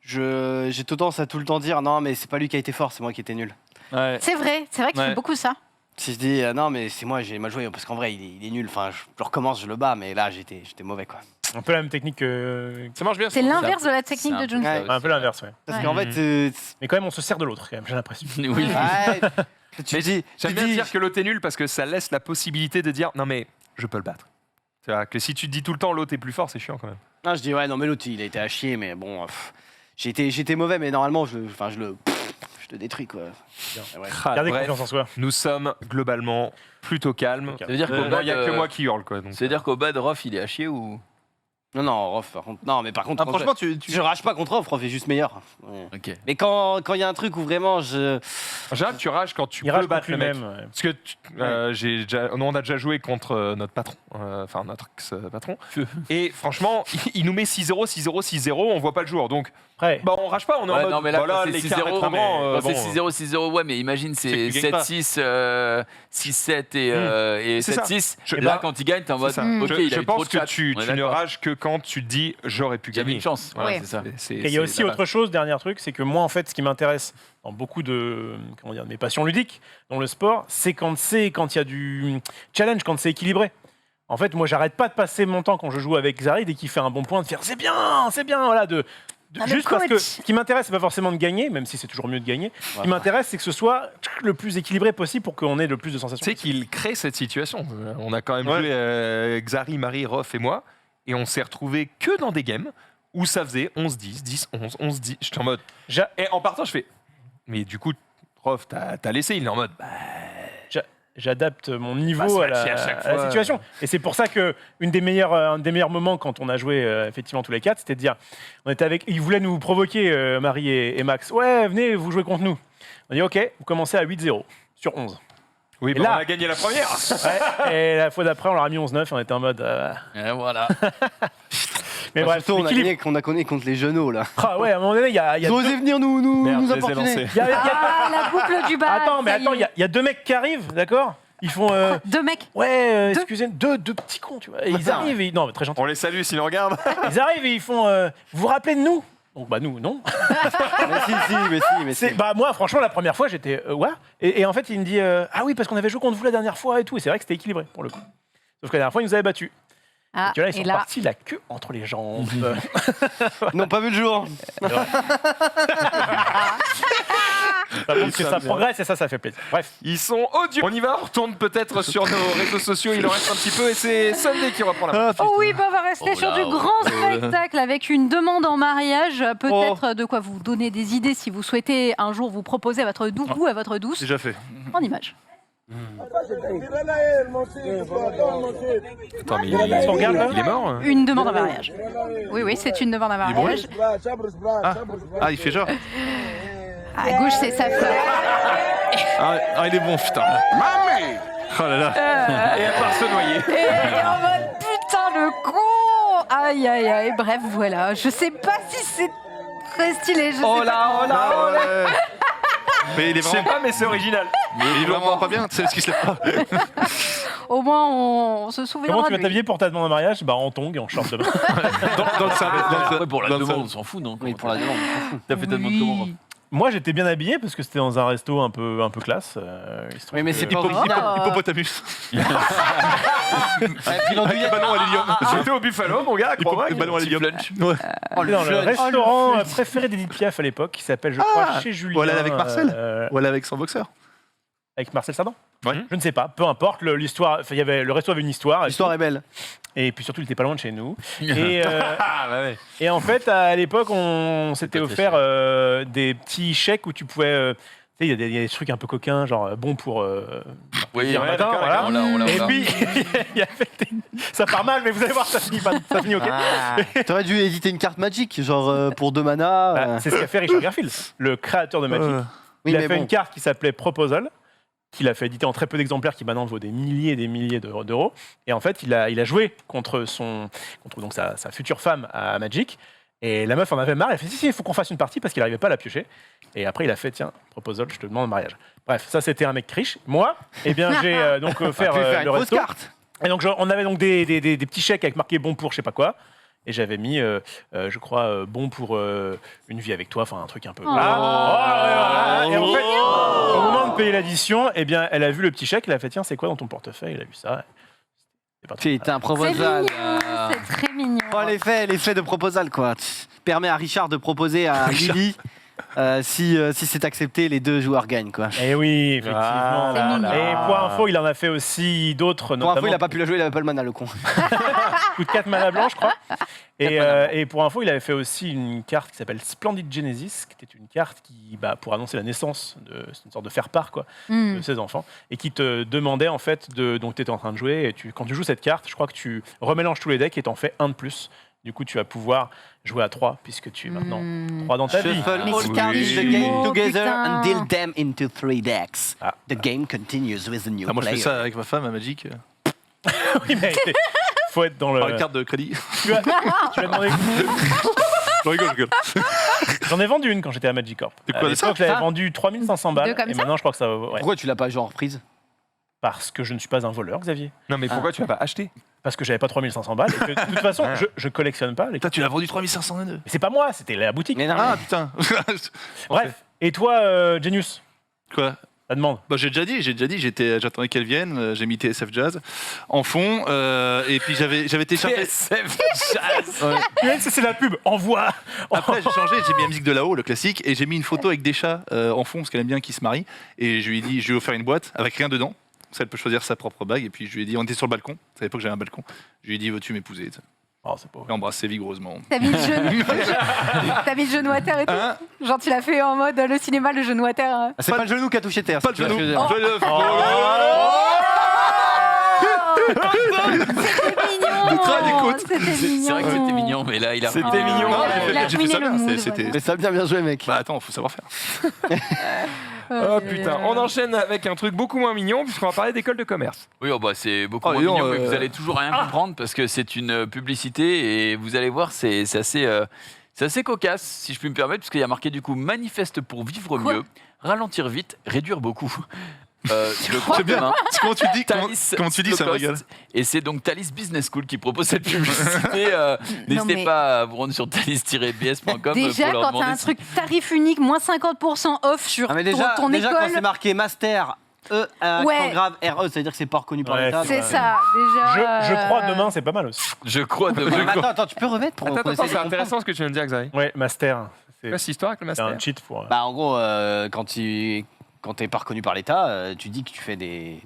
E: j'ai tendance à tout le temps dire non, mais c'est pas lui qui a été fort, c'est moi qui étais nul.
C: Ouais.
F: C'est vrai qu'il
C: Ouais.
F: fait beaucoup ça.
E: Si je dis non, mais c'est moi, j'ai mal joué, parce qu'en vrai, il est nul. Enfin, je recommence, je le bats, mais là, j'étais mauvais, quoi.
D: Un peu la même technique que.
C: Ça marche bien.
F: C'est
C: ça.
F: l'inverse de la technique
G: C'est un
F: de John.
G: peu ça
E: Ouais.
G: aussi.
D: Un peu l'inverse, ouais.
E: Parce
F: Ouais.
E: qu'en fait,
D: Mais quand même, on se sert de l'autre, quand même, j'ai l'impression.
G: Oui.
E: ouais, tu dis,
B: J'aime
E: tu
B: bien
E: dis-
B: dire que l'autre est nul parce que ça laisse la possibilité de dire non, mais je peux le battre. Tu vois, que si tu te dis tout le temps l'autre est plus fort, c'est chiant quand même.
E: Non, je dis ouais, non, mais l'autre, il a été à chier, mais bon, j'étais mauvais, mais normalement, je le détruis, quoi. Ouais.
D: Gardez
B: Bref,
D: confiance en soi.
B: nous sommes globalement plutôt calmes.
D: Ok.
G: Ça veut dire qu'au
B: Il
G: bad,
B: n'y a que moi qui hurle. Quoi, donc.
G: Ça veut dire qu'au bad, Rof, il est à chier ou.
E: Non, Rof, par contre, non, mais par contre,
C: Ah, franchement, tu.
E: je rage pas contre Rof, Rof est juste meilleur. Ouais.
G: Ok.
E: Mais quand il y a un truc où vraiment je.
B: En général, tu rages quand tu
D: Il
B: peux
D: rage
B: battre
D: contre
B: le mec.
D: lui-même. ouais.
B: Parce que nous, on a déjà joué contre notre patron, enfin notre ex-patron. Et franchement, il nous met 6-0, 6-0, 6-0, on voit pas le joueur. Donc,
D: Après,
B: bah, on rage pas, on est en
G: Ouais,
B: mode
G: non, mais là,
B: voilà,
G: quand c'est
B: l'écart
G: 6-0,
B: est trop grand.
G: Quand
B: bon,
G: c'est 6-0, 6-0, ouais, mais imagine
C: C'est
G: c'est
C: que tu gagnes pas.
G: 7-6, 6-7 et
B: C'est ça.
G: 7-6.
B: Je-
G: Et là,
B: bah,
G: quand il gagne, t'es en mode.
B: c'est ça.
G: Ok,
B: je
G: il a
B: je
G: eu trop
B: pense
G: de
B: que
G: chat.
B: tu
G: On est
B: ne
G: d'accord.
B: rages que quand tu te dis j'aurais pu
G: Il y avait
B: gagner.
G: une chance.
B: Voilà,
F: Ouais.
G: C'est ça.
B: c'est-
D: Et il y a aussi
B: c'est la
D: autre chose, dernier truc, c'est que moi, en fait, ce qui m'intéresse dans beaucoup de mes passions ludiques, dans le sport, c'est quand il y a du challenge, quand c'est équilibré. En fait, moi, j'arrête pas de passer mon temps quand je joue avec Xari, dès qu'il fait un bon point, de faire c'est bien, voilà,
F: Ah, le
D: juste parce que
F: coach.
D: ce qui m'intéresse, c'est pas forcément de gagner, même si c'est toujours mieux de gagner. Ce qui m'intéresse, c'est que ce soit le plus équilibré possible pour qu'on ait le plus de sensations.
B: Tu sais qu'il crée cette situation. On a quand même
C: Ouais.
B: joué Xari, Marie, Rof et moi, et on s'est retrouvés que dans des games où ça faisait 11-10, 10-11, 11-10. J'étais en mode. Et en partant, je fais. Mais du coup, Rof, t'as laissé. Il est en mode. Bah,
D: J'adapte mon niveau
B: Bah, c'est
D: à,
B: là-dessus à chaque
D: à la
B: fois.
D: situation. Et c'est pour ça que un des meilleurs moments quand on a joué effectivement tous les quatre, c'était de dire, on était avec, ils voulaient nous provoquer Marie et Max. Ouais, venez, vous jouez contre nous. On dit ok, vous commencez à 8-0 sur 11.
B: oui,
D: Et
B: bah,
D: là-
B: on a gagné la première.
D: Ouais, et la fois d'après, on leur a mis 11-9. On était en mode.
G: Et voilà.
D: Mais
E: Bah,
D: bref,
E: surtout, on a
D: l'équilibre.
E: gagné qu'on a connu contre les genoux, là.
D: Ah ouais, à un moment donné, il y a
E: Ils ont osé venir nous
B: Merde, je les ai
E: importuner.
B: lancés.
D: il y a-
F: Ah, la boucle du bas.
D: Attends, mais
F: ça y
D: attends,
F: est.
D: il y a deux mecs qui arrivent, d'accord? Ils font.
F: Deux mecs.
D: Ouais,
F: Deux
D: excusez, deux petits cons, tu vois. Et ils
E: Putain.
D: arrivent, non, mais très gentil.
B: On les salue s'ils nous regardent.
D: Ils arrivent et ils font. Vous vous rappelez de nous? Donc bah nous, non.
E: mais si.
D: Bah moi, franchement, la première fois, j'étais ouais. Et en fait, il me dit ah oui, parce qu'on avait joué contre vous la dernière fois et tout. Et c'est vrai que c'était équilibré pour le coup. Sauf que la dernière fois, ils nous avaient battus.
F: Ah,
D: Et que là, ils sont
F: et là,
D: partis la queue entre les jambes.
E: Ils n'ont pas vu le jour.
D: Ça montre que ça progresse et ça fait plaisir. Bref.
B: Ils sont odieux. On y va, on retourne peut-être sur nos réseaux sociaux, il en reste un petit peu et c'est Sunday qui reprend la main.
F: oh oui, bah on va rester
G: Oh
F: sur
G: là,
F: du grand spectacle avec une demande en mariage. Peut-être de quoi vous donner des idées si vous souhaitez un jour vous proposer à votre doux ou à votre douce.
C: Déjà fait.
F: En image.
B: Attends, mais
D: On regarde, là
B: il est mort hein.
F: Une demande en mariage. Oui, c'est une demande en mariage.
C: Ah, il fait genre.
F: À gauche, c'est sa femme.
C: Ah, il est bon, putain. Oh là là.
B: Et elle part se noyer.
F: Et en mode putain le con. Aïe aïe aïe. Bref, voilà. Je sais pas si c'est très stylé. Je sais pas.
C: Mais il est
B: Je sais
C: vraiment
B: pas, mais c'est original.
C: il est vraiment pas bien, c'est ce qui se lève pas.
F: Au moins, on se souviendra
D: Comment tu
F: de
D: vas
F: lui.
D: t'habiller pour ta demande en mariage? Bah en tongs et en short de bain.
C: Dans le salon.
G: Après, pour la
C: dans le
G: demande,
C: salon.
G: on s'en fout, non?
E: Oui, pour la demande, on s'en fout.
G: T'as fait ta demande
F: Oui.
G: comment?
D: Moi, j'étais bien habillé parce que c'était dans un resto un peu classe. Il se trouve
E: Oui, mais
D: que-
E: c'est pas original.
C: Hippopotamus.
E: Pilandouille,
C: Ballon à l'hélium.
B: J'étais au Buffalo, mon gars, crois-moi.
C: Ballon à l'hélium. Ouais.
E: Oh,
D: C'était dans le
E: jeune.
D: restaurant préféré d'Edith Piaf à l'époque, qui s'appelle, je crois, chez Julien.
C: Voilà, avec Marcel.
D: euh,
C: Voilà avec son boxeur.
D: avec Marcel Sardan.
C: Ouais.
D: Je ne sais pas, peu importe. L'histoire, enfin, le resto avait une histoire.
E: L'histoire est belle.
D: Et puis surtout, il était pas loin de chez nous. Et,
B: Ah, bah ouais.
D: et en fait, à l'époque, on s'était
G: pas très
D: offert des petits chèques où tu pouvais. Tu sais, il y a des trucs un peu coquins, genre bon pour.
G: Oui,
D: dire
G: ouais,
D: matin,
G: d'accord,
D: voilà.
G: on l'a.
D: Et puis, il y avait ça part mal, mais vous allez voir, ça finit ok.
E: T'aurais dû éditer une carte Magic, genre pour 2 manas.
D: Bah, c'est ce qu'a fait Richard Garfield, le créateur de Magic.
E: Oui,
D: Il a
E: mais
D: fait
E: bon.
D: une carte qui s'appelait Proposal, qu'il a fait éditer en très peu d'exemplaires, qui maintenant vaut des milliers et des milliers d'euros. Et en fait, il a joué contre donc sa future femme à Magic. Et la meuf en avait marre, elle a fait si, il faut qu'on fasse une partie parce qu'il n'arrivait pas à la piocher. Et après, il a fait tiens, Proposal, je te demande en mariage. Bref, ça c'était un mec riche. Moi, eh bien, j'ai donc offert
E: Tu peux faire
D: le
E: une grosse
D: resto.
E: carte.
D: Et donc, on avait donc des petits chèques avec marqué bon pour je sais pas quoi. Et j'avais mis, je crois, bon pour une vie avec toi, enfin un truc un peu.
F: Oh.
D: Voilà. Et en fait, au moment de payer l'addition, eh bien, elle a vu le petit chèque, elle a fait tiens, c'est quoi dans ton portefeuille? Elle a vu ça. C'est pas trop mal.
E: Putain, un
F: C'est
E: proposal.
F: mignon, c'est très mignon.
E: Oh, l'effet de proposal, quoi. Permet à Richard de proposer à Lily si c'est accepté, les 2 joueurs gagnent, quoi.
D: Eh oui, effectivement.
F: C'est mignon.
D: Et pour info, il en a fait aussi d'autres,
E: Pour info,
D: notamment
E: il a pas pu la jouer, il avait pas le mana, le con.
D: coup de 4 mana blancs, je crois. Et,
E: 4 mana
D: et pour info, il avait fait aussi une carte qui s'appelle Splendid Genesis, qui était une carte qui, pour annoncer la naissance, c'est une sorte de faire-part, quoi, de ses enfants, et qui te demandait en fait donc tu étais en train de jouer, et quand tu joues cette carte, je crois que tu remélanges tous les decks et t'en fais un de plus. Du coup, tu vas pouvoir jouer à 3 puisque tu es maintenant 3 dans ta vie.
E: Shuffle
F: Mais
E: all
F: c'est
E: cards in the game
F: mignon,
E: together
F: putain.
E: and deal them into 3 decks.
D: Ah.
E: The game continues with a new
C: Moi, je fais
E: player.
C: ça avec ma femme à Magic.
D: Oui, mais faut être dans le.
C: Par une carte de crédit.
D: Tu vas demander.
C: Je rigole.
D: J'en ai vendu une quand j'étais à Magic Corp.
C: De quoi,
D: À
C: de ça
D: l'époque, j'avais
E: Ça
D: vendu 3500 balles.
F: Deux comme
D: Et
F: ça
D: maintenant, je crois que ça va. Ouais.
E: Pourquoi tu l'as pas joué en reprise?
D: Parce que je ne suis pas un voleur, Xavier.
B: Non, mais pourquoi tu l'as pas acheté?
D: Parce que j'avais pas 3500 balles. Et que, de toute façon, je collectionne pas. Les...
C: Putain, tu l'as vendu 3502.
D: Mais c'est pas moi, c'était la boutique.
E: Mais non,
C: Ah putain.
D: Bref. Et toi, Genius,
C: Quoi?
D: la demande.
C: Bah, j'ai déjà dit, j'attendais qu'elle vienne, j'ai mis TSF Jazz en fond, et puis j'avais téléchargé.
D: Ça, c'est la pub. Envoie.
C: Après, j'ai changé, j'ai mis la musique de là-haut, le classique, et j'ai mis une photo avec des chats en fond, parce qu'elle aime bien qu'ils se marient. Et je lui ai offert une boîte avec rien dedans. Ça, elle peut choisir sa propre bague. Et puis je lui ai dit, on était sur le balcon. À l'époque, j'avais un balcon. Je lui ai dit, veux-tu m'épouser?
D: Oh, c'est pas
C: Et embrasser vigoureusement.
F: T'as mis le genou. T'as mis le genou à terre et tout.
C: Hein?
F: Genre tu l'as fait en mode le cinéma, le genou à terre.
E: Ah, c'est pas le genou qui a touché terre.
C: Pas le
E: si tu vois
C: genou.
E: ce que je veux dire.
F: C'était mignon.
C: Crâne, écoute.
F: C'était mignon.
G: C'est vrai que c'était mignon, mais là, il a.
B: C'était mignon.
F: Il a-
C: j'ai
F: il a
C: fait ça
F: ruiné le
C: bien,
F: mood,
C: c'était-
F: voilà.
E: Mais ça a bien joué, mec.
C: Bah attends, faut savoir faire.
B: Oh putain, on enchaîne avec un truc beaucoup moins mignon puisqu'on va parler d'école de commerce.
G: Oui, oh, bah, c'est beaucoup
C: Oh,
G: moins
C: dis donc,
G: mignon, mais vous allez toujours rien comprendre parce que c'est une publicité et vous allez voir, c'est assez cocasse, si je puis me permettre, parce qu'il y a marqué du coup manifeste pour vivre
F: Quoi
G: mieux, ralentir vite, réduire beaucoup. le
C: bien.
G: demain.
C: Comment tu dis,
G: Thalys
C: comment tu dis ça me
G: Slow
C: régale.
G: Cost. Et c'est donc Thalys Business School qui propose cette publicité. N'hésitez
F: mais-
G: pas à vous rendre sur thalys-bs.com
F: Déjà,
G: pour leur
F: quand
G: demander
F: t'as un
G: si-
F: truc tarif unique, moins 50% off sur
E: Ah, mais déjà,
F: ton
E: déjà quand
F: école.
E: c'est marqué master, accent
F: Ouais.
E: grave, RE, ça veut dire que c'est pas reconnu par
D: Ouais,
E: l'État.
F: C'est
E: donc,
F: ça, déjà.
D: Je crois demain, c'est pas mal aussi.
G: Je crois de
E: Mais attends, tu peux remettre pour
B: Attends,
E: pour
B: attends,
E: essayer
B: c'est
E: de
B: intéressant ce que tu viens de dire, Xavier.
D: Ouais, master.
B: C'est quoi cette histoire avec le
D: C'est
B: master
D: un cheat pour.
E: Bah en gros, quand t'es pas reconnu par l'État, tu dis que tu fais un
F: Des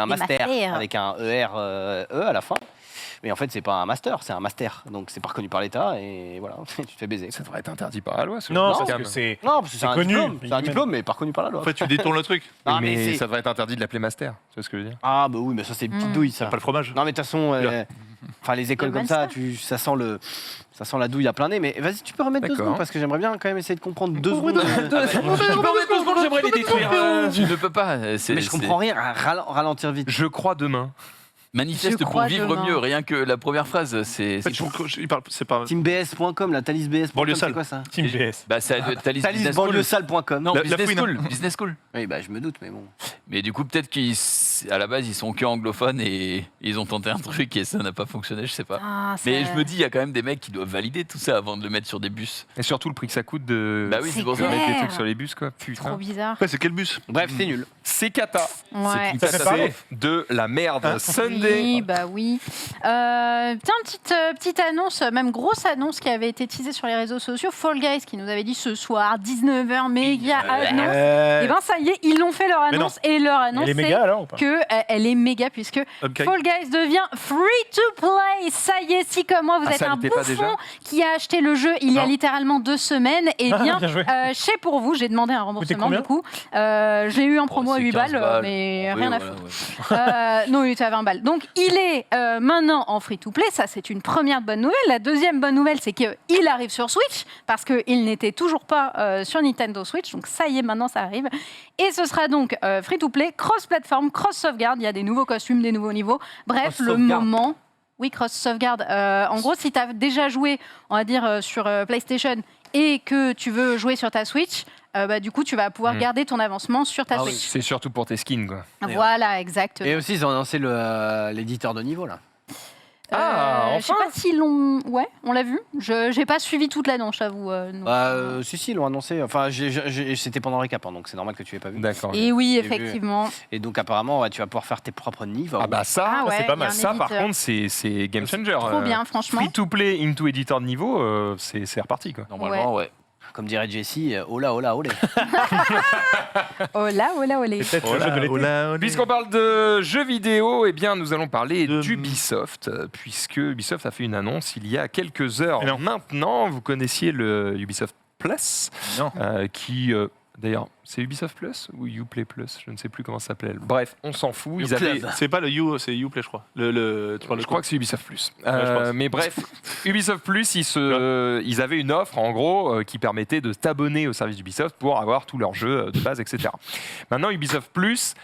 E: master
F: masters.
E: avec un E à la fin. Mais en fait, c'est pas un master, c'est un master. Donc c'est pas reconnu par l'État et voilà, tu te fais baiser.
B: Ça devrait être interdit par la loi. ce
D: Non,
B: genre de
D: parce
B: scam.
D: que c'est.
E: Non, parce que c'est un
D: connu.
E: diplôme. C'est un diplôme, mais pas reconnu par la loi.
C: En fait, tu détournes le truc.
E: Non,
B: mais
E: c'est-
B: ça devrait être interdit de l'appeler master. Tu vois ce que je veux dire?
E: Ah bah oui, mais ça c'est une petite
F: Mm.
E: douille ça.
C: Pas le fromage.
E: Non mais de toute façon,
C: Bien.
E: enfin les écoles
F: Le
E: comme ça,
F: master.
E: ça sent la douille à plein nez. Mais vas-y, tu peux remettre 2
B: D'accord.
E: secondes parce que j'aimerais bien quand même essayer de comprendre 2 secondes.
D: J'aimerais les détruire.
G: Tu ne peux pas.
E: Mais je comprends rien. Ralentir vite.
B: Je crois demain.
G: Manifeste
F: Je
G: pour
F: crois
G: vivre
F: demain.
G: mieux. Rien que la première phrase, c'est.
C: En fait, il parle, c'est pas.
E: Teambs.com, la thalysbs.com,
C: Banlieue
E: c'est
C: sale.
E: quoi ça
D: Team BS.
G: Bah, c'est Thalys Business School.
E: Thalysbanlieusale.com.
G: Non,
C: La
G: Business
C: fouine.
G: School. Business School.
E: Oui, bah je me doute, mais bon.
G: Mais du coup, peut-être qu'à la base, ils sont que anglophones et ils ont tenté un truc et ça n'a pas fonctionné, je sais pas.
F: Ah,
G: Mais
F: ça-
G: je me dis, il y a quand même des mecs qui doivent valider tout ça avant de le mettre sur des bus.
B: Et surtout le prix que ça coûte de
G: Bah oui,
F: C'est
G: c'est pour ça.
F: clair.
B: mettre des trucs sur les bus, quoi.
F: Trop
B: Putain.
F: bizarre.
C: Ouais, c'est quel bus
E: Bref, c'est nul.
B: C'est cata.
F: Ouais.
B: C'est une
D: Ça fait
B: catastrophe de la merde. Sunday.
F: Oui, bah oui. Tiens, petite annonce, même grosse annonce qui avait été teasée sur les réseaux sociaux. Fall Guys qui nous avait dit ce soir, 19h, méga annonce. Et ben ça y est, ils l'ont fait leur
C: Mais non.
F: annonce. Et leur annonce,
D: Elle est
F: c'est
D: méga alors ou pas
F: qu'elle est méga puisque
C: Ok.
F: Fall Guys devient free to play. Ça y est, si comme moi vous
B: Ah,
F: êtes
B: ça
F: un
B: l'était pas déjà
F: bouffon qui a acheté le jeu il y a
D: Non.
F: littéralement 2 semaines, et bien,
D: Bien joué.
F: chez pour vous, j'ai demandé un remboursement
D: combien
F: du coup. J'ai eu un promo
G: Oh,
F: à
G: c'est
F: 8
G: 15
F: balles, mais
G: Oui,
F: rien à
G: voilà,
F: foutre.
G: ouais.
F: Non, il était à 20 balles. Donc, il est maintenant en free-to-play. Ça, c'est une première bonne nouvelle. La deuxième bonne nouvelle, c'est qu'il arrive sur Switch parce qu'il n'était toujours pas sur Nintendo Switch. Donc, ça y est, maintenant, ça arrive. Et ce sera donc free-to-play, cross-platform, cross-sauvegarde. Il y a des nouveaux costumes, des nouveaux niveaux. Bref, le
E: Cross-sauvegarde.
F: moment... Oui, cross-sauvegarde. En gros, si tu as déjà joué, on va dire, sur PlayStation et que tu veux jouer sur ta Switch, bah, du coup, tu vas pouvoir garder ton avancement sur ta
E: Ah oui.
F: Switch.
B: C'est surtout pour tes skins, quoi.
F: Voilà, exactement.
E: Et aussi, ils ont annoncé l'éditeur de niveau là.
B: Ah,
F: Je sais
B: enfin.
F: pas s'ils l'ont. Ouais, on l'a vu. Je n'ai pas suivi toute l'annonce, j'avoue. non.
E: Si, ils l'ont annoncé. Enfin, c'était pendant le récap, hein, donc c'est normal que tu aies pas vu.
B: D'accord.
F: Et oui,
E: J'ai vu.
F: effectivement.
E: Et donc, apparemment, ouais, tu vas pouvoir faire tes propres niveaux.
B: Ah bah ça,
F: Ah ouais,
B: c'est pas
F: il y a
B: mal.
F: un
B: Ça, par
F: éditeur.
B: contre, c'est game changer.
F: Trop bien, franchement.
B: Free to play into éditeur de niveau, c'est reparti, quoi.
G: Normalement, ouais.
E: Comme dirait Jessie, hola, hola, olé.
F: Oh là, oh là, oh là.
D: C'est peut-être le jeu de l'été.
B: Puisqu'on parle de jeux vidéo, eh bien, nous allons parler
C: De-
B: d'Ubisoft, puisque Ubisoft a fait une annonce il y a quelques heures.
C: Mais non.
B: Maintenant, vous connaissiez le Ubisoft Plus,
C: Non.
B: qui... D'ailleurs, c'est Ubisoft Plus ou Uplay Plus? Je ne sais plus comment ça s'appelait. Bref, on s'en fout. Ils avaient,
C: C'est pas le c'est Uplay, je crois. Tu parles de
B: je crois que c'est Ubisoft Plus.
C: je pense.
B: Mais bref, Ubisoft Plus, ils avaient une offre, en gros, qui permettait de t'abonner au service d'Ubisoft pour avoir tous leurs jeux de base, etc. Maintenant, Ubisoft Plus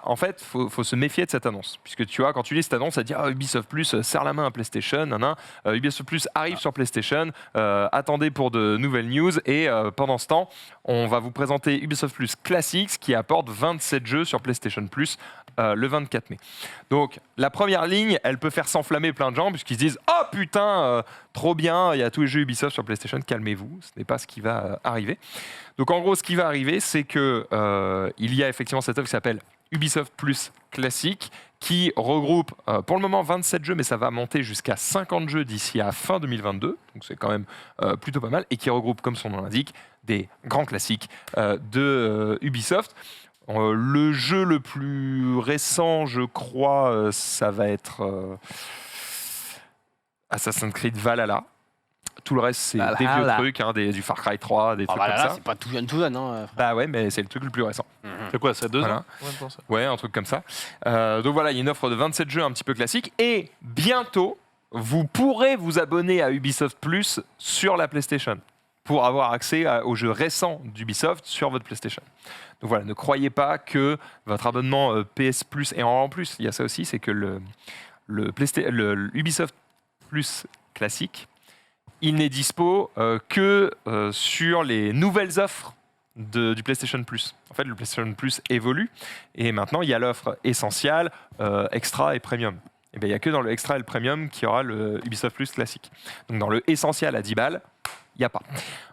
B: en fait, faut se méfier de cette annonce. Puisque tu vois, quand tu lis cette annonce, ça dit Ubisoft Plus serre la main à PlayStation, Ubisoft Plus arrive sur PlayStation, attendez pour de nouvelles news, et pendant ce temps, on va vous présenter Ubisoft Plus Classics qui apporte 27 jeux sur PlayStation Plus le 24 mai. Donc la première ligne, elle peut faire s'enflammer plein de gens puisqu'ils se disent « Oh putain, trop bien, il y a tous les jeux Ubisoft sur PlayStation, calmez-vous ». Ce n'est pas ce qui va arriver. Donc en gros, ce qui va arriver, c'est que il y a effectivement cette offre qui s'appelle Ubisoft Plus Classic qui regroupe pour le moment 27 jeux, mais ça va monter jusqu'à 50 jeux d'ici à fin 2022. Donc c'est quand même plutôt pas mal. Et qui regroupe, comme son nom l'indique, des grands classiques de Ubisoft. Le jeu le plus récent, je crois, ça va être Assassin's Creed Valhalla. Tout le reste, c'est des vieux
E: Valhalla.
B: trucs, du Far Cry 3, des trucs
E: bah
B: comme
E: là,
B: ça.
E: c'est pas tout jeune, tout jeune. Hein.
B: Bah ouais, mais c'est le truc le plus récent.
C: C'est quoi, ça 2
B: Voilà.
C: ans Ouais, je pense.
B: Ouais, un truc comme ça. Donc voilà, il y a une offre de 27 jeux un petit peu classique. Et bientôt, vous pourrez vous abonner à Ubisoft Plus sur la PlayStation pour avoir accès aux jeux récents d'Ubisoft sur votre PlayStation. Donc voilà, ne croyez pas votre abonnement PS Plus, et en plus, il y a ça aussi, c'est que le Ubisoft Plus classique, il n'est dispo que sur les nouvelles offres du PlayStation Plus. En fait, le PlayStation Plus évolue et maintenant il y a l'offre essentielle, extra et premium. Et bien, il n'y a que dans le extra et le premium qu'il y aura le Ubisoft Plus classique. Donc dans le essentiel à 10 balles, il n'y a pas.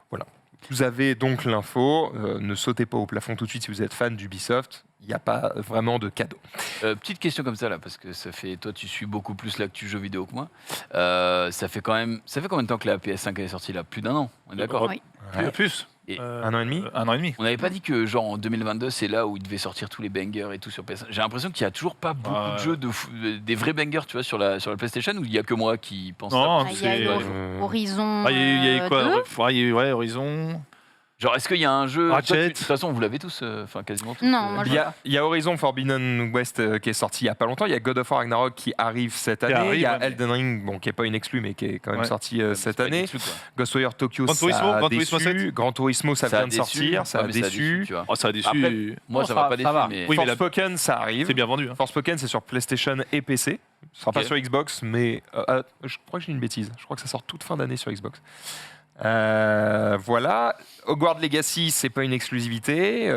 B: Voilà. Vous avez donc l'info. Ne sautez pas au plafond tout de suite si vous êtes fan d'Ubisoft. Il n'y a pas vraiment de cadeau.
G: Petite question comme ça là, parce que toi tu suis beaucoup plus l'actu jeux vidéo que moi. Ça fait combien de temps que la PS5 est sortie là? Plus d'un an, on est d'accord?
F: Oui.
C: Plus.
G: Et
B: 1 an et demi.
C: 1 an et demi.
G: On n'avait pas dit que genre en 2022 c'est là où il devait sortir tous les bangers et tout sur PS5. J'ai l'impression qu'il n'y a toujours pas beaucoup de jeux des vrais bangers, tu vois, sur la PlayStation, ou il n'y a que moi qui pense
C: Non,
G: ça.
F: Il y a eu Horizon.
C: Il y a eu quoi
F: 2.
C: Il y a eu Horizon.
G: Genre, est-ce qu'il y a un jeu...
C: Ratchet.
G: De toute façon, vous l'avez tous, enfin quasiment tous.
F: Non, moi,
B: Il y a Horizon Forbidden West qui est sorti il n'y a pas longtemps. Il y a God of War Ragnarok qui arrive cette année. Il y a Elden Ring, bon, qui n'est pas une exclue, mais qui est quand même sorti cette année. Ghostwire Tokyo, ça a déçu. Gran Turismo, ça vient de sortir. Ça a déçu.
C: Oh, ça a déçu.
G: Après, moi, ça m'a pas déçu, mais...
C: Oui, mais
B: Forspoken, ça arrive.
C: C'est bien vendu. Hein.
B: Forspoken, c'est sur PlayStation et PC. Ce sera pas sur Xbox, mais je crois que j'ai une bêtise. Je crois que ça sort toute fin d'année sur Xbox. Voilà. Hogwarts Legacy, c'est pas une exclusivité.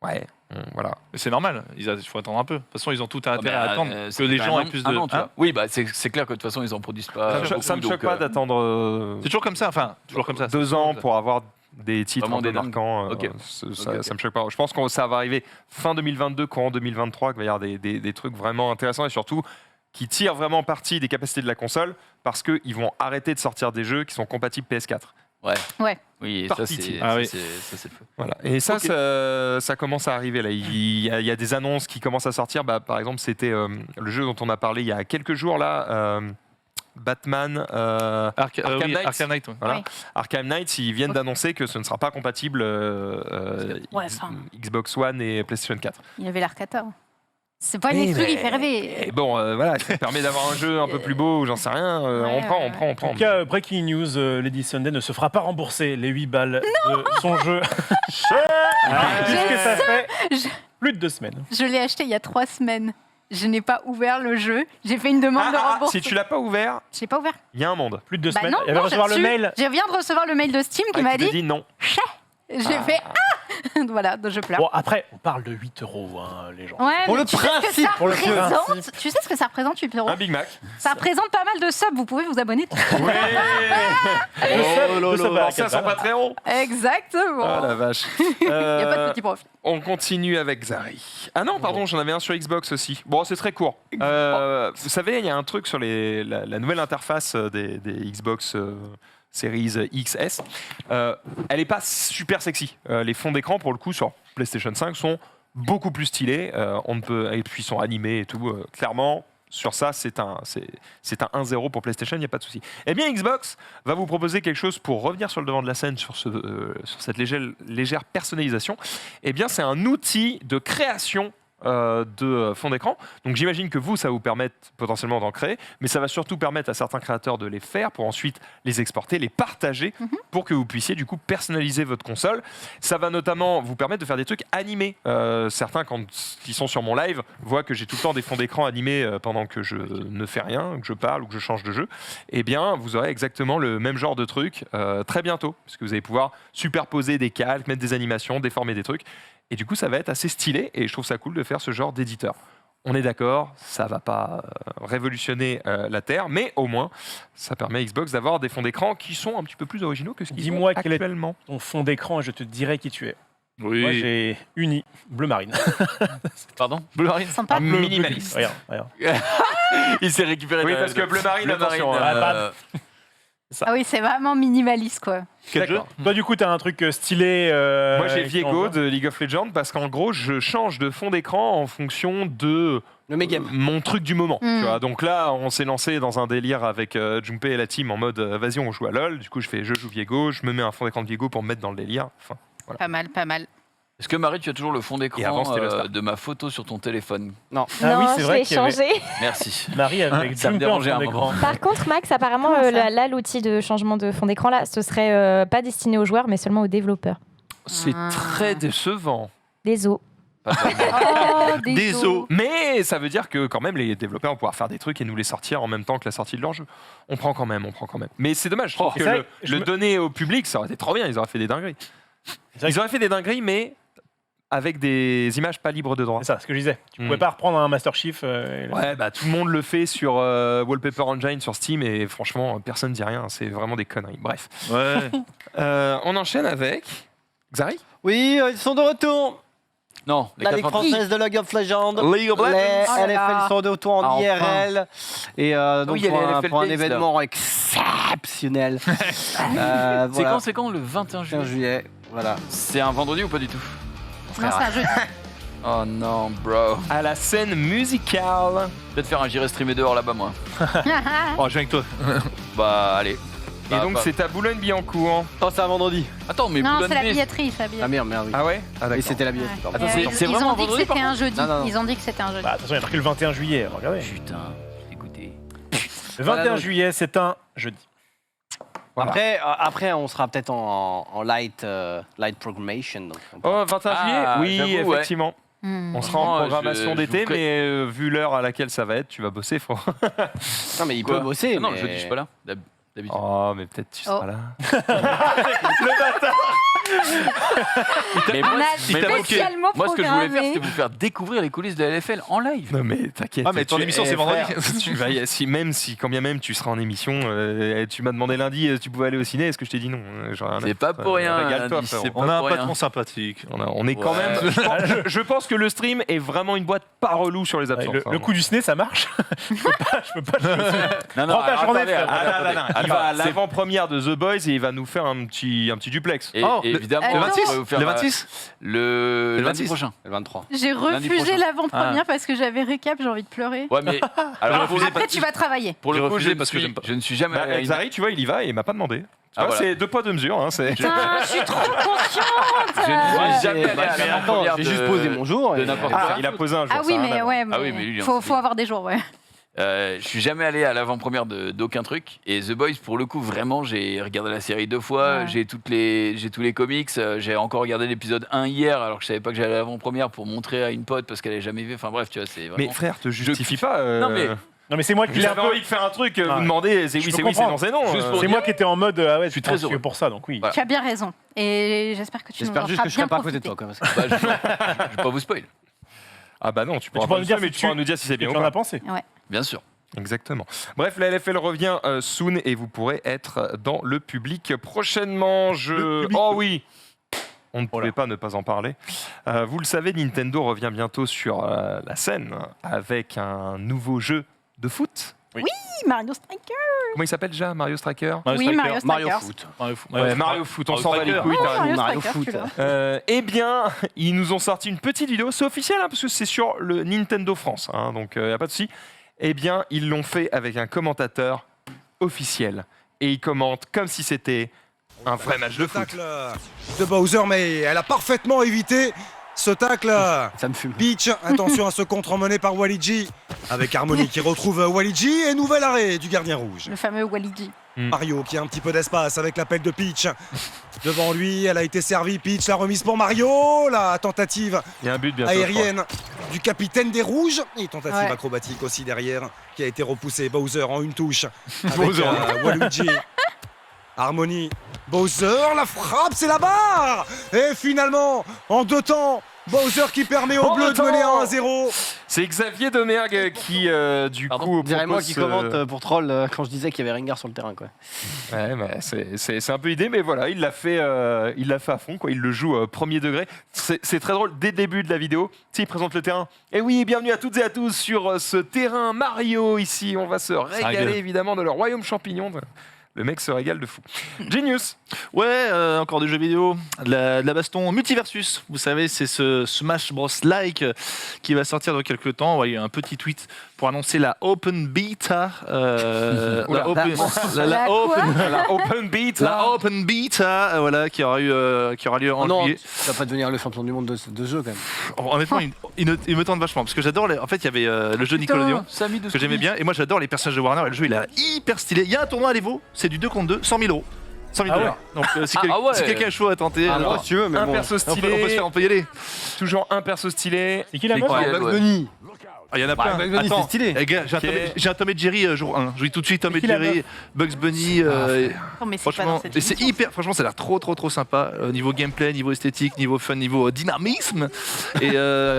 B: Ouais, voilà.
C: Mais c'est normal, il faut attendre un peu. De toute façon, ils ont tout intérêt à attendre que les
G: quand
C: gens
G: même
C: aient plus
G: un
C: de.
G: an, tu vois. Oui, bah, c'est clair que de toute façon, ils en produisent pas.
B: Ça me choque pas d'attendre.
C: C'est toujours comme ça, enfin, toujours comme ça.
B: 2 ans pour avoir des titres
G: Vraiment
B: un peu
G: des dingues.
B: marquants.
G: Ok.
B: Ça me choque pas. Je pense que ça va arriver fin 2022, courant 2023, qu'il va y avoir des trucs vraiment intéressants et surtout qui tirent vraiment parti des capacités de la console parce qu'ils vont arrêter de sortir des jeux qui sont compatibles PS4.
F: Ouais.
G: Oui, et
B: Par
G: ça,
B: pitié.
G: c'est le feu.
B: Voilà. Et ça, ça commence à arriver là. Il y a des annonces qui commencent à sortir. Bah, par exemple, c'était le jeu dont on a parlé il y a quelques jours là. Batman
C: Arkham
B: Knight.
C: Arkham Knight, ouais.
B: Voilà.
F: Oui.
B: Arkham Knight, ils viennent d'annoncer que ce ne sera pas compatible Xbox One et PlayStation 4.
F: Il y avait l'Arcata. C'est pas une exclu qui fait rêver.
B: Et bon, voilà, ça permet d'avoir un jeu un peu plus beau, j'en sais rien. On prend.
D: En tout cas, breaking news, Lady Sunday ne se fera pas rembourser les 8 balles de son jeu. Puisque ça fait plus de 2 semaines.
F: Je l'ai acheté il y a 3 semaines. Je n'ai pas ouvert le jeu. J'ai fait une demande de remboursement.
B: Si tu l'as pas ouvert,
F: Je l'ai pas ouvert.
B: il y a un monde.
D: Plus de 2
F: Bah
D: semaines.
F: non,
D: Elle va recevoir
F: j'ai
D: le
F: reçu-
D: mail.
F: Je viens de recevoir le mail de Steam qui m'a
B: Qui te
F: dit
B: dit non.
F: J'ai fait voilà, donc je pleure.
D: Bon, après, on parle de 8 €, hein, les gens.
F: Ouais,
E: Pour
F: mais
E: le
F: tu sais ce que
E: principe,
F: ça
D: pour le
F: représente
D: principe.
F: Tu sais ce que ça représente 8 €?
B: Un Big Mac.
F: Ça représente pas mal de subs, vous pouvez vous abonner.
B: Ouais.
D: Le sub à
B: Ça
D: 4
B: sur
D: balles.
B: Patreon.
F: Exactement.
B: Ah la vache.
F: Il n'y a pas de petit profit.
B: On continue avec Zari. Ah non, pardon, j'en avais un sur Xbox aussi. Bon, c'est très court. Vous savez, il y a un truc sur la nouvelle interface des Xbox Series XS. Elle n'est pas super sexy. Les fonds d'écran, pour le coup, sur PlayStation 5 sont beaucoup plus stylés. Et puis, ils sont animés et tout. Clairement, sur ça, c'est un 1-0 pour PlayStation, il n'y a pas de souci. Eh bien, Xbox va vous proposer quelque chose pour revenir sur le devant de la scène sur cette légère personnalisation. Eh bien, c'est un outil de création de fond d'écran. Donc j'imagine que ça va vous permettre potentiellement d'en créer, mais ça va surtout permettre à certains créateurs de les faire pour ensuite les exporter, les partager pour que vous puissiez du coup personnaliser votre console. Ça va notamment vous permettre de faire des trucs animés. Certains, quand ils sont sur mon live, voient que j'ai tout le temps des fonds d'écran animés pendant que je ne fais rien, que je parle ou que je change de jeu. Eh bien, vous aurez exactement le même genre de truc très bientôt, parce que vous allez pouvoir superposer des calques, mettre des animations, déformer des trucs. Et du coup, ça va être assez stylé et je trouve ça cool de faire ce genre d'éditeur. On est d'accord, ça va pas révolutionner la Terre, mais au moins, ça permet à Xbox d'avoir des fonds d'écran qui sont un petit peu plus originaux que ce qu'ils
D: Dis-moi
B: font
D: quel est
B: actuellement.
D: ton fond d'écran et je te dirai qui tu es.
C: Oui.
D: Moi, j'ai Uni, bleu marine.
G: Pardon?
C: Bleu Marine.
F: Sympa.
B: Minimaliste.
D: Regarde.
G: Il s'est récupéré.
B: Oui, parce que bleu marine,
G: Bleu
B: attention.
G: Marine,
F: Ah oui, c'est vraiment minimaliste quoi.
C: Quel jeu?
B: D'accord.
D: Toi, du coup, t'as un truc stylé.
B: Moi, j'ai
D: qui
B: Viego
D: envoie.
B: de League of Legends parce qu'en gros, je change de fond d'écran en fonction de
E: Le mégame.
B: mon truc du moment.
F: Mm.
B: Tu vois. Donc là, on s'est lancé dans un délire avec Junpei et la team en mode vas-y, on joue à LoL. Du coup, je joue Viego, je me mets un fond d'écran de Viego pour me mettre dans le délire. Enfin,
F: Pas mal, pas mal.
G: Est-ce que Marie, tu as toujours le fond
B: Et avant,
G: d'écran
B: c'était le Star.
G: de ma photo sur ton téléphone?
E: Non.
D: Ah oui,
I: non,
D: c'est
I: je
D: vrai
I: l'ai
D: qu'il y avait-
I: changé.
G: Merci.
D: Marie avec
G: Ça me
D: Junpei en
G: dérangeait
D: fond
G: un
D: d'écran.
I: Par contre, Max, apparemment,
F: Comment ça
I: là, l'outil de changement de fond d'écran, là, ce serait pas destiné aux joueurs, mais seulement aux développeurs.
B: c'est
F: Ah.
B: très décevant.
I: Désolé.
G: Pas toi.
F: Oh,
C: Des os.
B: Mais ça veut dire que quand même les développeurs vont pouvoir faire des trucs et nous les sortir en même temps que la sortie de leur jeu. On prend quand même. Mais c'est dommage. Je trouve
D: Et
B: que
D: c'est vrai que je
B: le
D: me-
B: donner au public, ça aurait été trop bien. Ils auraient fait des dingueries. Ils auraient fait des dingueries, mais avec des images pas libres de droit.
D: C'est ça, ce que je disais. Tu pouvais pas reprendre un Master Chief.
B: Ouais, bah tout le monde le fait sur Wallpaper Engine, sur Steam, et franchement, personne dit rien. C'est vraiment des conneries. Bref.
C: Ouais.
B: On enchaîne avec Xari.
E: Oui, ils sont de retour.
G: Non,
E: La Ligue française de League of Legends.
C: League of
E: Les
C: Legends.
F: Oh là
E: LFL
F: là.
E: sont de retour en
G: Ah,
E: IRL. Et donc
G: Oui, il y a
E: pour,
G: les
E: un,
G: LFL
E: pour un
G: Days, là.
E: événement exceptionnel. Voilà.
G: C'est quand le 21 juillet
E: 15 juillet. Voilà.
G: C'est un vendredi ou pas du tout?
F: Non, c'est un jeu.
G: Oh non, bro.
B: À la scène musicale.
G: Peut-être faire un j'irai streamer dehors là-bas, moi.
C: Oh, je viens avec toi.
G: Bah, allez.
B: Et donc, c'est à Boulogne-Billancourt.
E: Oh, c'est un vendredi.
G: Attends, mais
F: Non, c'est la
G: Boulogne-Billancourt.
F: billetterie, c'est la billetterie.
E: Ah merde, oui.
B: Ah ouais? Ah
E: Et
B: d'accord.
E: c'était la billetterie. pardon.
G: Attends,
F: Ils
G: c'est
F: ont
G: vraiment
F: dit que
G: vendredi, par
F: c'était un jeudi.
E: Non, non, non.
F: Ils ont dit que c'était un jeudi.
D: Bah, attention, il y a marqué le 21 juillet. Regardez.
G: Putain, écoutez.
D: Le 21
G: Voilà,
D: juillet, c'est un jeudi.
B: Voilà.
E: Après, on sera peut-être en light programmation. Donc on peut-
B: Oh, 21 juillet?
G: Ah,
B: Oui,
G: j'avoue, ouais.
B: effectivement.
F: Hmm.
B: On sera en
G: Franchement,
B: programmation
G: je
B: d'été,
G: vous ferai-
B: mais vu l'heure à laquelle ça va être, tu vas bosser, faut.
E: Non, mais il
G: Quoi
E: peut bosser.
G: Non,
E: mais...
G: je dis, je suis pas là. D'habitude.
B: Oh, mais peut-être tu seras
F: Oh.
B: là.
G: Mais
F: On
G: moi,
F: a
G: mais moi,
F: spécialement
G: moi, ce que je voulais faire,
F: programmé.
G: c'était vous faire découvrir les coulisses de la LFL en live.
B: Non, mais t'inquiète.
C: Ah, mais ton émission, c'est vendredi.
B: Tu vas quand bien même tu seras en émission, tu m'as demandé lundi si tu pouvais aller au ciné, est-ce que je t'ai dit non? J'aurais rien à
G: C'est pas
B: foutre.
G: pour rien.
B: Régale-toi,
G: Andy,
B: frérot.
G: c'est
C: On a
G: pas
C: un
G: pour rien.
C: patron sympathique.
B: On est quand
G: Ouais.
B: même. Je pense que le stream est vraiment une boîte pas relou sur les absences.
D: Le coup du ciné, ça marche. je peux pas.
G: Non, non,
D: Prends ta
G: alors,
D: journée,
G: attendez,
D: frère.
G: attendez.
B: Il va à
G: Attends, c'est-
B: l'avant-première de The Boys et il va nous faire un petit duplex.
G: Et
C: Oh,
G: évidemment,
F: le
G: on va
C: 26
G: vous faire,
C: Le 26
G: le lundi
C: 26.
G: prochain.
E: Le 23.
F: J'ai
G: Lundi
F: refusé
G: prochain.
F: l'avant-première parce que j'avais récap, j'ai envie de pleurer.
G: Ouais, mais alors,
F: Après, tu vas travailler.
G: pour le
C: J'ai
G: coup,
C: refusé
G: je ne
C: parce que
G: suis-
C: j'aime pas.
G: je ne suis jamais allé à une-
B: Xari, tu vois, il y va et il m'a pas demandé. Tu
G: Ah,
B: vois,
G: voilà.
B: c'est 2 poids 2 mesures. Hein, c'est...
F: Putain, je suis trop consciente.
G: Je ne suis jamais allé
E: Bah,
G: à l'avant-première
E: j'ai
G: de-
E: juste posé mon jour.
G: de
E: et-
G: n'importe
B: Ah,
G: quoi.
B: il a posé un jour.
F: Ah
B: ça
F: oui,
B: a rien
F: mais
B: à voir.
F: ouais,
G: Ah oui, mais lui, il en
F: faut
G: sait.
F: avoir des jours, ouais.
G: Je suis jamais allé à l'avant-première d'aucun truc. Et The Boys, pour le coup, vraiment, j'ai regardé la série 2 fois.
F: Ouais.
G: J'ai tous les comics. J'ai encore regardé l'épisode 1 hier, alors que je savais pas que j'allais à l'avant-première pour montrer à une pote parce qu'elle avait jamais vu. Enfin bref, tu vois, c'est vraiment.
B: Mais frère, te justifie pas.
G: Non, mais-
D: Non, mais c'est moi qui l'ai un
B: J'avais
D: peu.
B: envie de faire un truc,
D: Ouais.
B: vous demandez, c'est
D: Je
B: oui,
D: peux
B: c'est oui, c'est non,
D: comprendre.
B: c'est non.
G: Juste pour
D: C'est moi qui étais en mode ah ouais, je suis
G: très
D: très
G: heureux.
D: pour ça, donc oui.
G: Voilà.
F: Tu as bien raison. Et j'espère que tu nous en
E: J'espère juste
F: feras
E: que je serai
F: bien
E: pas à côté de
F: profiter.
E: toi. Quoi, parce que-
G: Bah, je vais pas vous spoil.
B: Ah bah non, tu
D: Mais
B: pourras
D: tu pourras
B: pas
D: nous dire
B: mais
D: si
B: tu pourras nous dire si c'est bien
D: Tu
B: ou
D: en
B: pas.
D: as pensé.
G: Bien sûr.
B: Exactement. Bref, la LFL revient soon et vous pourrez être dans le public prochainement.
D: Le public.
B: Oh oui, on ne
D: Oh là.
B: pouvait pas ne pas en parler. Vous le savez, Nintendo revient bientôt sur la scène avec un nouveau jeu de foot.
F: Mario Striker.
B: Comment il s'appelle déjà? Mario Striker?
F: Oui, Mario
E: Mario
F: Strikers.
E: Foot.
B: Ouais, Mario Foot, on
C: Mario
B: s'en va les
C: Striker.
B: couilles.
F: Oh,
B: t'as raison.
E: Mario
F: Striker,
E: Foot.
F: celui-là.
B: Eh bien, ils nous ont sorti une petite vidéo. C'est officiel, hein, parce que c'est sur le Nintendo France, hein, donc il n'y a pas de souci. Eh bien, ils l'ont fait avec un commentateur officiel. Et ils commentent comme si c'était un vrai match de foot.
J: Tacle de Bowser, mais elle a parfaitement évité ce tacle.
E: Ça me fume.
J: Peach, attention à ce contre mené par Waligi. Avec Harmony qui retrouve Waligi et nouvel arrêt du gardien rouge.
F: Le fameux Waligi.
J: Mario qui a un petit peu d'espace avec l'appel de Peach. Devant lui, elle a été servie. Peach, la remise pour Mario. La tentative
B: Il y a un but bientôt. je
J: aérienne du capitaine des Rouges. Et tentative
F: Ouais.
J: acrobatique aussi derrière qui a été repoussée. Bowser en une touche. Avec
B: Bowser.
J: Waluigi. Harmony. Bowser, la frappe, c'est la barre. Et finalement, en 2 temps, Bowser qui permet aux
B: En
J: Bleus
B: deux
J: de mener
B: temps.
J: 1-0.
B: C'est Xavier Demergue qui, du
G: Pardon,
B: coup,
E: Dirais moi
B: propose
E: qui
B: ce-
E: commente pour troll quand je disais qu'il y avait Ringard sur le terrain. Quoi.
B: Ouais, mais c'est un peu l'idée, mais voilà, il l'a fait à fond, quoi. Il le joue premier degré. C'est très drôle. Dès le début de la vidéo, tu sais, il présente le terrain. Et oui, bienvenue à toutes et à tous sur ce terrain Mario ici. On va se régaler
C: régale.
B: évidemment de leur royaume champignon. Le mec se régale de fou. Genius.
C: Ouais, encore du jeu vidéo, de la baston Multiversus. Vous savez, c'est ce Smash Bros. Like qui va sortir dans quelques temps. Ouais, il y a un petit tweet pour annoncer la Open Beta.
B: Oula.
C: La Open
B: Beat.
C: la Open Beta, voilà, qui aura lieu en
E: non,
C: juillet.
E: tu vas pas devenir le champion du monde de ce jeu quand même.
C: Honnêtement, il me tente vachement parce que j'adore. En fait, il y avait le jeu Nickelodeon que j'aimais bien, et moi j'adore les personnages de Warner. Et le jeu, il est hyper stylé. Il y a un tournoi à l'Evo, c'est du 2 contre 2, 100 000 euros. 100 000
D: Ah ouais.
C: $. Donc si
G: ouais.
C: quelqu'un est chaud à tenter,
E: Ah,
C: alors,
E: moi, si tu veux, mais
B: Un
E: bon.
B: perso
C: on peut se
B: stylé.
C: faire, on peut y aller.
B: Toujours un perso stylé.
D: C'est qui la
C: C'est
D: meuf
C: qui,
G: Ouais,
E: Bugs
G: ouais.
E: Bunny.
C: Ah, il y en a
E: Bah,
C: plein.
E: Bugs Bunny,
C: Attends,
E: c'est stylé.
C: les gars, j'ai un Tom et Jerry jour 1. Je dis tout de suite Tom et
D: qui, la
C: Jerry, Bugs Bunny.
F: Non, mais c'est pas
C: Franchement,
F: dans cette
C: et c'est
F: émission.
C: hyper. Franchement, ça a l'air trop sympa. Niveau gameplay, niveau esthétique, niveau fun, niveau dynamisme. Et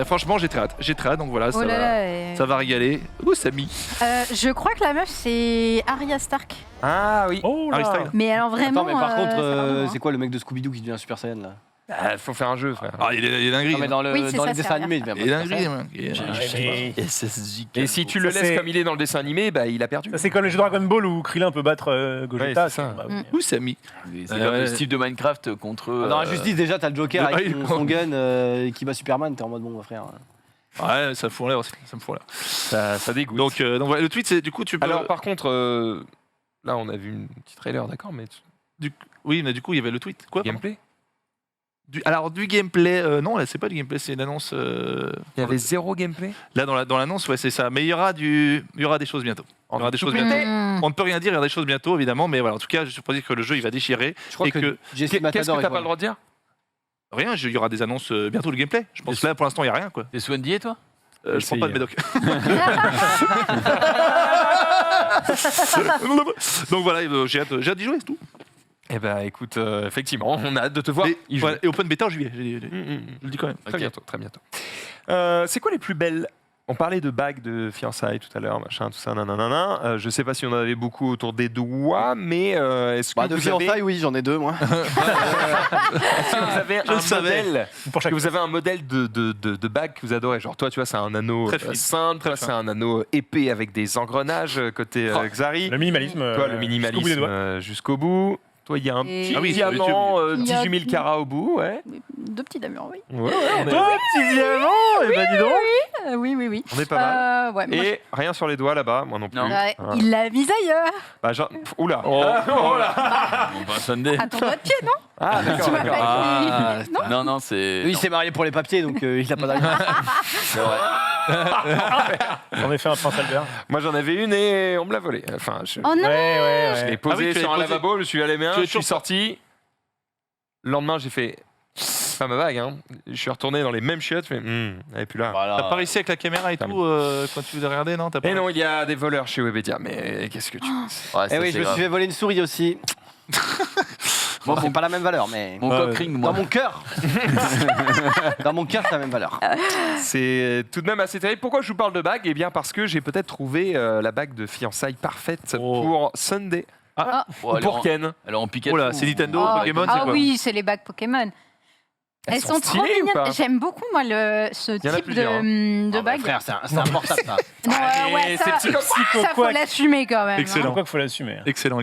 C: franchement, j'ai très hâte. Donc voilà,
F: Oh là là, et-
C: ça va régaler. Ouh, Samy.
F: Je crois que la meuf, c'est Arya Stark.
B: Ah oui.
D: Oh
C: Harry
D: là.
C: Styles.
F: Mais alors vraiment.
E: Attends, mais par contre,
F: ça a l'air bon, hein.
E: c'est quoi le mec de Scooby-Doo qui devient Super Saiyan là?
B: Faut faire un jeu, frère.
C: Ah, il est dingue.
E: Non, mais dans,
F: Oui, c'est
E: dans
F: ça,
E: les
F: c'est
E: dessins
F: Arya
E: animés, il
F: Stark.
E: devient
C: Il est dingue, man.
G: SSJ.
B: Et si tu le
D: Ça,
B: laisses
D: c'est-
B: comme il est dans le dessin animé, bah il a perdu.
D: Ça, c'est comme les jeux Dragon Ball où Krillin peut battre Gogeta.
B: Ouais, c'est ça.
D: Bah, oui.
C: Ouh, Samy.
G: C'est comme le style de Minecraft contre.
E: Dans la justice, déjà, t'as le Joker
C: Ah,
E: avec
C: il-
E: son gun qui bat Superman, t'es en mode bon, frère.
C: Ouais, ça me fout en l'air aussi. Ça me fout en l'air.
B: Ça dégoûte.
C: Donc voilà, le tweet, c'est du coup, tu peux.
B: Alors par contre, là on a vu un petit trailer, d'accord, mais
C: Oui, mais du coup, il y avait le tweet. Quoi pardon
B: gameplay.
C: Alors, du gameplay. Non, là, c'est pas du gameplay, c'est une annonce.
B: Il y avait zéro gameplay.
C: Là, dans l'annonce, ouais, c'est ça. Mais il y aura des choses bientôt. Il y aura des choses bientôt.
F: Mmh.
C: On ne peut rien dire, il y aura des choses bientôt, évidemment, mais voilà, en tout cas, je suis pour dire que le jeu, il va déchirer.
E: Je crois
C: Et
E: que,
C: que-
E: Jesse
B: Qu'est-ce que
E: Matador
B: t'as pas le droit de dire?
C: Rien, il y aura des annonces bientôt de gameplay. Je pense que là, pour l'instant, il n'y a rien, quoi.
G: T'es sous NDA, toi
C: Je prends pas de médoc. Donc voilà, j'ai hâte d'y jouer, c'est tout.
B: Eh ben écoute, effectivement, on a hâte de te voir.
C: Et,
B: y jouer.
C: voilà, et Open Beta en juillet,
B: Mm.
C: je le dis quand même.
B: Très
G: Ok.
B: bientôt, très bientôt. C'est quoi les plus belles? On parlait de bagues de fiançailles tout à l'heure, machin, tout ça, nanana. Je sais pas si on en avait beaucoup autour des doigts, mais est-ce que
E: Bah, de
B: vous avez,
E: fiançailles, oui, j'en ai deux, moi.
B: est-ce que vous avez
C: Je
B: un
C: le savais.
B: modèle?
D: Pour
B: Est-ce
D: chaque
B: que vous avez un modèle de bague que vous adorez? Genre toi, tu vois, c'est un anneau
C: Très fin.
B: simple,
C: Très
B: toi,
C: fin.
B: c'est un anneau épais avec des engrenages côté Xari.
D: Le minimalisme.
B: Toi, le
D: jusqu'au bout des
B: minimalisme
D: doigts.
B: jusqu'au bout. Toi, il y a un
F: Et-
B: petit
C: Ah oui,
B: diamant,
F: Il y a-
B: 18 000 carats au bout, ouais.
F: Deux petits dames, oui.
B: Ouais, on est,
D: Oh, petit diamant. Eh ben dis donc.
F: Oui.
B: on est pas mal.
F: Ouais, moi,
B: Et rien sur les doigts là-bas, moi non plus.
G: Non.
F: Ouais,
B: Ah.
F: il l'a mise ailleurs.
B: Bah, oula.
C: Oh.
B: Oh là.
G: On va Sunday.
F: À ton doigt de pied, non
B: Ah, d'accord,
F: Tu m'as
B: d'accord.
G: Ah,
F: Non.
G: non, non, c'est.
E: Lui, il s'est marié pour les papiers, donc il a pas d'argent.
G: C'est vrai.
D: J'en ai fait un prince Albert.
B: Moi, j'en avais une et on me l'a volée. Enfin, je
F: Oh non.
D: Ouais.
B: l'ai
C: Ah
B: posée
C: oui, tu
B: sur un
C: l'as posée.
B: lavabo, je suis allé main,
C: Tu l'as
B: je suis
C: toujours
B: sorti. Le lendemain, j'ai fait. C'est pas ma bague, hein. Je suis retourné dans les mêmes chiottes, je fais. Elle est plus là.
C: T'as pas réussi avec la caméra et tout quand tu voulais regarder, non? T'as pas...
B: Et non, il y a des voleurs chez Webedia, mais qu'est-ce que tu penses?
G: Ouais,
E: Eh
G: ça,
E: oui,
G: c'est
E: je me
G: grave.
E: suis fait voler une souris aussi. Bon, c'est pas la même valeur, mais.
G: Mon coq ring, moi.
E: Dans mon cœur Dans mon cœur, c'est la même valeur.
B: C'est tout de même assez terrible. Pourquoi je vous parle de bague? Eh bien, parce que j'ai peut-être trouvé la bague de fiançailles parfaite pour Sunday.
G: Oh, elle est
B: Pour
G: en-
B: Ken.
G: Elle est en Pikachu.
C: Oh là, c'est Nintendo,
F: Ah,
C: Pokémon,
F: ah
C: c'est quoi?
F: oui, c'est les bagues Pokémon. Elles sont trop
B: stylées ou pas?
F: mignonnes. J'aime beaucoup, moi, ce
B: y en a
F: type
B: plusieurs,
F: de
E: Ah, bah,
F: bague.
E: frère, c'est un portable, ça.
F: Non,
B: Allez,
F: ouais,
B: c'est
F: ça,
B: psycho-
F: ça faut l'assumer quand même.
C: Excellent.
F: hein.
D: Pourquoi qu'il faut l'assumer.
C: Excellent.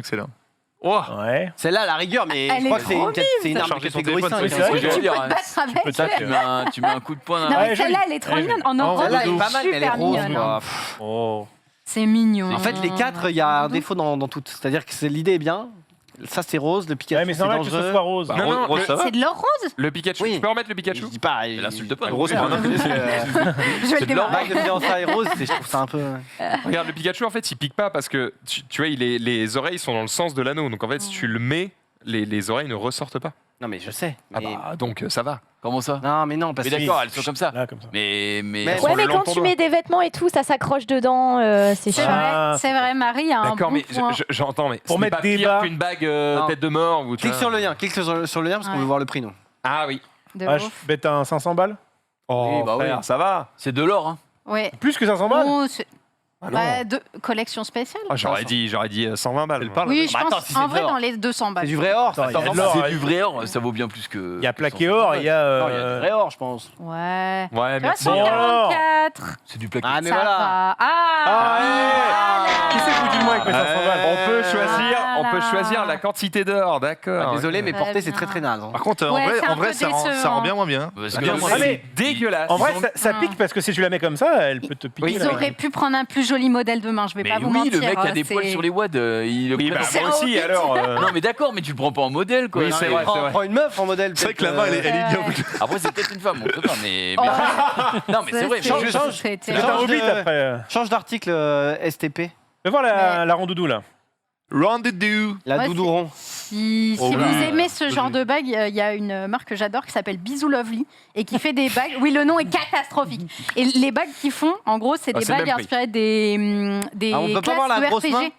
C: Oh,
D: Ouais.
E: Celle-là, à la rigueur, mais
F: Elle
E: je crois
F: est
E: que c'est
F: trop
E: une, c'est une arme
C: Charger son
E: catégorie
C: téléphone,
E: 5.
C: c'est
D: vrai.
G: C'est ce que
F: Tu
G: j'allais
F: peux
G: dire,
F: te battre avec.
D: Peut-être
G: tu mets un coup de poing dans
F: Non,
G: la
F: mais
D: Ouais,
F: celle-là,
D: jolie.
F: elle est trop
D: Ouais,
F: mignonne.
D: jolie.
F: En orange,
E: Celle-là,
F: elle
E: elle est
F: est
E: pas mal, mais elle est
F: super
E: rose.
F: mignonne.
E: quoi.
D: Oh.
F: C'est mignon.
E: En fait, les quatre, il y a un défaut dans toutes. C'est-à-dire que l'idée est bien. Ça, c'est rose. Le Pikachu,
D: Ouais, mais c'est
E: c'est
D: normal que ce
E: dangereux.
D: soit rose.
C: Bah,
B: Non, non,
C: Rose,
B: le-
C: ça va.
F: C'est de l'or rose.
B: Le Pikachu,
E: Oui.
B: tu peux remettre le Pikachu?
E: Je dis pas.
G: Elle insulte pas.
E: Rose,
G: non
E: c'est
G: plus.
E: un
F: Je vais le
B: de l'or.
F: démarrer.
E: bague de fiançailles rose, je trouve ça un peu.
B: Regarde, le Pikachu, en fait, il pique pas parce que, tu vois, les oreilles sont dans le sens de l'anneau. Donc, en fait, si tu le mets, les oreilles ne ressortent pas.
E: Non, mais je sais.
B: Ah
E: mais-
B: bah, donc ça va.
G: Comment ça?
E: Non, mais non, parce
G: Mais
E: que.
G: d'accord, elles sont comme ça.
D: Là, comme ça.
G: Mais
E: Mais-
I: Ouais, mais
B: le
I: quand
B: long
I: tu
B: pour
I: mets des vêtements et tout, ça s'accroche dedans, c'est
F: C'est
I: chiant.
D: Ah,
F: vrai, c'est vrai, Marie a un
B: D'accord,
F: bon
B: mais
F: point.
B: j'entends, mais
D: Pour
B: ce n'est
D: mettre
B: pas
D: des
B: pire
D: bas.
B: qu'une bague
E: Non.
B: tête de mort. Ou, tu
E: Clique
B: vois.
E: sur le lien, sur le lien parce qu'on
F: Ouais.
E: veut voir le prix, nous.
B: Ah oui.
F: De
D: Ah, je
F: ouf.
D: bête un 500 balles.
B: Oh,
E: Oui, bah oui.
B: frère, ça va.
G: c'est de l'or, hein.
F: Ouais.
D: Plus que 500 balles.
F: Oh, c'est-
B: Ah non.
F: bah, de collection spéciale.
B: Ah, j'aurais dit 120 balles.
C: Elle
B: moi.
C: parle.
F: Oui, je
E: Bah,
F: pense
E: attends, si c'est
F: en
E: de
F: vrai
E: l'or.
F: dans les 200 balles.
E: C'est du vrai or.
D: Attends, il y a
E: Attends,
D: de l'or.
G: C'est du vrai or, ça vaut bien plus que.
D: Il y a plaqué or, il y a.
E: Non, il y a du vrai or, je pense.
F: Ouais.
B: Ouais, merci.
F: 344.
G: C'est du plaqué.
E: Ah, mais
F: Ça
E: voilà.
F: va. Ah,
D: Qui s'est foutu de moi avec mes 500 balles
B: On peut choisir,
F: Voilà.
B: la quantité d'or, d'accord.
E: Ah, désolé, mais
F: Très
E: porter, c'est
F: bien.
E: très naze. hein.
C: Par contre,
F: Ouais, c'est un
C: en vrai
F: peu
C: ça rend
F: décevant.
C: bien moins bien.
G: Parce
B: Ah,
G: que
B: bien,
G: moi,
B: moi,
D: Ah,
B: c'est
D: mais-
B: dégueulasse.
D: En vrai,
B: Ils ont-
D: ça pique parce que si tu la mets comme ça, elle peut te piquer.
B: Oui,
F: Ils
D: là.
F: auraient pu prendre un plus joli modèle de main, je vais
G: Mais
F: pas vous
G: oui,
F: mentir.
G: le mec a des
F: c'est-
G: poils sur les wads. Il le
B: Oui, bah,
G: prend-
B: moi aussi,
F: horrible.
B: alors.
G: Non, mais d'accord, mais tu le prends pas en modèle, quoi.
B: Oui,
G: Non,
B: c'est
G: mais-
B: vrai.
E: Prends une meuf en modèle.
C: C'est vrai que
E: peut-être,
C: la main, elle est bien
F: Ouais.
C: plus.
G: Après, c'est peut-être une femme, on sait pas, mais.
F: Oh,
G: Non, mais c'est vrai.
F: c'est-
G: mais-
E: change.
F: c'est
D: C'est
F: terrible.
D: un hobbit après.
E: Change d'article STP.
D: Fais voir la rondoudou là.
C: Round the do.
E: La
F: Ouais,
E: doudouron.
F: Si
C: Oh
F: vous
C: oui.
F: aimez ce genre de bague, il y a une marque que j'adore qui s'appelle Bisou Lovely et qui fait des bagues. Oui, le nom est catastrophique. Et les bagues qu'ils font, en gros, c'est des
B: c'est le
F: bagues
B: même prix.
F: inspirées des
E: Ah, on peut pas
F: classes
E: voir la
F: de
E: grosse main
F: RPG.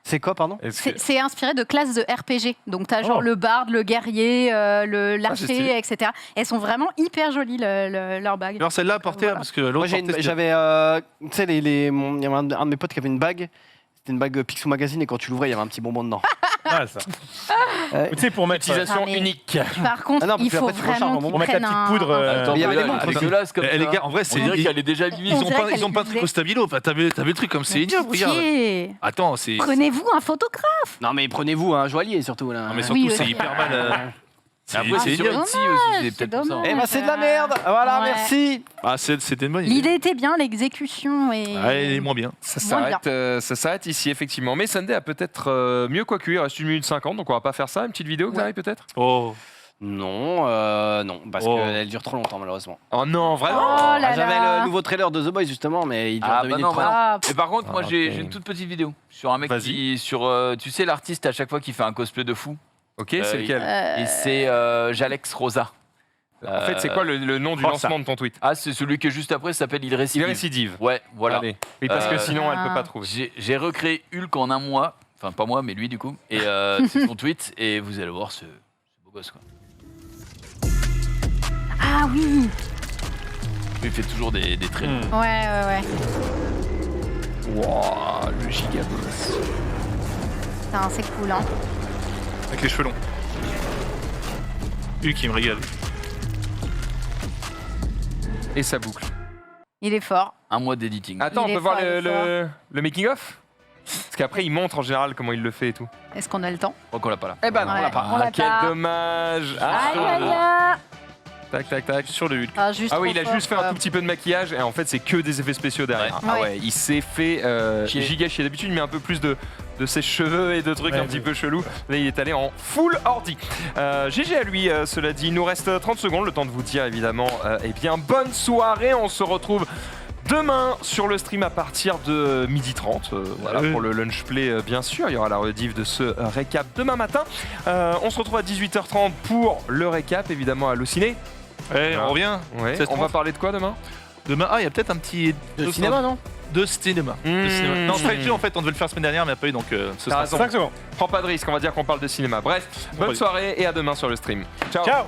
E: C'est quoi, pardon?
F: C'est inspiré de classes de RPG. Donc, tu as genre
D: Oh.
F: le barde, le guerrier,
B: c'est
F: l'archer,
B: stylé.
F: etc. Elles sont vraiment hyper jolies, leurs bagues.
C: Alors celle-là, portée,
F: Voilà.
C: parce que
E: Moi,
C: l'autre portait,
E: j'avais. Tu sais, il y avait un de mes potes qui avait une bague. C'était une bague Picsou Magazine et quand tu l'ouvrais, il y avait un petit bonbon dedans.
D: Ah, ça.
E: Euh,
D: Tu sais, pour mettre,
B: Utilisation
F: Ah, mais-
B: unique.
F: Par contre,
E: Ah non, parce
F: il
E: que
F: faut
E: après, tu recharges
F: vraiment
E: un
F: qu'ils
D: pour mettre la
F: prennent
D: petite poudre.
G: Attends,
E: il y avait des
G: elle
E: montres
G: est
E: aussi.
G: dégueulasse comme
C: Eh, les
G: ça.
C: gars, en vrai, c'est.
G: On dirait qu'elle est déjà abîmée.
F: On dirait qu'elle
C: Ils ont pas
F: est
C: de truc au stabilo. Enfin, t'avais le truc comme c'est ignoble, regarde.
F: Pitié.
C: Attends, c'est.
F: Prenez-vous un photographe.
E: Non, mais prenez-vous un joaillier surtout là.
C: Non, mais surtout,
F: Oui,
C: c'est
F: oui.
C: hyper mal.
G: Après, c'est sur
C: ignoble.
G: Etsy aussi, c'est
F: c'est
G: peut-être pour ça.
F: dommage.
E: Eh ben, c'est de la merde. Voilà,
F: Ouais.
E: merci.
C: Ah, c'était une bonne idée.
F: L'idée était bien, l'exécution et.
C: Ouais, elle est moins bien.
B: Ça
F: Moins
B: s'arrête ici, effectivement. Mais Sunday a peut-être mieux quoi il reste 1 minute 50, donc on va pas faire ça. Une petite vidéo, Xavier, peut-être?
C: Oh.
E: Non, non, parce
C: Oh.
E: qu'elle dure trop longtemps malheureusement.
B: Oh non, vraiment?
F: Oh là
E: J'avais
F: là.
E: le nouveau trailer de The Boys justement, mais il dure
G: Ah,
E: 2
G: bah
E: minutes
G: non,
E: 30.
F: Ah,
G: Et par contre, moi,
B: Ah,
G: j'ai
B: ok.
G: une toute petite vidéo sur un mec
B: Vas-y.
G: qui. Tu sais, l'artiste, à chaque fois, qui fait un cosplay de fou.
B: Ok, c'est lequel?
G: Et c'est Jalex Rosa.
B: En fait, c'est quoi le nom du
C: Oh,
B: lancement de ton tweet?
G: Ah, c'est celui qui est juste après, ça s'appelle Il
B: Il
G: Récidive.
B: récidive.
G: Ouais, voilà.
B: Allez. Oui, parce que sinon, elle peut
F: Ah.
B: pas trouver.
G: J'ai recréé Hulk en un mois. Enfin, pas moi, mais lui, du coup. Et c'est son tweet. Et vous allez voir ce beau gosse, quoi.
F: Ah oui.
G: Il fait toujours des traits.
F: Ouais.
B: Wouah, le gigaboss.
F: Putain, c'est cool, hein.
C: Avec les cheveux longs. Lui qui me régale.
B: Et ça boucle.
F: Il est fort.
G: Un mois d'editing.
B: Attends,
F: Il
B: on
F: est
B: peut voir
F: fort, il est
B: le making-of? Parce qu'après, il montre en général comment il le fait et tout.
F: Est-ce qu'on a le temps?
G: Je crois qu'on l'a pas là.
E: Eh ben non, on
F: Ouais.
E: l'a pas.
F: On l'a
B: Quel
F: pas.
B: dommage.
F: Aïe, aïe, aïe.
B: Tac, tac, tac.
C: Sur le Hulk.
F: Ah, juste
B: Ah oui,
F: trop
B: il a
F: fort,
B: juste fait un
F: quoi.
B: tout petit peu de maquillage et en fait c'est que des effets spéciaux derrière.
F: Ouais.
B: Ah
F: Ouais.
B: ouais, il s'est fait
G: Chier.
B: giga chier. D'habitude il met un peu plus de ses cheveux et de trucs
D: Ouais,
B: un petit peu chelous. Là il est allé en full ordi. GG à lui, cela dit. Il nous reste 30 secondes, le temps de vous dire évidemment eh bien bonne soirée. On se retrouve demain sur le stream à partir de 12h30, voilà, pour le lunch play bien sûr, il y aura la rediff de ce récap demain matin. On se retrouve à 18h30 pour le récap évidemment à Allociné.
C: Eh, on revient.
B: Ouais.
C: 16h30.
B: On va parler de quoi demain?
C: Demain, il y a peut-être un petit.
E: De cinéma, non?
C: De cinéma. De cinéma. Non, Stranger, en fait, on devait le faire la semaine dernière, mais il n'y a pas eu, donc ce
B: T'as
C: sera
B: raison.
D: 5 secondes.
B: Prends pas de risque, on va dire qu'on parle de cinéma. Bref, bonne
C: Oui.
B: soirée et à demain sur le stream. Ciao.
D: Ciao.